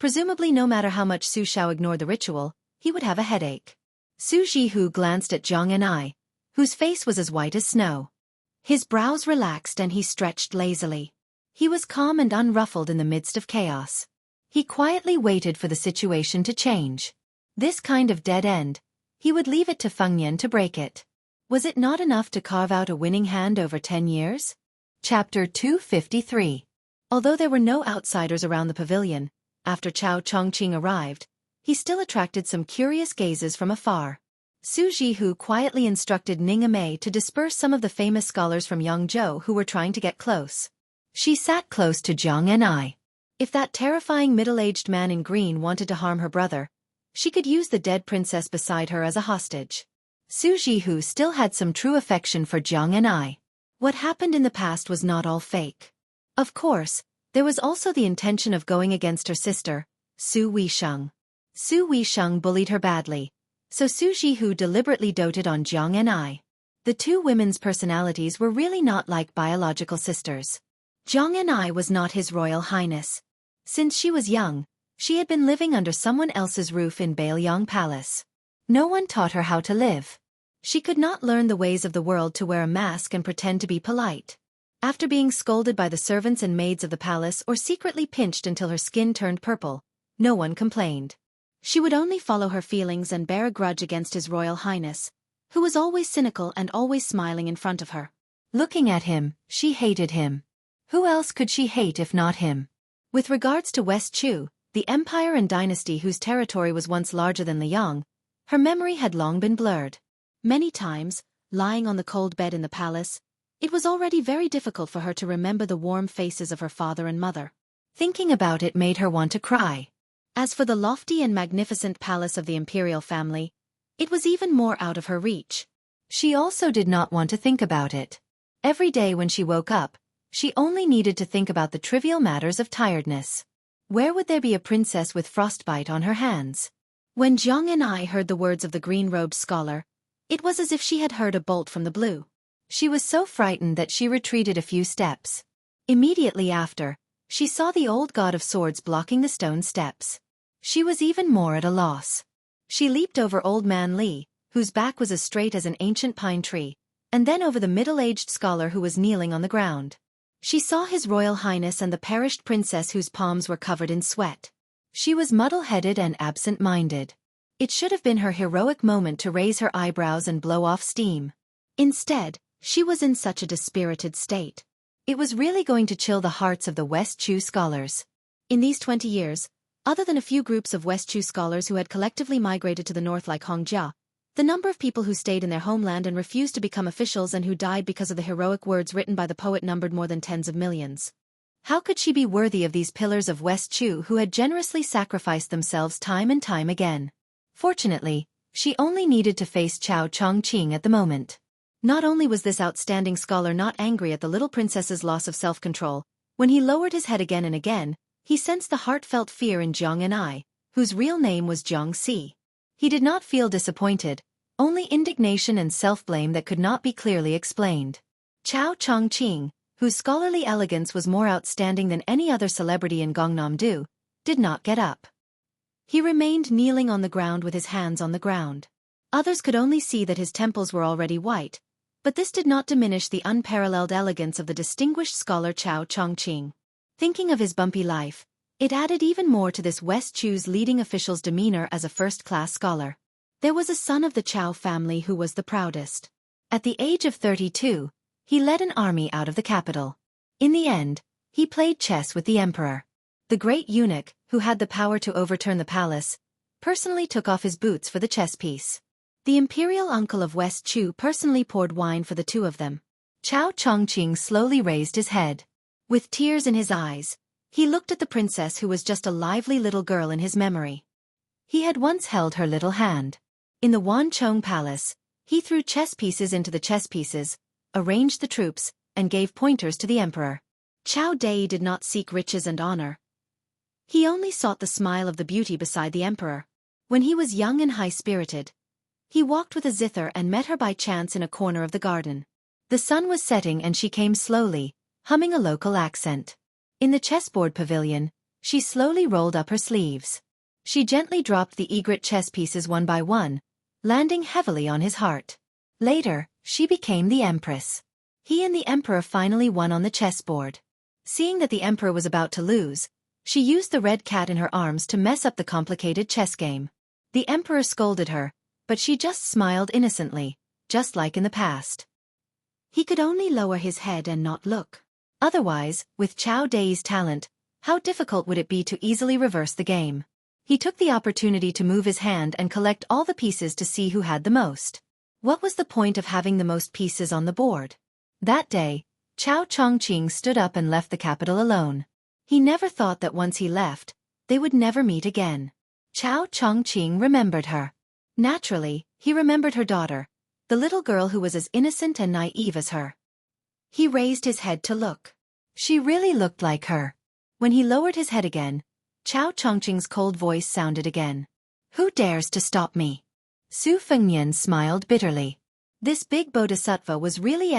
Speaker 2: presumably no matter how much Su Shao ignored the ritual, he would have a headache. Su Jihu glanced at Zhang Enai, whose face was as white as snow. His brows relaxed and he stretched lazily. He was calm and unruffled in the midst of chaos. He quietly waited for the situation to change. This kind of dead end, he would leave it to Feng Yan to break it. Was it not enough to carve out a winning hand over 10 years? Chapter 253. Although there were no outsiders around the pavilion, after Chao Chongqing arrived, he still attracted some curious gazes from afar. Su Jihu quietly instructed Ning Amei to disperse some of the famous scholars from Yangzhou who were trying to get close. She sat close to Zhang Enai. If that terrifying middle-aged man in green wanted to harm her brother, she could use the dead princess beside her as a hostage. Su Jihu still had some true affection for Zhang Enai. What happened in the past was not all fake. Of course, there was also the intention of going against her sister, Su Weisheng. Su Weisheng bullied her badly, so Su Jihu deliberately doted on Zhang Enai. The two women's personalities were really not like biological sisters. Zhang Enai was not His Royal Highness. Since she was young, she had been living under someone else's roof in Bailiang Palace. No one taught her how to live. She could not learn the ways of the world to wear a mask and pretend to be polite. After being scolded by the servants and maids of the palace or secretly pinched until her skin turned purple, no one complained. She would only follow her feelings and bear a grudge against His Royal Highness, who was always cynical and always smiling in front of her. Looking at him, she hated him. Who else could she hate if not him? With regards to West Chu, the empire and dynasty whose territory was once larger than Liang, her memory had long been blurred. Many times, lying on the cold bed in the palace, it was already very difficult for her to remember the warm faces of her father and mother. Thinking about it made her want to cry. As for the lofty and magnificent palace of the imperial family, it was even more out of her reach. She also did not want to think about it. Every day when she woke up, she only needed to think about the trivial matters of tiredness. Where would there be a princess with frostbite on her hands? When Zhang Enai heard the words of the green-robed scholar, it was as if she had heard a bolt from the blue. She was so frightened that she retreated a few steps. Immediately after, she saw the old god of swords blocking the stone steps. She was even more at a loss. She leaped over old man Li, whose back was as straight as an ancient pine tree, and then over the middle-aged scholar who was kneeling on the ground. She saw His Royal Highness and the perished princess whose palms were covered in sweat. She was muddle-headed and absent-minded. It should have been her heroic moment to raise her eyebrows and blow off steam. Instead, she was in such a dispirited state. It was really going to chill the hearts of the West Chu scholars. In these 20 years, other than a few groups of West Chu scholars who had collectively migrated to the north like Hongjia, the number of people who stayed in their homeland and refused to become officials and who died because of the heroic words written by the poet numbered more than tens of millions. How could she be worthy of these pillars of West Chu who had generously sacrificed themselves time and time again? Fortunately, she only needed to face Chao Chongqing at the moment. Not only was this outstanding scholar not angry at the little princess's loss of self-control, when he lowered his head again and again, he sensed the heartfelt fear in Zhang Enai, whose real name was Zhang Si. He did not feel disappointed, only indignation and self-blame that could not be clearly explained. Chao Chongqing, whose scholarly elegance was more outstanding than any other celebrity in Gangnam-do, did not get up. He remained kneeling on the ground with his hands on the ground. Others could only see that his temples were already white, but this did not diminish the unparalleled elegance of the distinguished scholar Chao Chongqing. Thinking of his bumpy life, it added even more to this West Chu's leading official's demeanor as a first-class scholar. There was a son of the Chao family who was the proudest. At the age of 32, he led an army out of the capital. In the end, he played chess with the emperor. The great eunuch, who had the power to overturn the palace, personally took off his boots for the chess piece. The imperial uncle of West Chu personally poured wine for the two of them. Chao Chongqing slowly raised his head. With tears in his eyes, he looked at the princess who was just a lively little girl in his memory. He had once held her little hand. In the Wanchong Palace, he threw chess pieces into the chess pieces, arranged the troops, and gave pointers to the emperor. Chao Dai did not seek riches and honor. He only sought the smile of the beauty beside the emperor. When he was young and high-spirited, he walked with a zither and met her by chance in a corner of the garden. The sun was setting and she came slowly, humming a local accent. In the chessboard pavilion, she slowly rolled up her sleeves. She gently dropped the egret chess pieces one by one, landing heavily on his heart. Later, she became the empress. He and the emperor finally won on the chessboard. Seeing that the emperor was about to lose, she used the red cat in her arms to mess up the complicated chess game. The emperor scolded her, but she just smiled innocently, just like in the past. He could only lower his head and not look. Otherwise, with Chao Dai's talent, how difficult would it be to easily reverse the game? He took the opportunity to move his hand and collect all the pieces to see who had the most. What was the point of having the most pieces on the board? That day, Chao Chongqing stood up and left the capital alone. He never thought that once he left, they would never meet again. Chao Chongqing remembered her. Naturally, he remembered her daughter, the little girl who was as innocent and naive as her. He raised his head to look. She really looked like her. When he lowered his head again, Chao Chongqing's cold voice sounded again. "Who dares to stop me?" Su Fengnian smiled bitterly. This big bodhisattva was really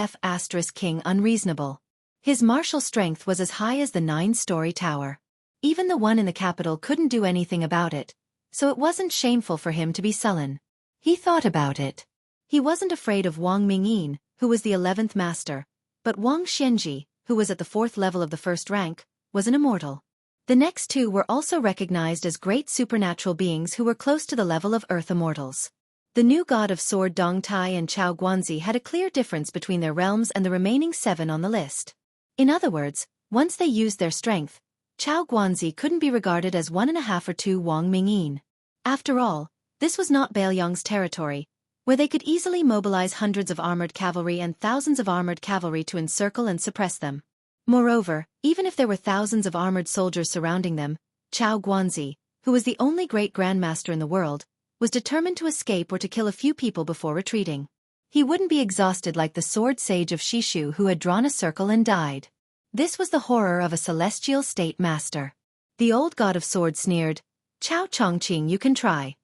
Speaker 2: King unreasonable. His martial strength was as high as the 9-story tower. Even the one in the capital couldn't do anything about it, so it wasn't shameful for him to be sullen. He thought about it. He wasn't afraid of Wang Mingyin, who was the 11th master, but Wang Xianxia, who was at the 4th level of the 1st rank, was an immortal. The next two were also recognized as great supernatural beings who were close to the level of Earth immortals. The new god of sword Dong Tai and Chao Guanzi had a clear difference between their realms and the remaining 7 on the list. In other words, once they used their strength, Chao Guanzi couldn't be regarded as 1.5 or 2 Wang Mingyin. After all, this was not Bailiang's territory, where they could easily mobilize hundreds of armored cavalry and thousands of armored cavalry to encircle and suppress them. Moreover, even if there were thousands of armored soldiers surrounding them, Chao Guanzi, who was the only great grandmaster in the world, was determined to escape or to kill a few people before retreating. He wouldn't be exhausted like the sword sage of Shishu who had drawn a circle and died. This was the horror of a celestial state master. The old god of swords sneered, "Chao Chongqing, you can try."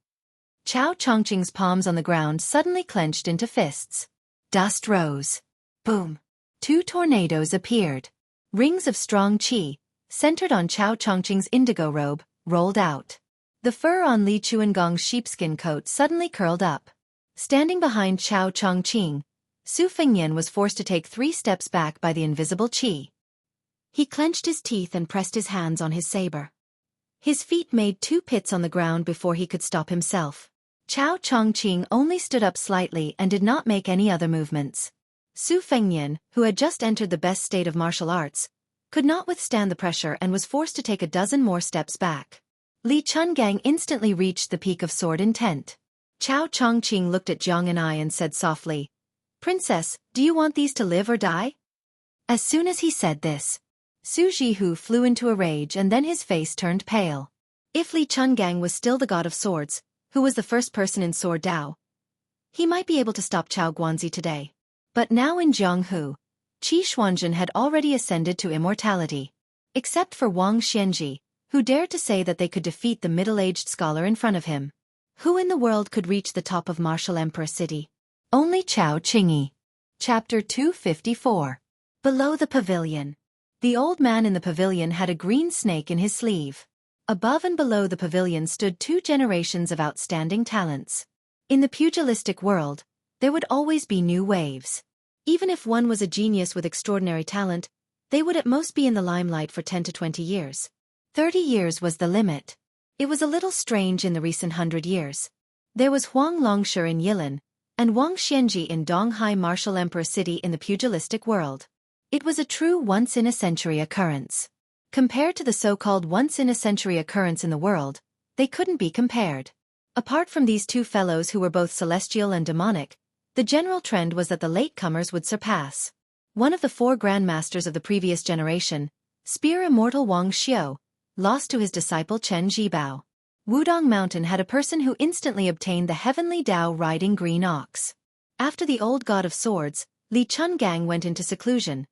Speaker 2: Chao Chongqing's palms on the ground suddenly clenched into fists. Dust rose. Boom. 2 tornadoes appeared. Rings of strong qi, centered on Chao Chongqing's indigo robe, rolled out. The fur on Li Chuangong's sheepskin coat suddenly curled up. Standing behind Chao Chongqing, Su Fengnian was forced to take 3 steps back by the invisible qi. He clenched his teeth and pressed his hands on his saber. His feet made 2 pits on the ground before he could stop himself. Chao Chongqing only stood up slightly and did not make any other movements. Su Fengnian, who had just entered the best state of martial arts, could not withstand the pressure and was forced to take a dozen more steps back. Li Chungang instantly reached the peak of sword intent. Chao Chongqing looked at Jiang and I and said softly, "Princess, do you want these to live or die?" As soon as he said this, Su Jihu flew into a rage and then his face turned pale. If Li Chungang was still the god of swords, who was the first person in Sword Dao, he might be able to stop Chao Guanzi today. But now in Jianghu, Qi Xuanzhen had already ascended to immortality. Except for Wang Xianxia, who dared to say that they could defeat the middle-aged scholar in front of him. Who in the world could reach the top of Martial Emperor City? Only Chao Qingyi. Chapter 254. Below the pavilion. The old man in the pavilion had a green snake in his sleeve. Above and below the pavilion stood 2 generations of outstanding talents. In the pugilistic world, there would always be new waves. Even if one was a genius with extraordinary talent, they would at most be in the limelight for 10 to 20 years. 30 years was the limit. It was a little strange in the recent 100 years. There was Huang Longshe in Yilin, and Wang Xianji in Donghai Martial Emperor City in the pugilistic world. It was a true once-in-a-century occurrence. Compared to the so-called once-in-a-century occurrence in the world, they couldn't be compared. Apart from these two fellows who were both celestial and demonic, the general trend was that the latecomers would surpass. One of the four grandmasters of the previous generation, Spear Immortal Wang Xiu, lost to his disciple Chen Zhibao. Wudong Mountain had a person who instantly obtained the heavenly Dao riding green ox. After the old god of swords, Li Chungang went into seclusion.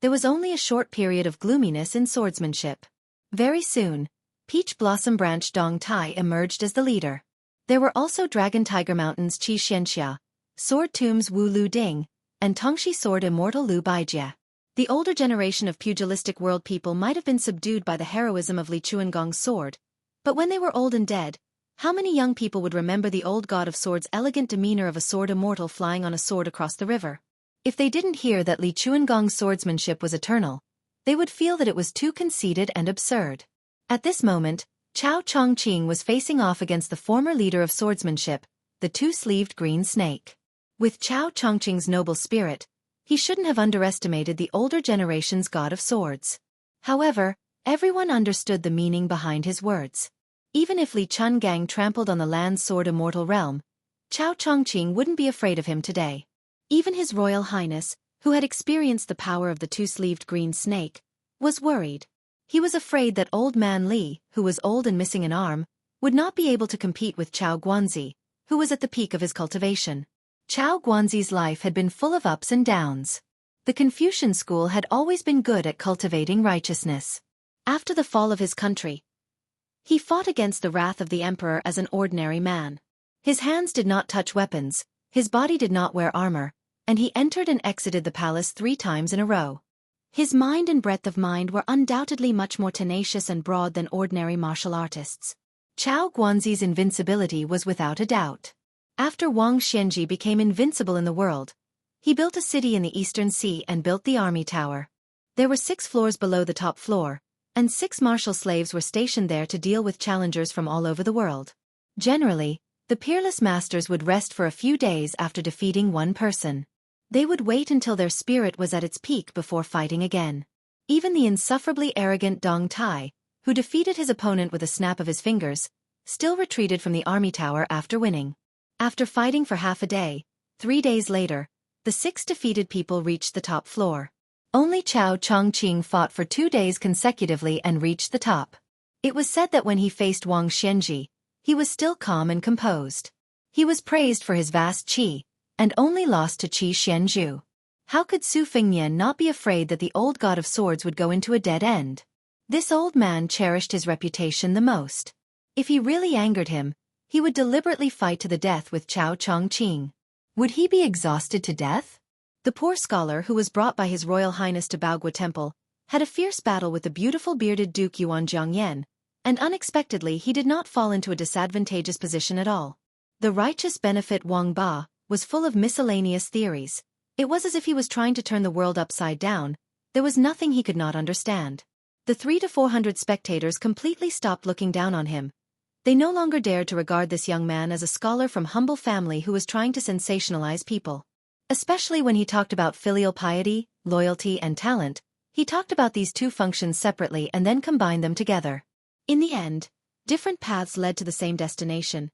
Speaker 2: There was only a short period of gloominess in swordsmanship. Very soon, Peach Blossom Branch Dong Tai emerged as the leader. There were also Dragon Tiger Mountain's Qi Xianxia, Sword Tomb's Wu Lu Ding, and Tongxi Sword Immortal Lu Baijie. The older generation of pugilistic world people might have been subdued by the heroism of Li Chuangong's sword, but when they were old and dead, how many young people would remember the old god of swords' elegant demeanor of a sword immortal flying on a sword across the river? If they didn't hear that Li Chuangong's swordsmanship was eternal, they would feel that it was too conceited and absurd. At this moment, Chao Chongqing was facing off against the former leader of swordsmanship, the two-sleeved green snake. With Chao Chongqing's noble spirit, he shouldn't have underestimated the older generation's god of swords. However, everyone understood the meaning behind his words. Even if Li Chungang trampled on the land's sword immortal realm, Chao Chongqing wouldn't be afraid of him today. Even His Royal Highness, who had experienced the power of the two-sleeved green snake, was worried. He was afraid that old man Li, who was old and missing an arm, would not be able to compete with Chao Guanzi, who was at the peak of his cultivation. Chao Guanzi's life had been full of ups and downs. The Confucian school had always been good at cultivating righteousness. After the fall of his country, he fought against the wrath of the emperor as an ordinary man. His hands did not touch weapons, his body did not wear armor, and he entered and exited the palace 3 times in a row. His mind and breadth of mind were undoubtedly much more tenacious and broad than ordinary martial artists. Chao Guanzi's invincibility was without a doubt. After Wang Xianji became invincible in the world, he built a city in the Eastern Sea and built the army tower. There were 6 floors below the top floor, and 6 martial slaves were stationed there to deal with challengers from all over the world. Generally, the peerless masters would rest for a few days after defeating one person. They would wait until their spirit was at its peak before fighting again. Even the insufferably arrogant Dong Tai, who defeated his opponent with a snap of his fingers, still retreated from the army tower after winning. After fighting for half a day, 3 days later, the 6 defeated people reached the top floor. Only Chao Chongqing fought for 2 days consecutively and reached the top. It was said that when he faced Wang Xianji, he was still calm and composed. He was praised for his vast qi, and only lost to Qi Xianzhu. How could Su Fengnian not be afraid that the old god of swords would go into a dead end? This old man cherished his reputation the most. If he really angered him, he would deliberately fight to the death with Chao Chongqing. Would he be exhausted to death? The poor scholar who was brought by His Royal Highness to Baogua Temple had a fierce battle with the beautiful bearded Duke Yuan Zhongyan, and unexpectedly he did not fall into a disadvantageous position at all. The righteous benefit Wang Ba was full of miscellaneous theories. It was as if he was trying to turn the world upside down. There was nothing he could not understand. The 300 to 400 spectators completely stopped looking down on him. They no longer dared to regard this young man as a scholar from humble family who was trying to sensationalize people. Especially when he talked about filial piety, loyalty and talent, he talked about these two functions separately and then combined them together. In the end, different paths led to the same destination.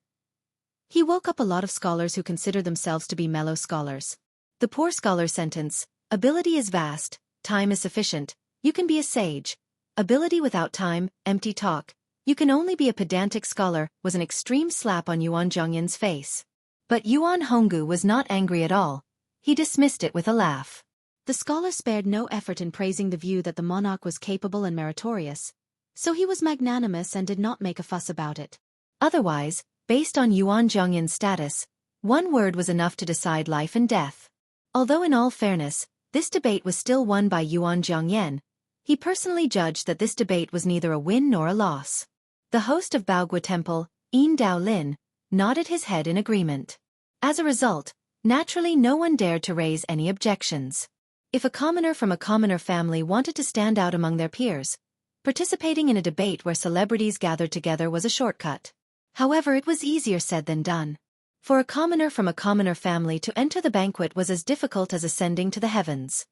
Speaker 2: He woke up a lot of scholars who consider themselves to be mellow scholars. The poor scholar's sentence, ability is vast, time is sufficient, you can be a sage. Ability without time, empty talk, you can only be a pedantic scholar, was an extreme slap on Yuan Zhongyan's face. But Yuan Honggu was not angry at all. He dismissed it with a laugh. The scholar spared no effort in praising the view that the monarch was capable and meritorious, so he was magnanimous and did not make a fuss about it. Otherwise, based on Yuan Zhongyan's status, one word was enough to decide life and death. Although in all fairness, this debate was still won by Yuan Zhongyan, he personally judged that this debate was neither a win nor a loss. The host of Baogua Temple, Yin Dao Lin, nodded his head in agreement. As a result, naturally no one dared to raise any objections. If a commoner from a commoner family wanted to stand out among their peers, participating in a debate where celebrities gathered together was a shortcut. However, it was easier said than done. For a commoner from a commoner family to enter the banquet was as difficult as ascending to the heavens.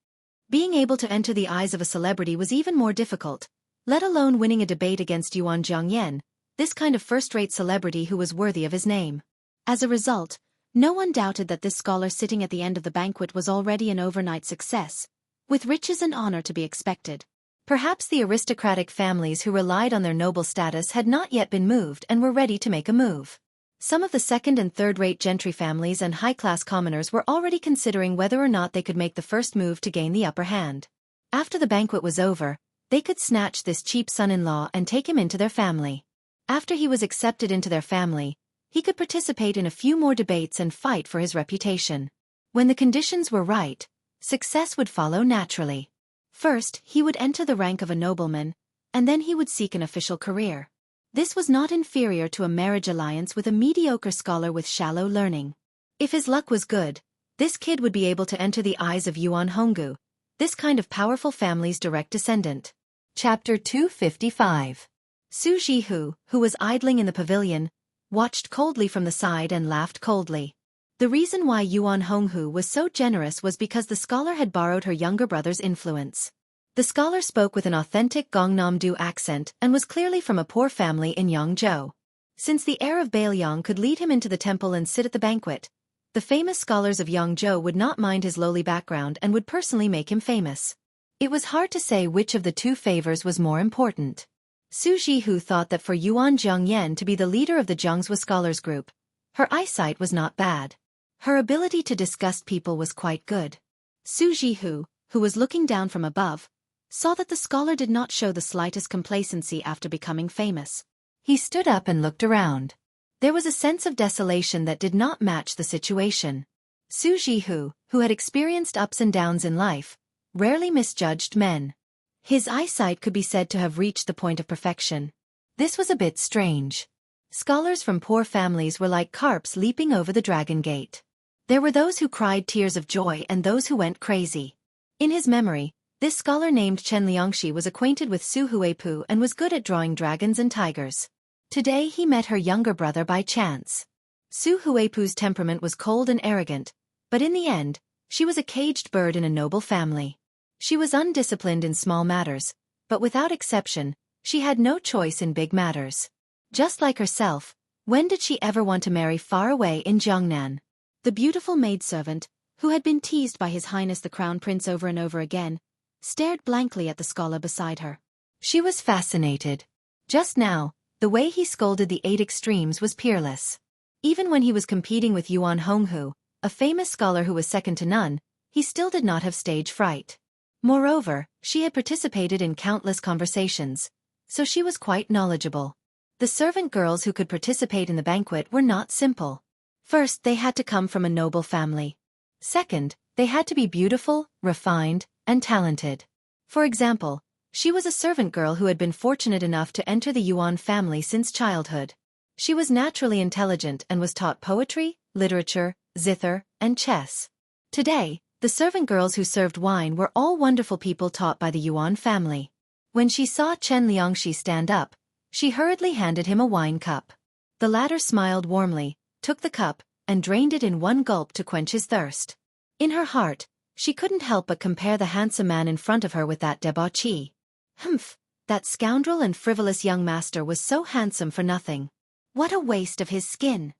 Speaker 2: Being able to enter the eyes of a celebrity was even more difficult, let alone winning a debate against Yuan Zhongyan, this kind of first-rate celebrity who was worthy of his name. As a result, no one doubted that this scholar sitting at the end of the banquet was already an overnight success, with riches and honor to be expected. Perhaps the aristocratic families who relied on their noble status had not yet been moved and were ready to make a move. Some of the second- and third-rate gentry families and high-class commoners were already considering whether or not they could make the first move to gain the upper hand. After the banquet was over, they could snatch this cheap son-in-law and take him into their family. After he was accepted into their family, he could participate in a few more debates and fight for his reputation. When the conditions were right, success would follow naturally. First, he would enter the rank of a nobleman, and then he would seek an official career. This was not inferior to a marriage alliance with a mediocre scholar with shallow learning. If his luck was good, this kid would be able to enter the eyes of Yuan Honggu, this kind of powerful family's direct descendant.
Speaker 1: Chapter 255.
Speaker 2: Su Jihu, who was idling in the pavilion, watched coldly from the side and laughed coldly. The reason why Yuan Honghu was so generous was because the scholar had borrowed her younger brother's influence. The scholar spoke with an authentic Gangnam-do accent and was clearly from a poor family in Yangzhou. Since the heir of Bailiang could lead him into the temple and sit at the banquet, the famous scholars of Yangzhou would not mind his lowly background and would personally make him famous. It was hard to say which of the two favors was more important. Su Jihu thought that for Yuan Zhongyan to be the leader of the Zhongzhou scholars group, her eyesight was not bad. Her ability to disgust people was quite good. Su Jihu, who was looking down from above, saw that the scholar did not show the slightest complacency after becoming famous.
Speaker 1: He stood up and looked around.
Speaker 2: There was a sense of desolation that did not match the situation. Su Jihu, who had experienced ups and downs in life, rarely misjudged men. His eyesight could be said to have reached the point of perfection.
Speaker 1: This was a bit strange.
Speaker 2: Scholars from poor families were like carps leaping over the dragon gate. There were those who cried tears of joy and those who went crazy. In his memory, this scholar named Xianxia was acquainted with Su Huipu and was good at drawing dragons and tigers. Today he met her younger brother by chance. Su Huipu's temperament was cold and arrogant, but in the end, she was a caged bird in a noble family. She was undisciplined in small matters, but without exception, she had no choice in big matters. Just like herself, when did she ever want to marry far away in Jiangnan? The beautiful maidservant, who had been teased by His Highness the Crown Prince over and over again, stared blankly at the scholar beside her.
Speaker 1: She was fascinated.
Speaker 2: Just now, the way he scolded the 8 extremes was peerless. Even when he was competing with Yuan Honghu, a famous scholar who was second to none, he still did not have stage fright. Moreover, she had participated in countless conversations, so she was quite knowledgeable. The servant girls who could participate in the banquet were not simple. First, they had to come from a noble family. Second, they had to be beautiful, refined, and talented. For example, she was a servant girl who had been fortunate enough to enter the Yuan family since childhood. She was naturally intelligent and was taught poetry, literature, zither, and chess. Today, the servant girls who served wine were all wonderful people taught by the Yuan family. When she saw Chen Liangxi stand up, she hurriedly handed him a wine cup. The latter smiled warmly, took the cup, and drained it in one gulp to quench his thirst. In her heart, she couldn't help but compare the handsome man in front of her with that debauchee. Humph, that scoundrel and frivolous young master was so handsome for nothing. What a waste of his skin!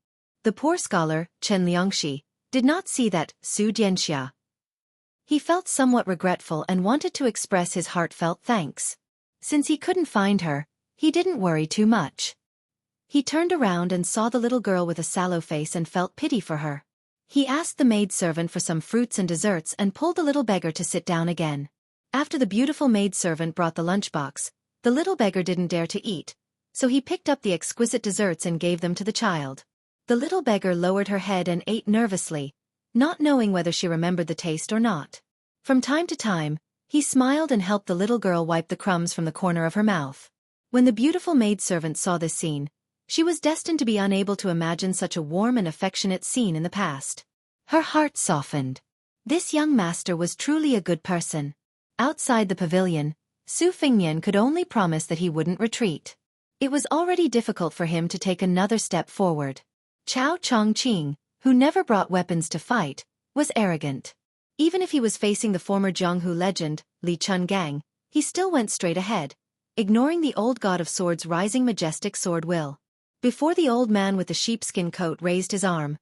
Speaker 2: The poor scholar, Chen Liangxi, did not see that Su Xianxia. He felt somewhat regretful and wanted to express his heartfelt thanks. Since he couldn't find her, he didn't worry too much. He turned around and saw the little girl with a sallow face and felt pity for her. He asked the maidservant for some fruits and desserts and pulled the little beggar to sit down again. After the beautiful maidservant brought the lunchbox, the little beggar didn't dare to eat, so he picked up the exquisite desserts and gave them to the child. The little beggar lowered her head and ate nervously, not knowing whether she remembered the taste or not. From time to time, he smiled and helped the little girl wipe the crumbs from the corner of her mouth. When the beautiful maidservant saw this scene, she was destined to be unable to imagine such a warm and affectionate scene in the past. Her heart softened. This young master was truly a good person. Outside the pavilion, Su Fingmian could only promise that he wouldn't retreat. It was already difficult for him to take another step forward.
Speaker 1: Chao Chongqing, who never brought weapons to fight, was arrogant. Even if he was facing the former Jianghu legend, Li Chungang, he still went straight ahead, ignoring the old god of swords' rising majestic sword will. Before the old man with the sheepskin coat raised his arm,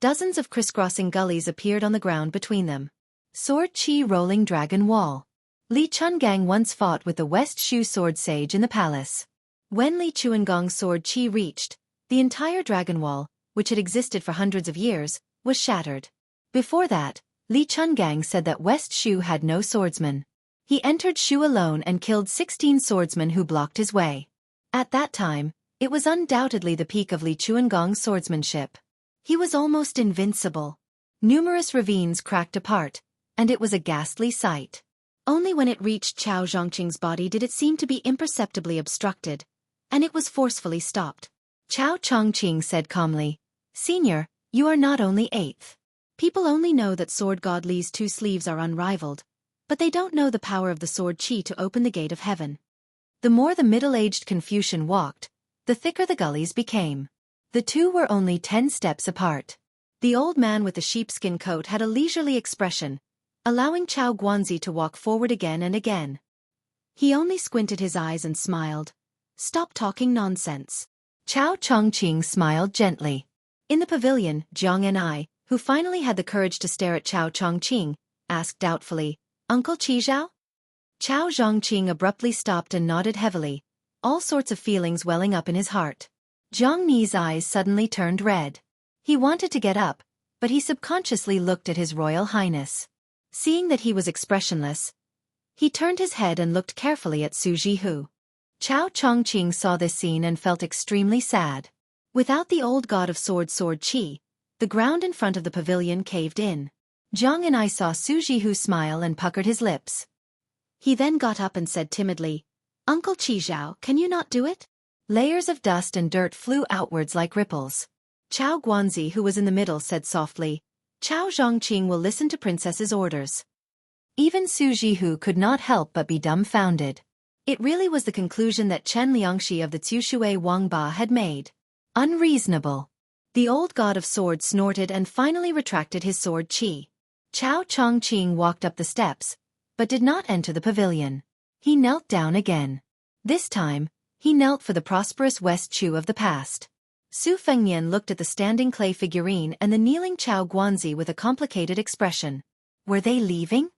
Speaker 1: dozens of crisscrossing gullies appeared on the ground between them. Sword Qi rolling dragon wall. Li Chungang once fought with the West Shu sword sage in the palace. When Li Chuangong's sword Qi reached, the entire dragon wall, which had existed for hundreds of years, was shattered. Before that, Li Chungang said that West Shu had no swordsman. He entered Shu alone and killed 16 swordsmen who blocked his way. At that time, it was undoubtedly the peak of Li Chuangong's swordsmanship. He was almost invincible. Numerous ravines cracked apart, and it was a ghastly sight. Only when it reached Chao Zhongqing's body did it seem to be imperceptibly obstructed, and it was forcefully stopped. Chao Chongqing said calmly, "Senior, you are not only 8th. People only know that sword god Li's 2 sleeves are unrivaled, but they don't know the power of the sword Qi to open the gate of heaven." The more the middle-aged Confucian walked, the thicker the gullies became. The two were only 10 steps apart. The old man with the sheepskin coat had a leisurely expression, allowing Chao Guanzi to walk forward again and again. He only squinted his eyes and smiled. "Stop talking nonsense." Chao Chongqing smiled gently. In the pavilion, Jiang and I, who finally had the courage to stare at Chao Chongqing, asked doubtfully, "Uncle Qizhao?" Chao Zhongqing abruptly stopped and nodded heavily, all sorts of feelings welling up in his heart. Jiang Ni's eyes suddenly turned red. He wanted to get up, but he subconsciously looked at His Royal Highness. Seeing that he was expressionless, he turned his head and looked carefully at Su Jihu. Chao Chongqing saw this scene and felt extremely sad. Without the old god of sword Sword Qi, the ground in front of the pavilion caved in. Jiang and I saw Su Jihu smile and puckered his lips. He then got up and said timidly, "Uncle Qizhao, can you not do it?" Layers of dust and dirt flew outwards like ripples. Chao Guanzi, who was in the middle, said softly, "Chao Zhongqing will listen to Princess's orders." Even Su Jihu could not help but be dumbfounded. It really was the conclusion that Chen Liangxi of the Tsushui Wangba had made. Unreasonable. The old god of swords snorted and finally retracted his sword Qi. Chao Chongqing walked up the steps, but did not enter the pavilion. He knelt down again. This time, he knelt for the prosperous West Chu of the past. Su Fengnian looked at the standing clay figurine and the kneeling Chao Guanzi with a complicated expression. Were they leaving?